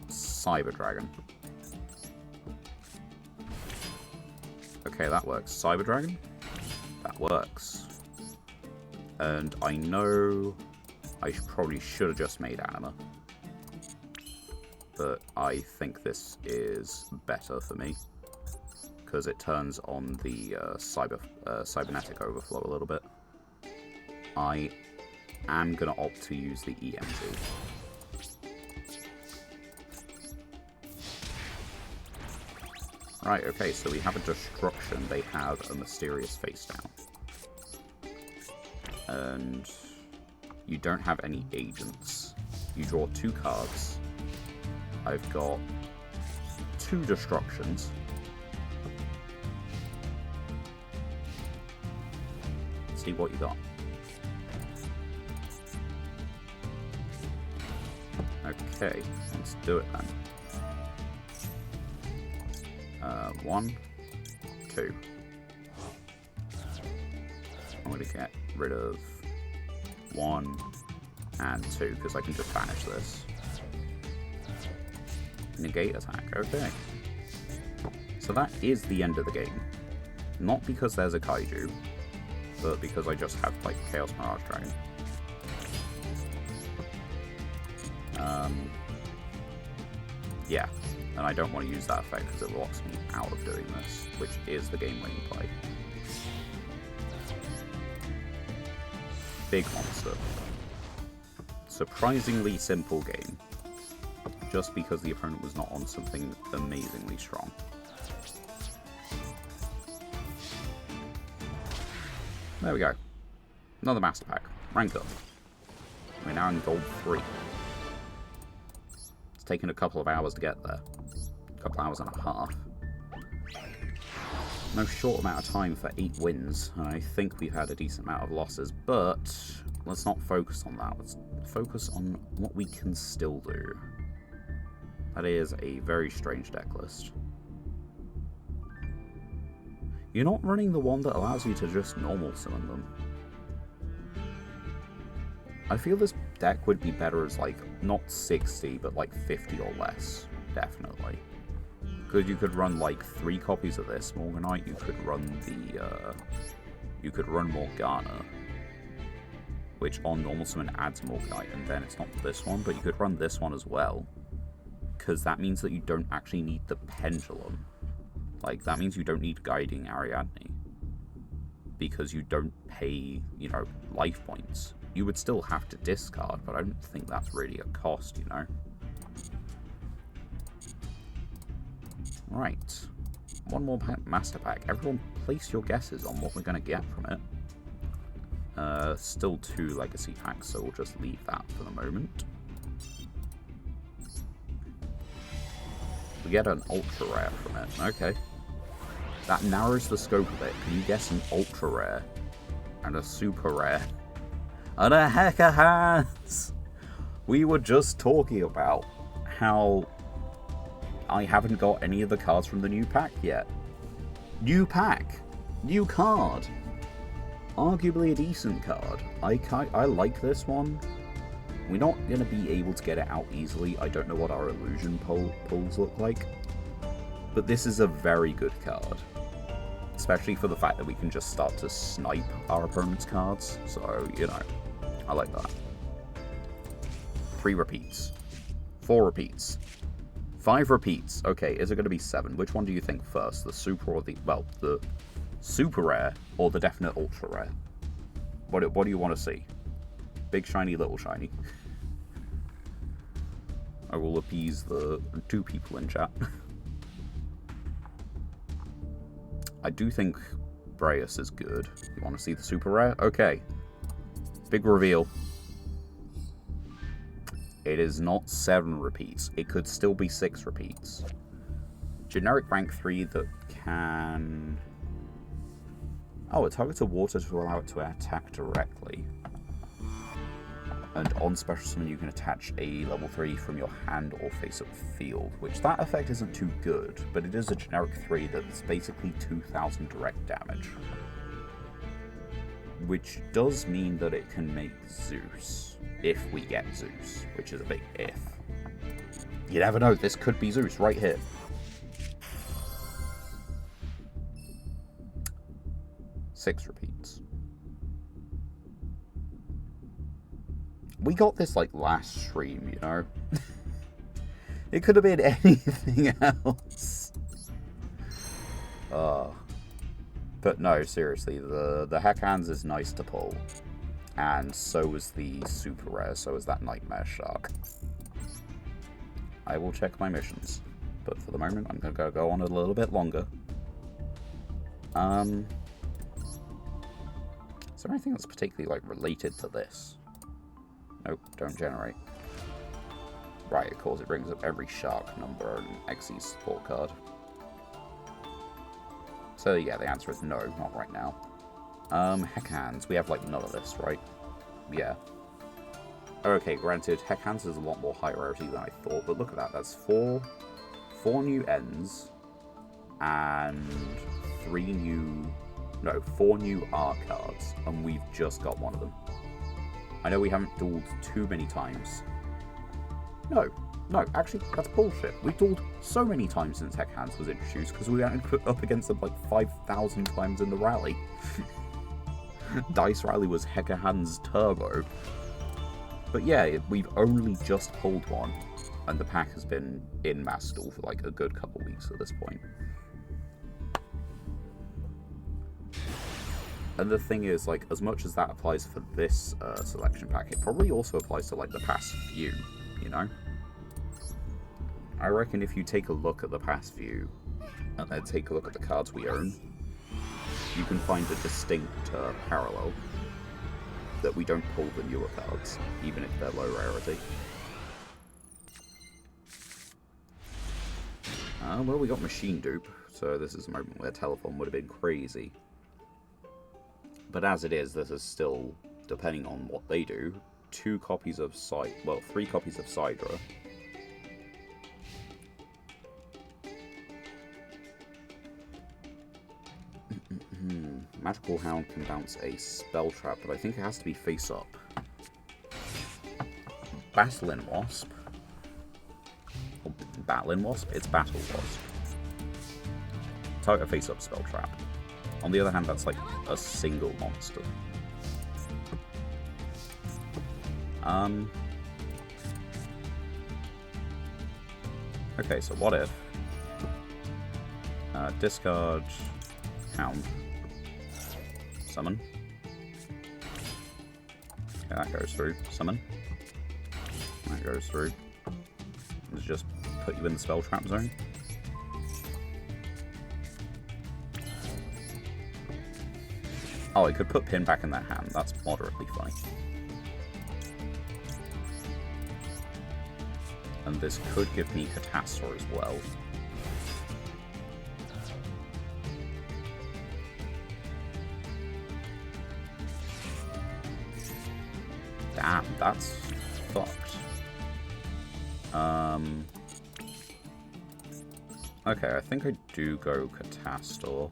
Cyber Dragon. Okay, that works. Cyber Dragon? That works. And I know I probably should have just made Anima. But I think this is better for me. Because it turns on the cybernetic overflow a little bit. I am going to opt to use the EMG. Right, okay, so we have a Destruction, they have a Mysterious Face Down. And you don't have any agents. You draw 2 cards. I've got 2 Destructions. Let's see what you got. Okay, let's do it then. 1, 2. I'm going to get rid of 1 and 2 because I can just banish this. Negate attack, okay. So that is the end of the game. Not because there's a Kaiju, but because I just have like Chaos Mirage Dragon. Yeah, and I don't want to use that effect because it locks me out of doing this, which is the game-winning play. Big monster. Surprisingly simple game, just because the opponent was not on something amazingly strong. There we go. Another Master Pack. Rank up. We're now in Gold 3. It's taken a couple of hours to get there. A couple hours and a half. No short amount of time for 8 wins. I think we've had a decent amount of losses, but let's not focus on that. Let's focus on what we can still do. That is a very strange deck list. You're not running the one that allows you to just normal summon them. I feel this deck would be better as like, not 60, but like 50 or less, definitely. Because you could run like 3 copies of this Morganite, you could run the, you could run Morgana, which on normal summon adds Morganite, and then it's not this one, but you could run this one as well. Because that means that you don't actually need the Pendulum. Like, that means you don't need Guiding Ariadne. Because you don't pay, you know, life points. You would still have to discard, but I don't think that's really a cost, you know? Right. One more Master Pack. Everyone place your guesses on what we're going to get from it. Still 2 Legacy Packs, so we'll just leave that for the moment. We get an Ultra Rare from it. Okay. That narrows the scope of it. Can you guess an Ultra Rare? And a Super Rare? And a Hecker Hands! We were just talking about how I haven't got any of the cards from the new pack yet. New pack! New card! Arguably a decent card. I like this one. We're not going to be able to get it out easily. I don't know what our illusion pulls look like. But this is a very good card. Especially for the fact that we can just start to snipe our opponent's cards. So, you know, I like that. 3 repeats. 4 repeats. 5 repeats. Okay, is it going to be 7? Which one do you think first? The super or the... Well, the super rare or the definite ultra rare? What do you want to see? Big shiny, little shiny. I will appease the 2 people in chat. I do think Braius is good. You want to see the super rare? Okay. Big reveal. It is not 7 repeats. It could still be 6 repeats. Generic rank 3 that can... Oh, it targets a water to allow it to attack directly. And on special summon you can attach a level 3 from your hand or face-up field, which that effect isn't too good, but it is a generic 3 that's basically 2000 direct damage. Which does mean that it can make Zeus, if we get Zeus, which is a big if. You never know, this could be Zeus right here. Six repeats. We got this, like, last stream, you know? It could have been anything else. But no, seriously, the Heck Hands is nice to pull. And so is the super rare, so is that Nightmare Shark. I will check my missions. But for the moment, I'm going to go on a little bit longer. Is there anything that's particularly, like, related to this? Nope, don't generate. Right, of course, it brings up every shark number and XE support card. So yeah, the answer is no, not right now. Heck Hands, we have like none of this, right? Yeah. Okay, granted, Heck Hands is a lot more high rarity than I thought, but look at that, that's four new ends, and 4 new R cards, and we've just got one of them. I know we haven't dueled too many times. No, actually, that's bullshit. We've dueled so many times since Heck Hands was introduced, because we went up against them like 5,000 times in the rally. Dice Rally was Heck Hands Turbo. But yeah, we've only just pulled one, and the pack has been in mass duel for like a good couple weeks at this point. And the thing is, like, as much as that applies for this selection pack, it probably also applies to, like, the past few, you know? I reckon if you take a look at the past few, and then take a look at the cards we own, you can find a distinct parallel that we don't pull the newer cards, even if they're low rarity. Well, we got Machine Dupe, so this is a moment where Telephone would have been crazy. But as it is, this is still, depending on what they do, 3 copies of Sidra. Magical Hound can bounce a Spell Trap, but I think it has to be face up. Battling Wasp. Or Battling Wasp? It's Battle Wasp. Target a face up Spell Trap. On the other hand, that's like a single monster. Okay, so what if discard Hound, summon. Okay, that goes through. Summon. That goes through. Let's just put you in the spell trap zone. Oh, I could put Pin back in that hand. That's moderately funny. And this could give me Catastor as well. Damn, that's fucked. Okay, I think I do go Catastor.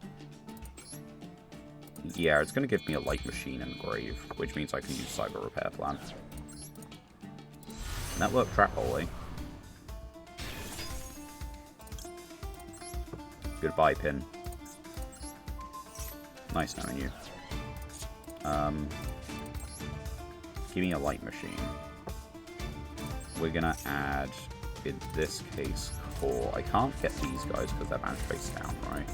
Yeah, it's going to give me a light machine and grave, which means I can use Cyber Repair Plan. Network Trap Holy. Goodbye, Pin. Nice knowing you. Give me a light machine. We're gonna add, in this case, Core. I can't get these guys because they're banished face down, right?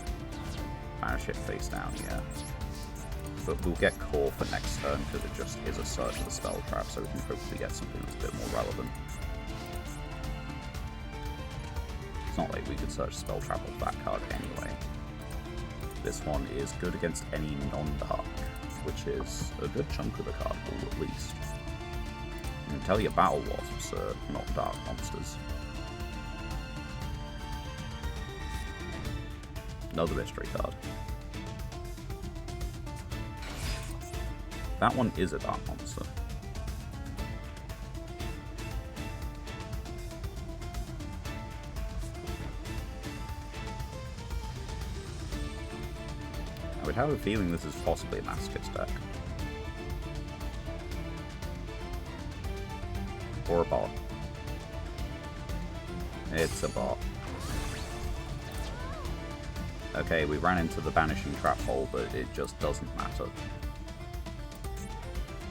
Banish it face down, yeah. But we'll get Core for next turn because it just is a search of the spell trap, so we can hopefully get something that's a bit more relevant. It's not like we could search spell trap off that card anyway. This one is good against any non-dark, which is a good chunk of the card pool at least. I can tell you Battle Wasps are not dark monsters. Another mystery card. That one is a dark monster. I would have a feeling this is possibly a Masochist deck. Or a bot. It's a bot. Okay, we ran into the Banishing Trap hole, but it just doesn't matter.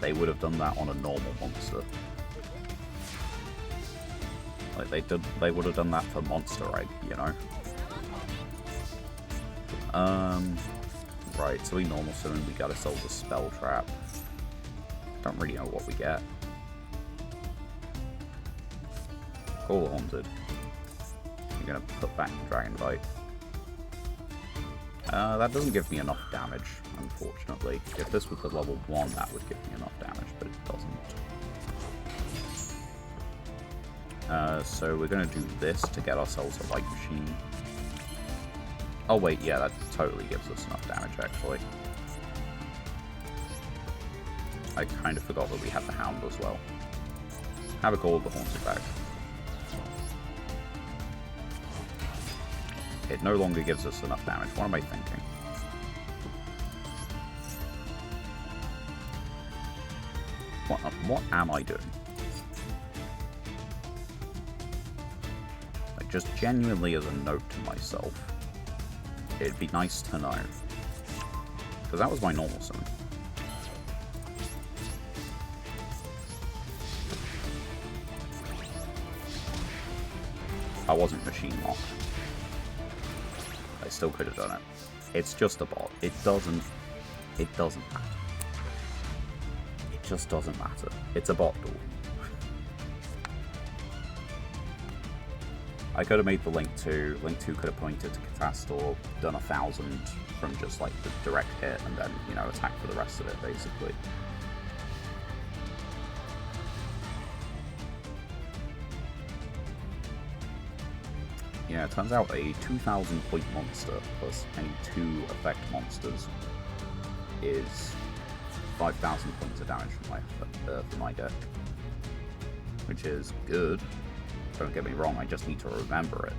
They would have done that on a normal monster. Like, they would have done that for Monster Egg, you know? Right, so we normal summon, we got ourselves a spell trap. Don't really know what we get. Call Haunted. I'm gonna put back Dragon Bite. That doesn't give me enough damage, unfortunately. If this was the level 1, that would give me enough damage, but it doesn't. So we're gonna do this to get ourselves a light machine. Oh wait, yeah, that totally gives us enough damage, actually. I kind of forgot that we had the Hound as well. Have a call of the Haunted back. It no longer gives us enough damage. What am I thinking? What am I doing? Like, just genuinely as a note to myself, it'd be nice to know. Because that was my normal summon. I wasn't machine locked. I still could have done it. It's just a bot. It doesn't matter. It just doesn't matter. It's a bot duel. I could have made the Link 2. Link 2 could have pointed to Catastor, done 1,000 from just like the direct hit, and then, you know, attack for the rest of it, basically. Yeah, it turns out a 2,000 point monster plus any 2 effect monsters is 5,000 points of damage for my deck. Which is good. Don't get me wrong, I just need to remember it.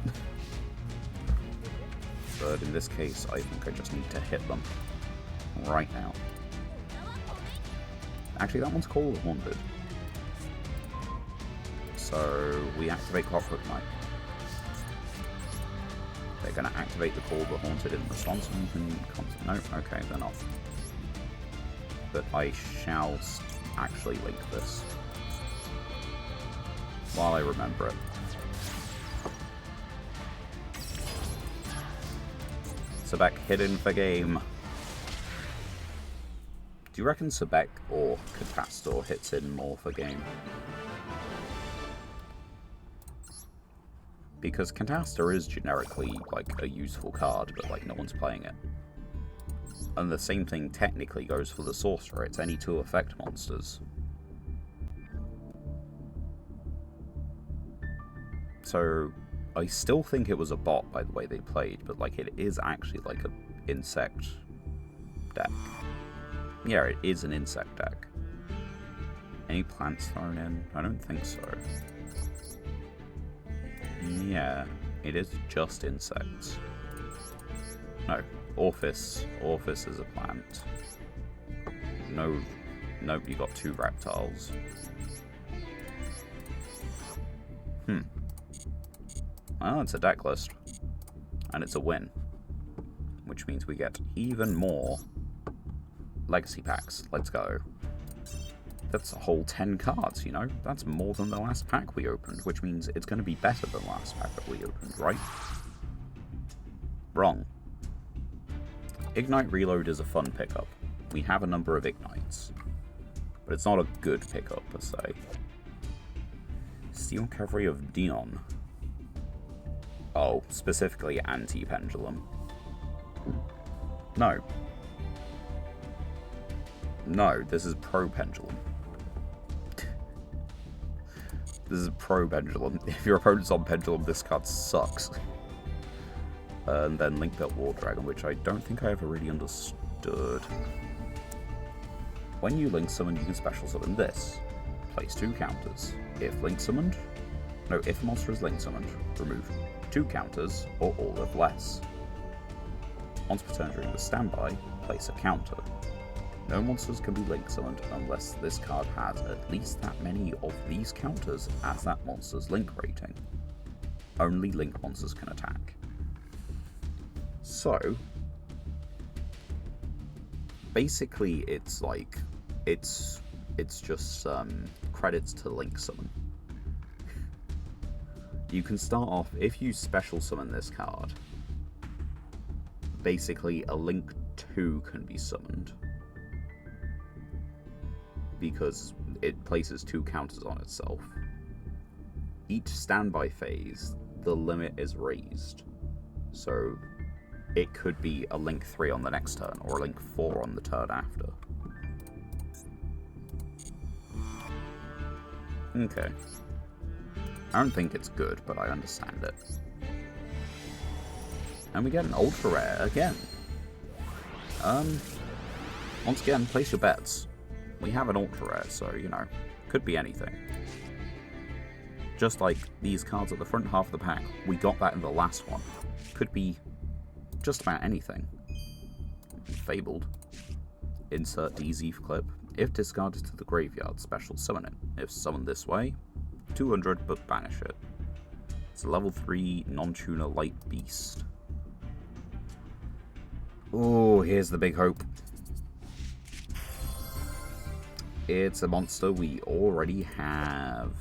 But in this case, I think I just need to hit them right now. Actually, that one's called Haunted. So we activate Clockwork Knight. They're going to activate the Call of the Haunted in response, and you can... No, okay, they're not. But I shall actually link this while I remember it. Sebek hidden for game. Do you reckon Sebek or Catastor hits in more for game? Because Catastor is generically, like, a useful card, but, like, no one's playing it. And the same thing technically goes for the Sorcerer. It's any 2 effect monsters. So, I still think it was a bot by the way they played, but, like, it is actually, like, an insect deck. Yeah, it is an insect deck. Any plants thrown in? I don't think so. Yeah, it is just insects. No, Orphis. Orphis is a plant. No, nope, you got 2 reptiles. Well, it's a deck list. And it's a win. Which means we get even more legacy packs. Let's go. That's a whole 10 cards, you know? That's more than the last pack we opened, which means it's going to be better than the last pack that we opened, right? Wrong. Ignite Reload is a fun pickup. We have a number of Ignites. But it's not a good pickup, per se. Steel Cavalry of Dion. Oh, specifically anti-pendulum. No. No, this is pro-pendulum. This is pro-pendulum. If your opponent's on pendulum, this card sucks. And then Link Belt War Dragon, which I don't think I ever really understood. When you Link Summon, you can special summon this. Place 2 counters. If Link Summoned... No, if a monster is Link Summoned, remove 2 counters, or all of less. Once per turn during the standby, place a counter. No monsters can be Link Summoned unless this card has at least that many of these counters as that monster's Link rating. Only Link monsters can attack. So, basically it's like, it's just credits to Link Summon. You can start off, if you special summon this card, basically a Link 2 can be summoned. Because it places 2 counters on itself. Each standby phase, the limit is raised. So it could be a Link 3 on the next turn, or a Link 4 on the turn after. Okay. I don't think it's good, but I understand it. And we get an ultra rare again. Once again, place your bets. We have an ultra rare, so, you know, could be anything. Just like these cards at the front half of the pack, we got that in the last one. Could be just about anything. Fabled. Insert DZ clip. If discarded to the graveyard, special summon it. If summoned this way, 200, but banish it. It's a level 3 non-tuner light beast. Oh, here's the big hope. It's a monster we already have.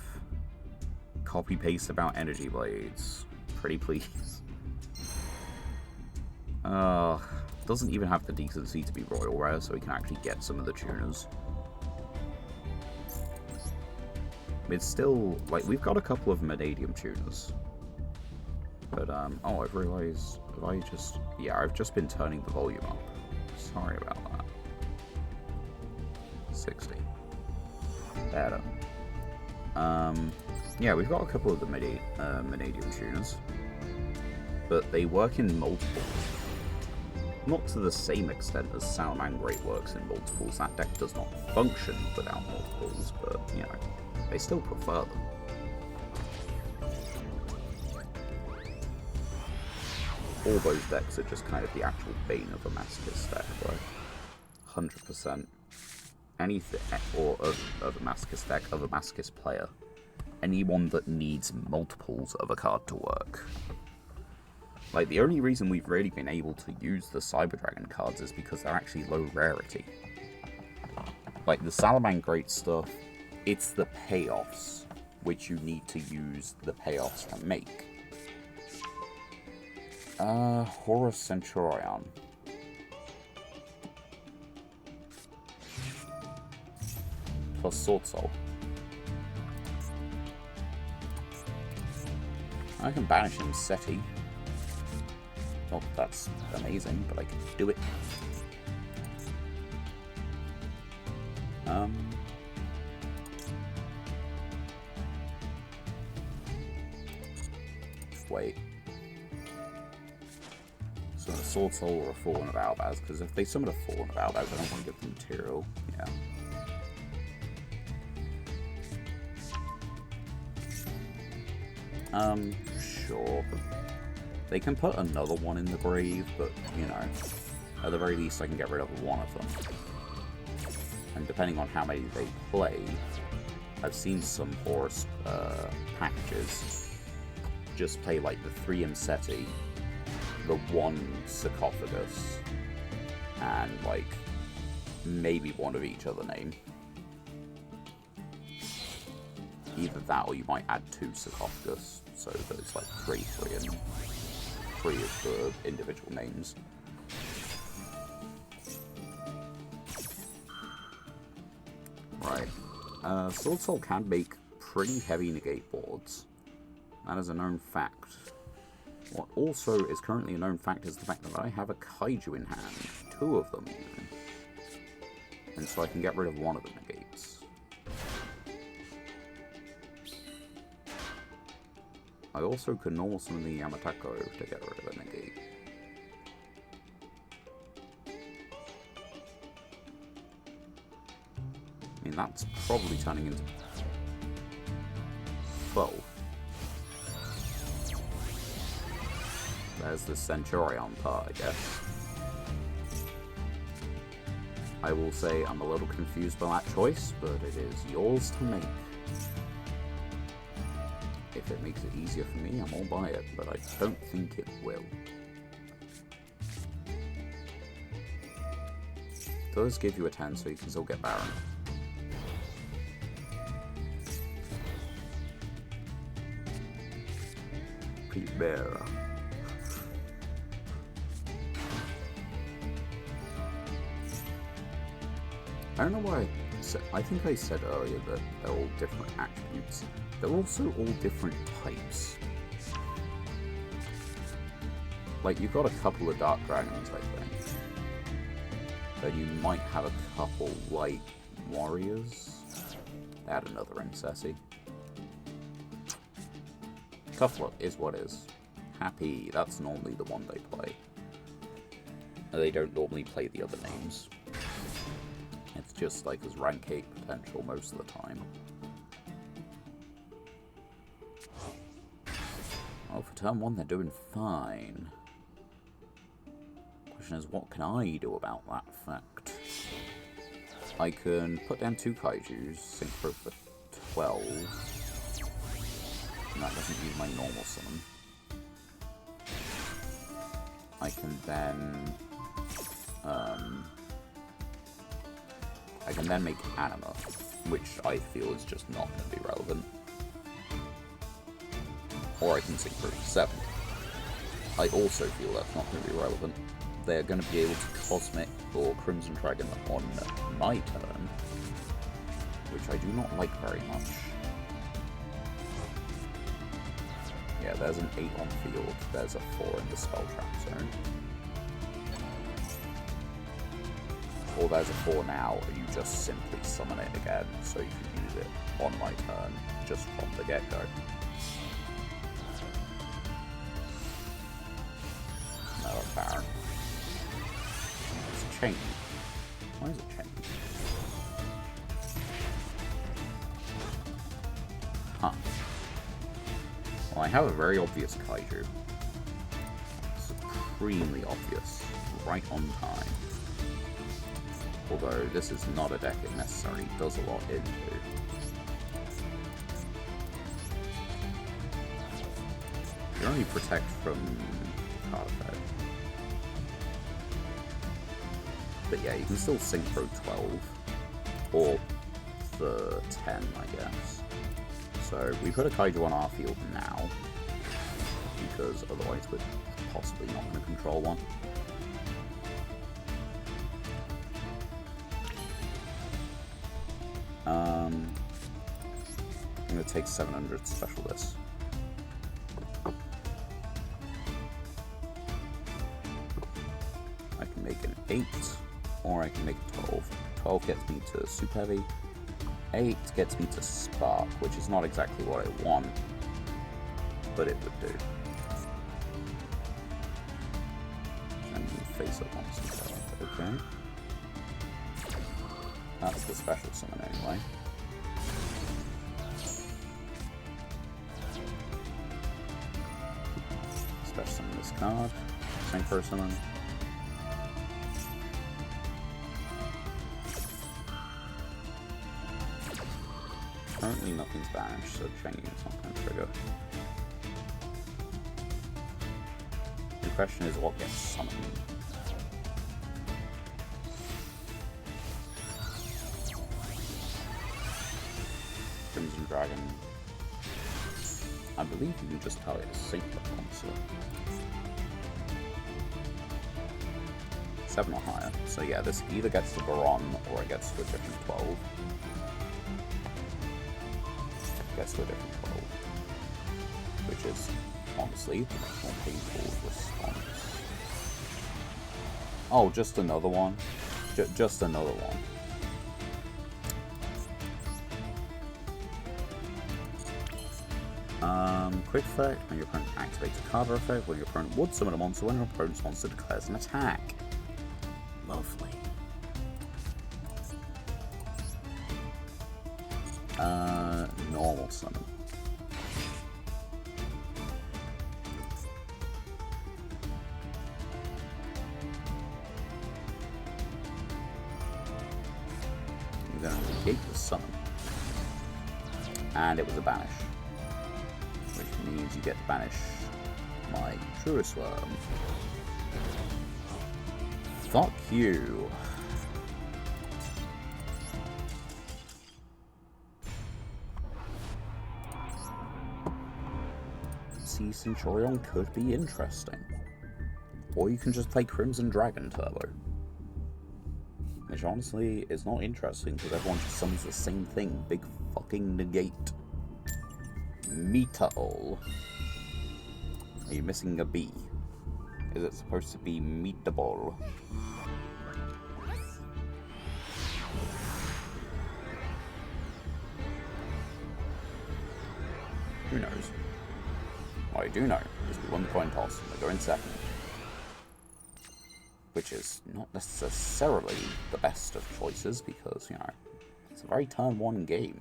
Copy-paste about energy blades. Pretty please. Doesn't even have the decency to be royal rare, so we can actually get some of the tuners. It's still, like, we've got a couple of Vanadium tuners. But, oh, I've realized, if I just, yeah, I've just been turning the volume up. Sorry about that. 60. Better. Yeah, we've got a couple of the Vanadium tuners. But they work in multiples. Not to the same extent as Salamangreat works in multiples. That deck does not function without multiples, but, you know, they still prefer them. All those decks are just kind of the actual bane of a Masochist deck, right? 100%. Anything, or of a Masochist deck, of a Masochist player. Anyone that needs multiples of a card to work. Like, the only reason we've really been able to use the Cyber Dragon cards is because they're actually low rarity. Like, the Salamangreat stuff, it's the payoffs, which you need to use the payoffs to make. Horus Centurion. Plus Sword Soul. I can banish him SETI. Not that that's amazing, but I can do it. Wait. So a Sword Soul or a Fallen of Albaz, because if they summon a Fallen of Albaz, I don't want to give them material. Yeah. Sure. They can put another one in the grave, but, you know, at the very least I can get rid of one of them. And depending on how many they play, I've seen some horse packages just play like the 3 Imseti, the 1 Sarcophagus, and like maybe one of each other name. Either that or you might add 2 Sarcophagus, so that it's like 3 and 3 of the individual names. Right. Sword Soul can make pretty heavy negate boards. That is a known fact. What also is currently a known fact is the fact that I have a kaiju in hand. 2 of them even. And so I can get rid of one of the negates. I also can normal summon the Yamatako to get rid of a negate. I mean, that's probably turning into 12. There's the Centurion part, I guess. I will say I'm a little confused by that choice, but it is yours to make. If it makes it easier for me, I'm all by it, but I don't think it will. It does give you a 10, so you can still get Baron. Pete Bear. I don't know why I think I said earlier that they're all different attributes. They're also all different types. Like, you've got a couple of Dark Dragons, I think. Then you might have a couple Light Warriors. Add another Incessi. Cufflet is what is. Happy, that's normally the one they play. They don't normally play the other names. It's just like as rank 8 potential most of the time. Well, for turn 1 they're doing fine. Question is, what can I do about that fact? I can put down 2 kaijus, synchro for 12. And that doesn't use my normal summon. I can then make Anima, which I feel is just not going to be relevant. Or I can synchro for 7. I also feel that's not going to be relevant. They're going to be able to Cosmic or Crimson Dragon on my turn, which I do not like very much. Yeah, there's an 8 on field, there's a 4 in the Spell Trap zone. Or there's a 4 now, and you just simply summon it again, so you can use it on my turn, just from the get-go. Another Baron. It's chained. Why is it chained? Huh. Well, I have a very obvious kaiju. Supremely obvious. Right on time. Although this is not a deck it necessarily does a lot into. You only protect from card effect. But yeah, you can still synchro 12. Or the 10, I guess. So we put a kaiju on our field now, because otherwise we're possibly not going to control one. I'm going to take 700 special this. I can make an 8, or I can make a 12. 12 gets me to Super Heavy. 8 gets me to Spark, which is not exactly what I want, but it would do. And face up on Super. Okay. That's the special summon anyway. this card. Same for a summon. Currently nothing's banished, so chaining is not going to trigger. The question is what gets summoned. Crimson Dragon. I believe you can just target a single monster. 7 or higher. So yeah, this either gets to Baron or it gets to a different 12. Gets to a different 12. Which is, honestly, the much more painful response. Oh, just another one? Just another one. Quick effect, when your opponent activates a card or effect, when your opponent would summon a monster, when your opponent's monster declares an attack. Lovely. Normal summon. You're going to negate the summon. And it was a banish. Which means you get to banish my Truest Worm. Fuck you. See, Centurion could be interesting. Or you can just play Crimson Dragon Turbo. Which honestly is not interesting because everyone just summons the same thing. Big fucking negate. Metal. Are you missing a B? Is it supposed to be meatable? Who knows? What I do know is we won the coin toss and we're going second. Which is not necessarily the best of choices because, you know, it's a very turn one game.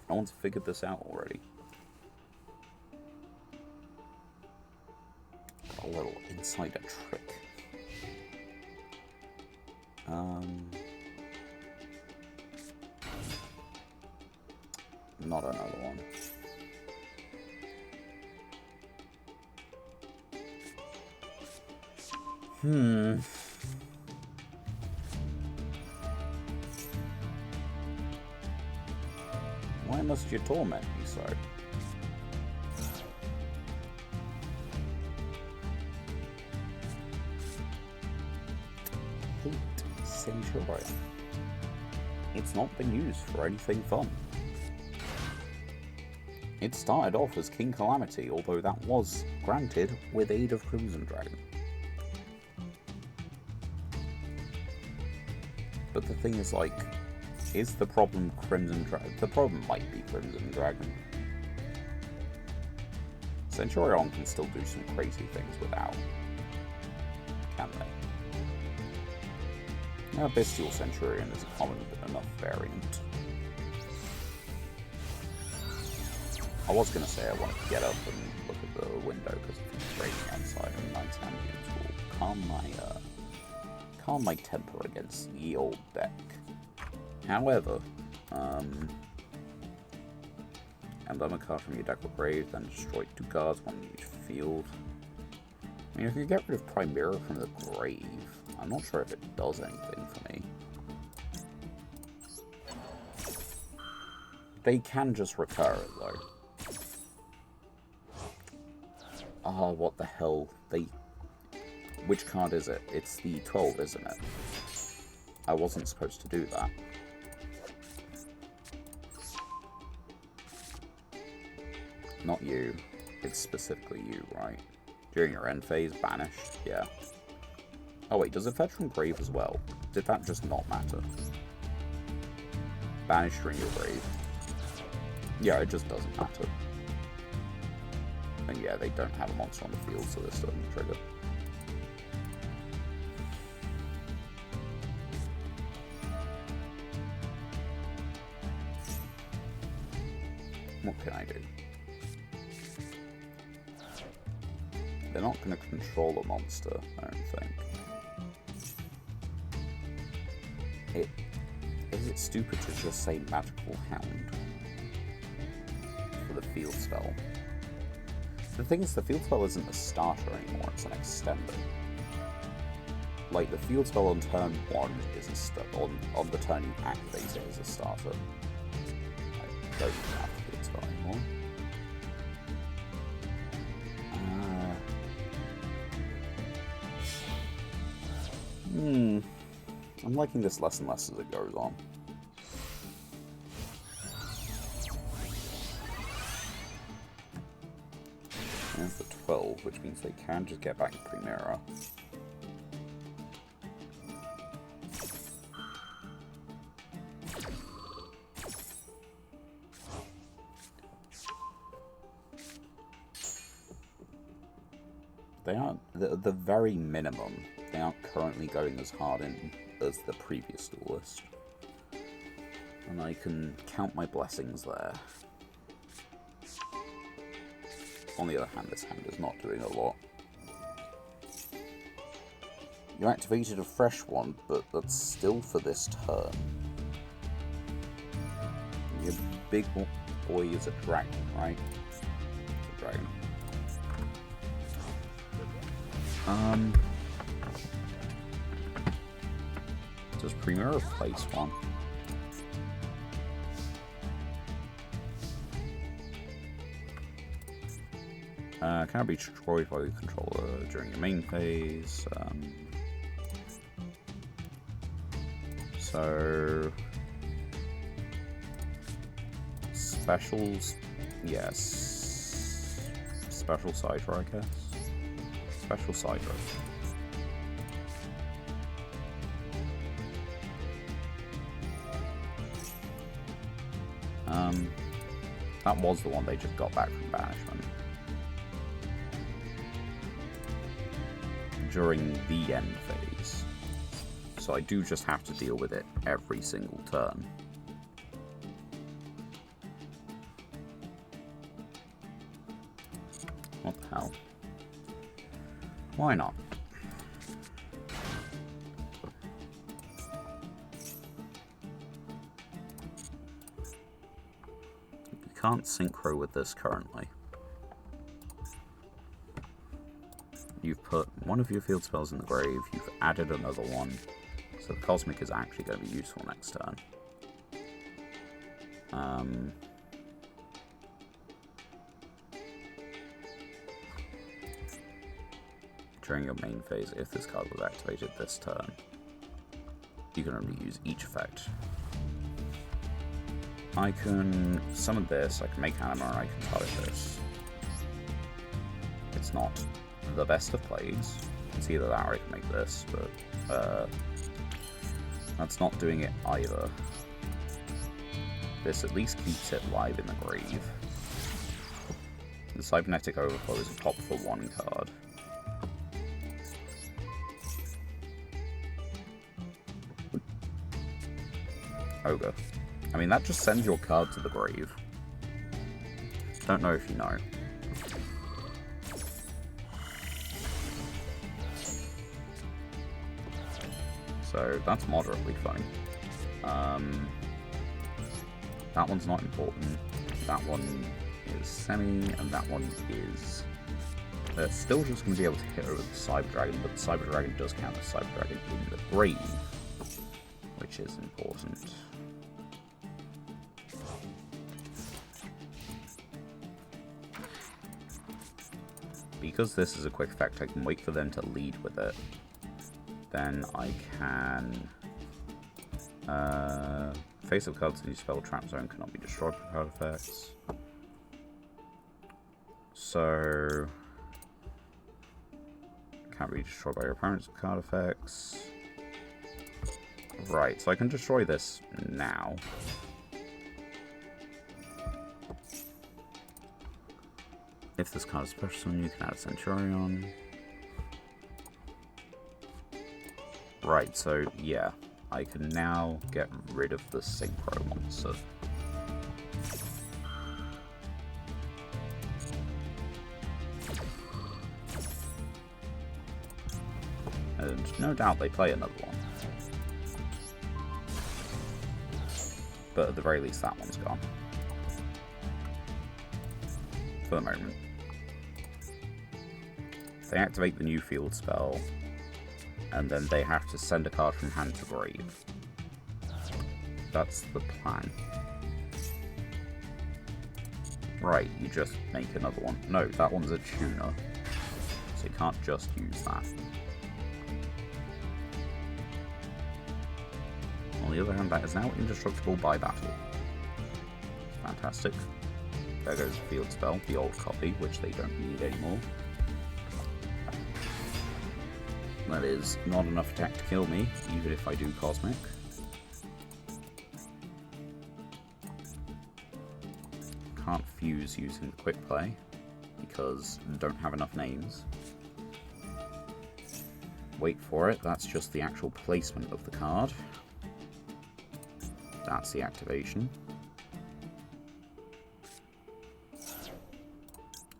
No one's figured this out already. Got a little insider trick. Not another one. Why must you torment me so? Hate Centurion. It's not been used for anything fun. It started off as King Calamity, although that was, granted, with aid of Crimson Dragon. But the thing is, like, is the problem Crimson Dragon? The problem might be Crimson Dragon. Centurion can still do some crazy things without, can they? Now, Bestial Centurion is a common enough variant. I was going to say I wanted to get up and look at the window because it's raining outside and night ambience will calm my temper against the old deck. However, emblem a card from your deck or grave, then destroy 2 cards, 1 in each field. I mean, if you get rid of Primera from the grave, I'm not sure if it does anything for me. They can just recur it though. What the hell? Which card is it? It's the 12, isn't it? I wasn't supposed to do that. Not you. It's specifically you, right? During your end phase, banished, yeah. Oh wait, does it fetch from grave as well? Did that just not matter? Banished during your grave. Yeah, it just doesn't matter. And yeah, they don't have a monster on the field, so this doesn't trigger. What can I do? they're not going to control a monster, I don't think. Is it stupid to just say Magical Hound for the field spell? The thing is, the field spell isn't a starter anymore, it's an extender. Like, the field spell on turn 1 is on the turn you activate it as a starter. I don't even have the field spell anymore. I'm liking this less and less as it goes on. There's the 12, which means they can just get back to Primera. They aren't, at the very minimum, they aren't currently going as hard in as the previous duelist. And I can count my blessings there. On the other hand, this hand is not doing a lot. You activated a fresh one, but that's still for this turn. Your big boy is a dragon, right? It's a dragon. Does Primera replace one? Can be destroyed by the controller during your main phase. So specials, yes. Special Sidra, I guess. Special Sidra. That was the one they just got back from banishment. During the end phase. So I do just have to deal with it every single turn. What the hell? Why not? You can't synchro with this currently. You've put one of your field spells in the grave, you've added another one, so the Cosmic is actually going to be useful next turn. During your main phase, if this card was activated this turn, you can only use each effect. I can summon this, I can make Anima, and I can target this. It's not the best of plays. It's either that or I can make this, but that's not doing it either. This at least keeps it live in the grave. The Cybernetic Overflow is a pop for one card. Ogre. I mean, that just sends your card to the grave. Don't know if you know. So that's moderately fun. That one's not important. That one is semi, and that one is... They're still just going to be able to hit over the Cyber Dragon, but the Cyber Dragon does count as Cyber Dragon in the grave, which is important. Because this is a quick effect, I can wait for them to lead with it. Then I can... face of cards in your spell trap zone cannot be destroyed by card effects. So... can't be destroyed by your opponent's card effects. Right, so I can destroy this now. If this card is special, you can add a Centurion. Right, so yeah, I can now get rid of the Synchro monster. And no doubt they play another one. But at the very least, that one's gone. For the moment. They activate the new field spell, and then they have to send a card from hand to grave. That's the plan. Right, you just make another one. No, that one's a tuner, so you can't just use that. On the other hand, that is now indestructible by battle. Fantastic. There goes the field spell, the old copy, which they don't need anymore. That is not enough attack to kill me, even if I do Cosmic. Can't fuse using the quick play, because I don't have enough names. Wait for it, that's just the actual placement of the card. That's the activation.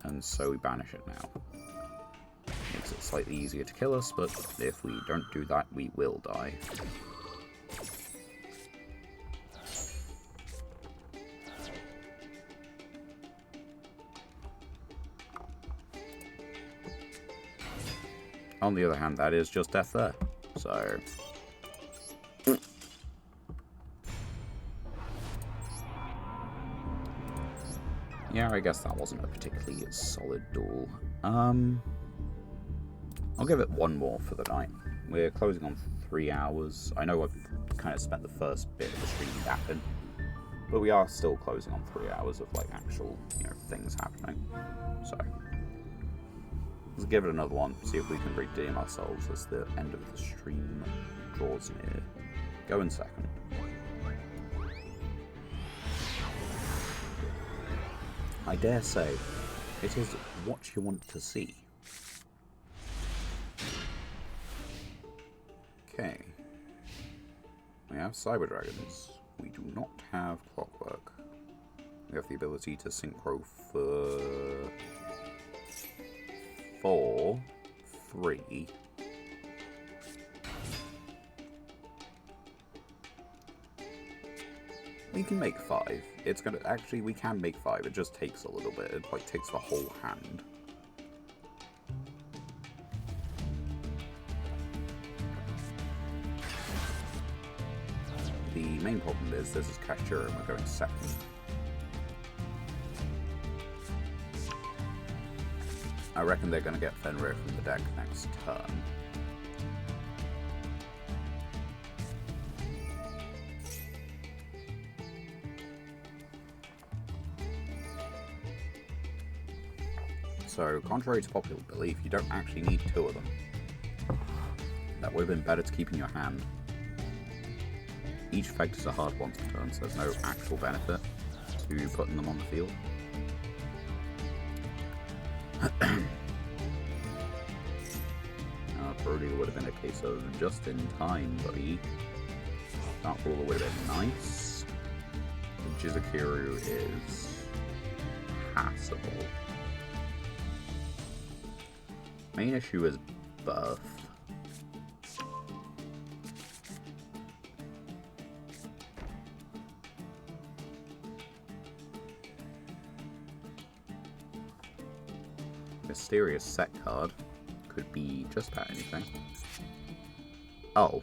And so we banish it now. Makes it slightly easier to kill us, but if we don't do that, we will die. On the other hand, that is just death there. So... yeah, I guess that wasn't a particularly solid duel. I'll give it one more for the night. We're closing on 3 hours. I know I've kind of spent the first bit of the stream yapping, but we are still closing on 3 hours of like actual, things happening. So let's give it another one. See if we can redeem ourselves as the end of the stream draws near. Go in second. I dare say, it is what you want to see. Okay. We have Cyber Dragons. We do not have Clockwork. We have the ability to synchro for 4, 3. We can make 5. It's gonna actually we can make 5. It just takes a little bit. It like takes the whole hand. The main problem is this is Kashtira and we're going second. I reckon they're gonna get Fenrir from the deck next turn. So, contrary to popular belief, you don't actually need 2 of them. That would have been better to keep in your hand. Each effect is a hard one to turn, so there's no actual benefit to putting them on the field. Probably would have been a case of just in time, buddy. Dark Ruler would have been nice. Jizukiru is passable. Main issue is Birth. Mysterious set card could be just about anything. Oh.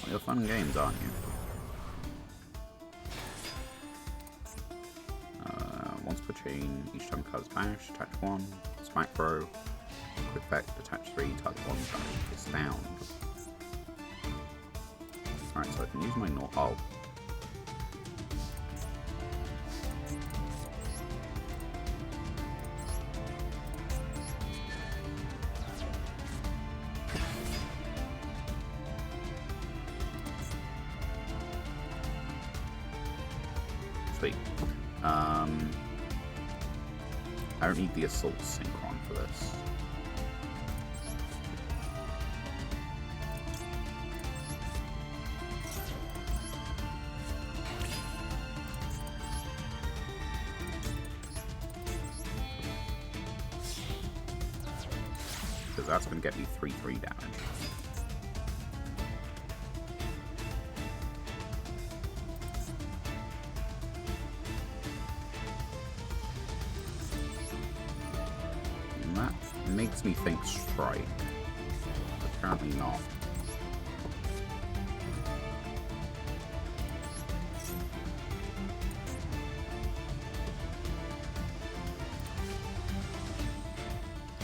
Well, you're fun games, aren't you? Once per chain, each time card is banished, attach 1, smack throw, quick effect, attach 3, type 1, damage is down. Alright, so I can use my oh. Sweet. I don't need the Assault Synchron for this. because that's going to get me 3/3 damage. And that makes me think strike. Apparently not.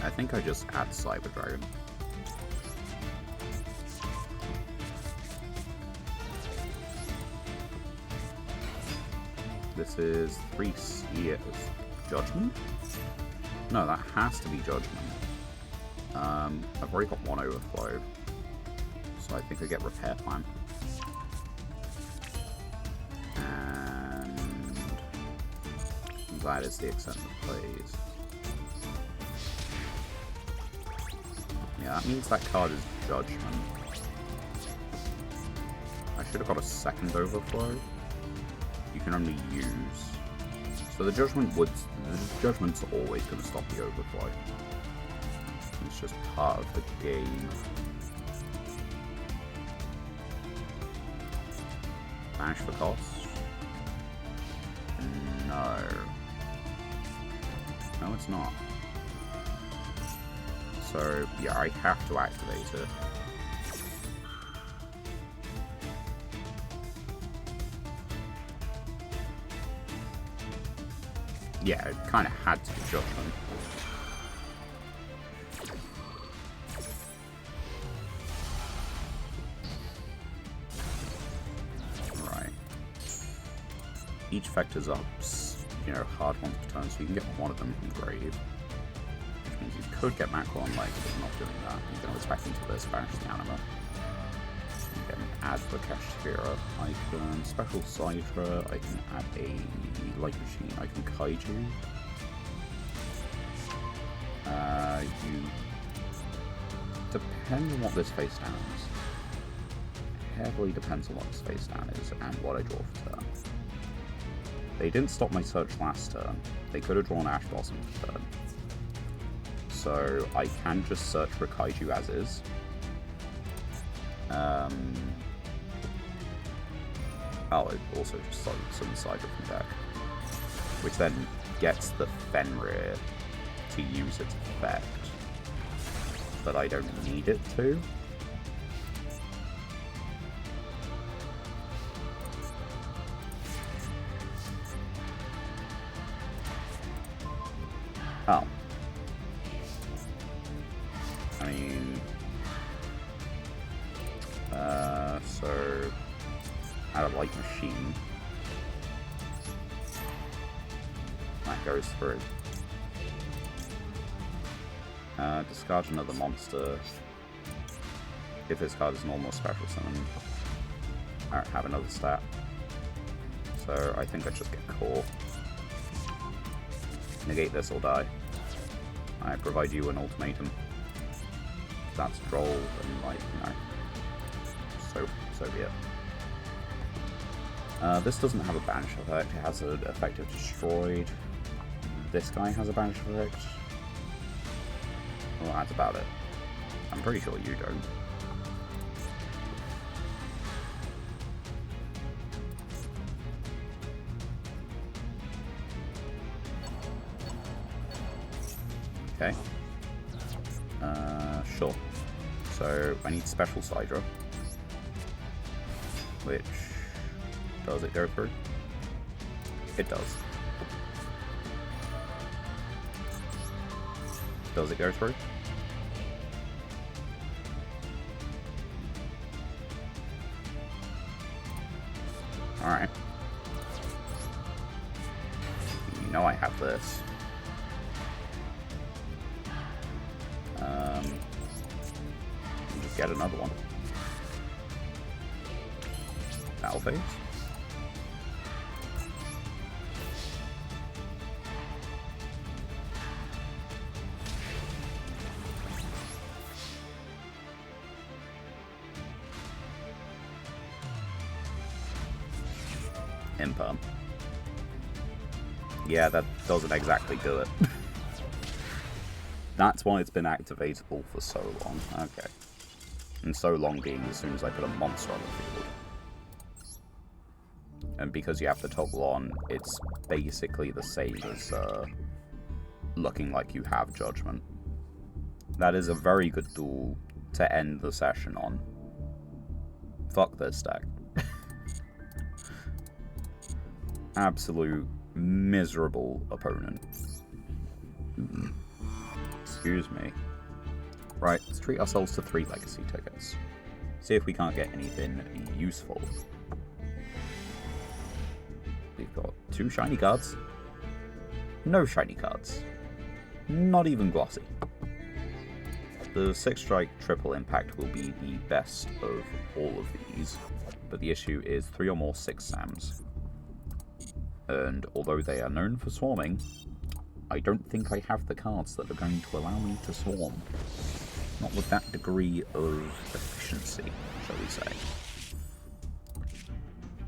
I think I just add Cyber Dragon. This is 3 years. Judgment? No, that has to be Judgment. I've already got 1 overflow, so I think I get Repair Plan. And that is the extent of plays. Yeah, that means that card is Judgment. I should have got a second overflow. You can only use. So the Judgment's always going to stop the overflow. It's just part of the game. Banish for cost? No. No, it's not. So, yeah, I have to activate it. Yeah, it kind of had to be Judgment. Right. Each effect is up, you know, hard ones per turn, so you can get one of them from grave. Which means you could get Macro on Leg, but you're not doing that. You can always back into this, banish the Anima. You get an add for Kashtira. I can special Sidra, I can add a Light Machine, I can Kaiju. You depends on what this face down is. Heavily depends on what this face down is and what I draw for turn. They didn't stop my search last turn. They could have drawn Ash Blossom for turn. So I can just search for Kaiju as is. Oh, it also just some Cyber from deck. Which then gets the Fenrir to use its effect. But I don't need it to. Oh. I mean... so... add a Light Machine. That goes through. Discard another monster. If this card is normal special summon, I don't have another stat. So I think I just get Core. Negate this or die. I provide you an ultimatum. If that's Droll, then like, you know, so be it. This doesn't have a banish effect, it has an effect of destroyed. This guy has a banish effect. Well, that's about it. I'm pretty sure you don't. Okay. Sure. So, I need Special Sidra. Which... does it go through? It does. Does it go through? Alright. You know I have this. Just get another one. Battle phase? Imperm. Yeah, that doesn't exactly do it. That's why it's been activatable for so long. Okay. And so long being as soon as I put a monster on the field. And because you have to toggle on, it's basically the same as looking like you have judgment. That is a very good duel to end the session on. Fuck this deck. Absolute miserable opponent. Excuse me. Right, let's treat ourselves to 3 legacy tickets. See if we can't get anything useful. We've got 2 shiny cards. No shiny cards. Not even glossy. The 6-strike triple impact will be the best of all of these, but the issue is 3 or more 6 Sams. And although they are known for swarming, I don't think I have the cards that are going to allow me to swarm. Not with that degree of efficiency, shall we say.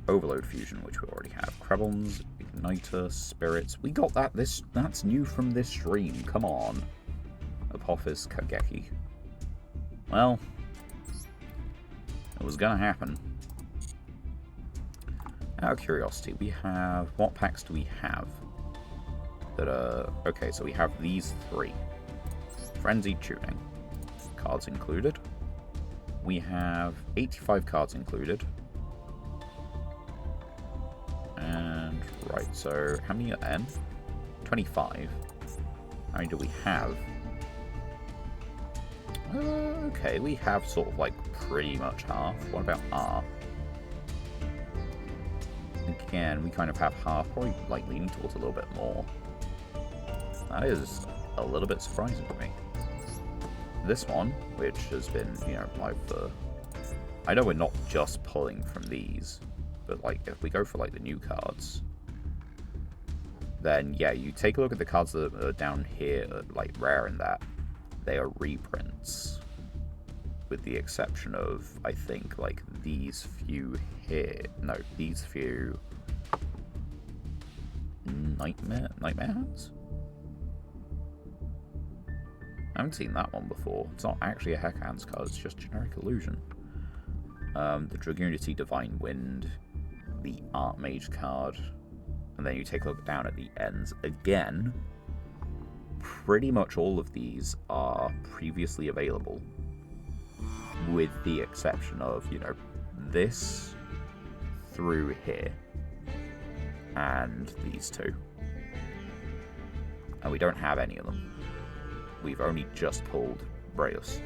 Overload Fusion, which we already have. Krebons, Igniter, Spirits. We got that. That's new from this stream. Come on. Apophis, Kageki. Well, it was gonna happen. Out of curiosity, we have... What packs do we have? That okay, so we have these 3. Frenzied Tuning. Cards included. We have 85 cards included. And, right, so how many are N? 25. How many do we have? Okay, we have sort of like pretty much half. What about R? Again, we kind of have half, probably like leaning towards a little bit more. That is a little bit surprising to me. This one, which has been, you know, live for... I know we're not just pulling from these, but like if we go for like the new cards, then yeah, you take a look at the cards that are down here, like rare and that. They are reprints, with the exception of, I think, like these few here. No, these few Nightmare Hands? I haven't seen that one before. It's not actually a Heck Hands card, it's just generic illusion. The Dragoonity Divine Wind, the Archmage card, and then you take a look down at the ends. Again, pretty much all of these are previously available, with the exception of, you know, this through here, and these 2. And we don't have any of them. We've only just pulled Breus.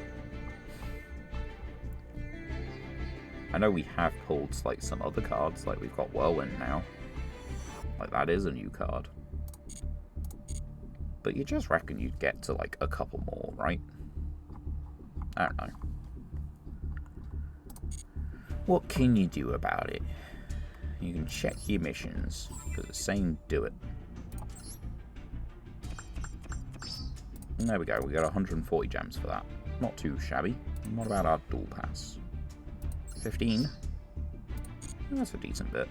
I know we have pulled like some other cards, like we've got Whirlwind now. Like that is a new card. But you just reckon you'd get to like a couple more, right? I don't know. What can you do about it? You can check your missions, because it's saying do it. And there we go, we got 140 gems for that. Not too shabby. And what about our dual pass? 15? That's a decent bit.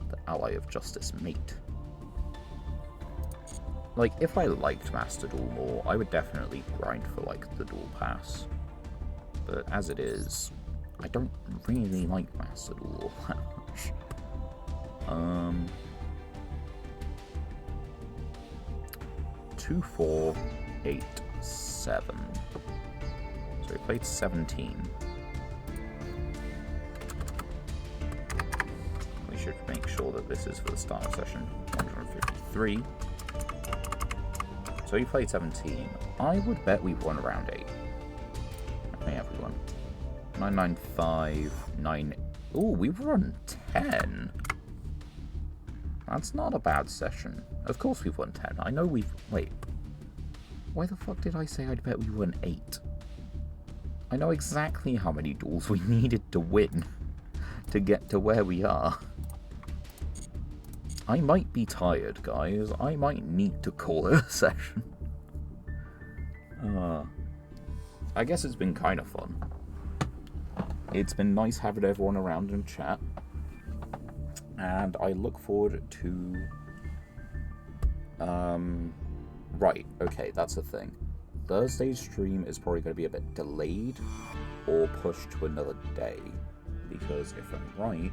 The Ally of Justice Mate. Like, if I liked Master Duel more, I would definitely grind for, like, the dual pass. But as it is, I don't really like Master Duel that much. 2, 4, 8, 7. So we played 17. We should make sure that this is for the start of session 153. So you played 17. I would bet we've won around 8. How many have we won? 995, 9... Ooh, we've won 10. That's not a bad session. Of course we've won 10. I know we've... Wait. Why the fuck did I say I'd bet we won 8? I know exactly how many duels we needed to win to get to where we are. I might be tired, guys. I might need to call it a session. I guess it's been kind of fun. It's been nice having everyone around and chat. And I look forward to Right, okay, that's a thing. Thursday's stream is probably going to be a bit delayed or pushed to another day, because if I'm right,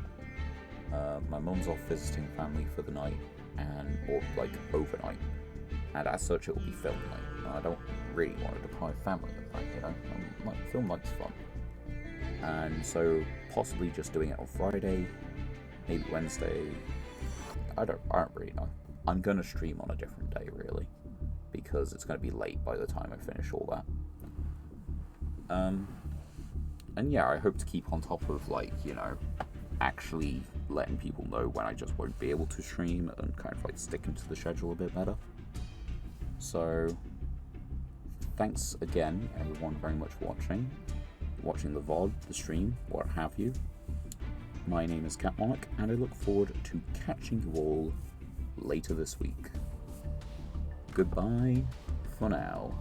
my mum's off visiting family for the night, or like overnight, and as such it will be film night. And I don't really want to deprive family of that, you know. Like, film night's fun, and so possibly just doing it on Friday, maybe Wednesday. I don't really know. I'm gonna stream on a different day, really, because it's gonna be late by the time I finish all that. And yeah, I hope to keep on top of, like, you know, actually letting people know when I just won't be able to stream, and kind of like sticking to the schedule a bit better. So thanks again, everyone, very much for watching the VOD, the stream, what have you. My name is Catmonarch, and I look forward to catching you all later this week. Goodbye for now.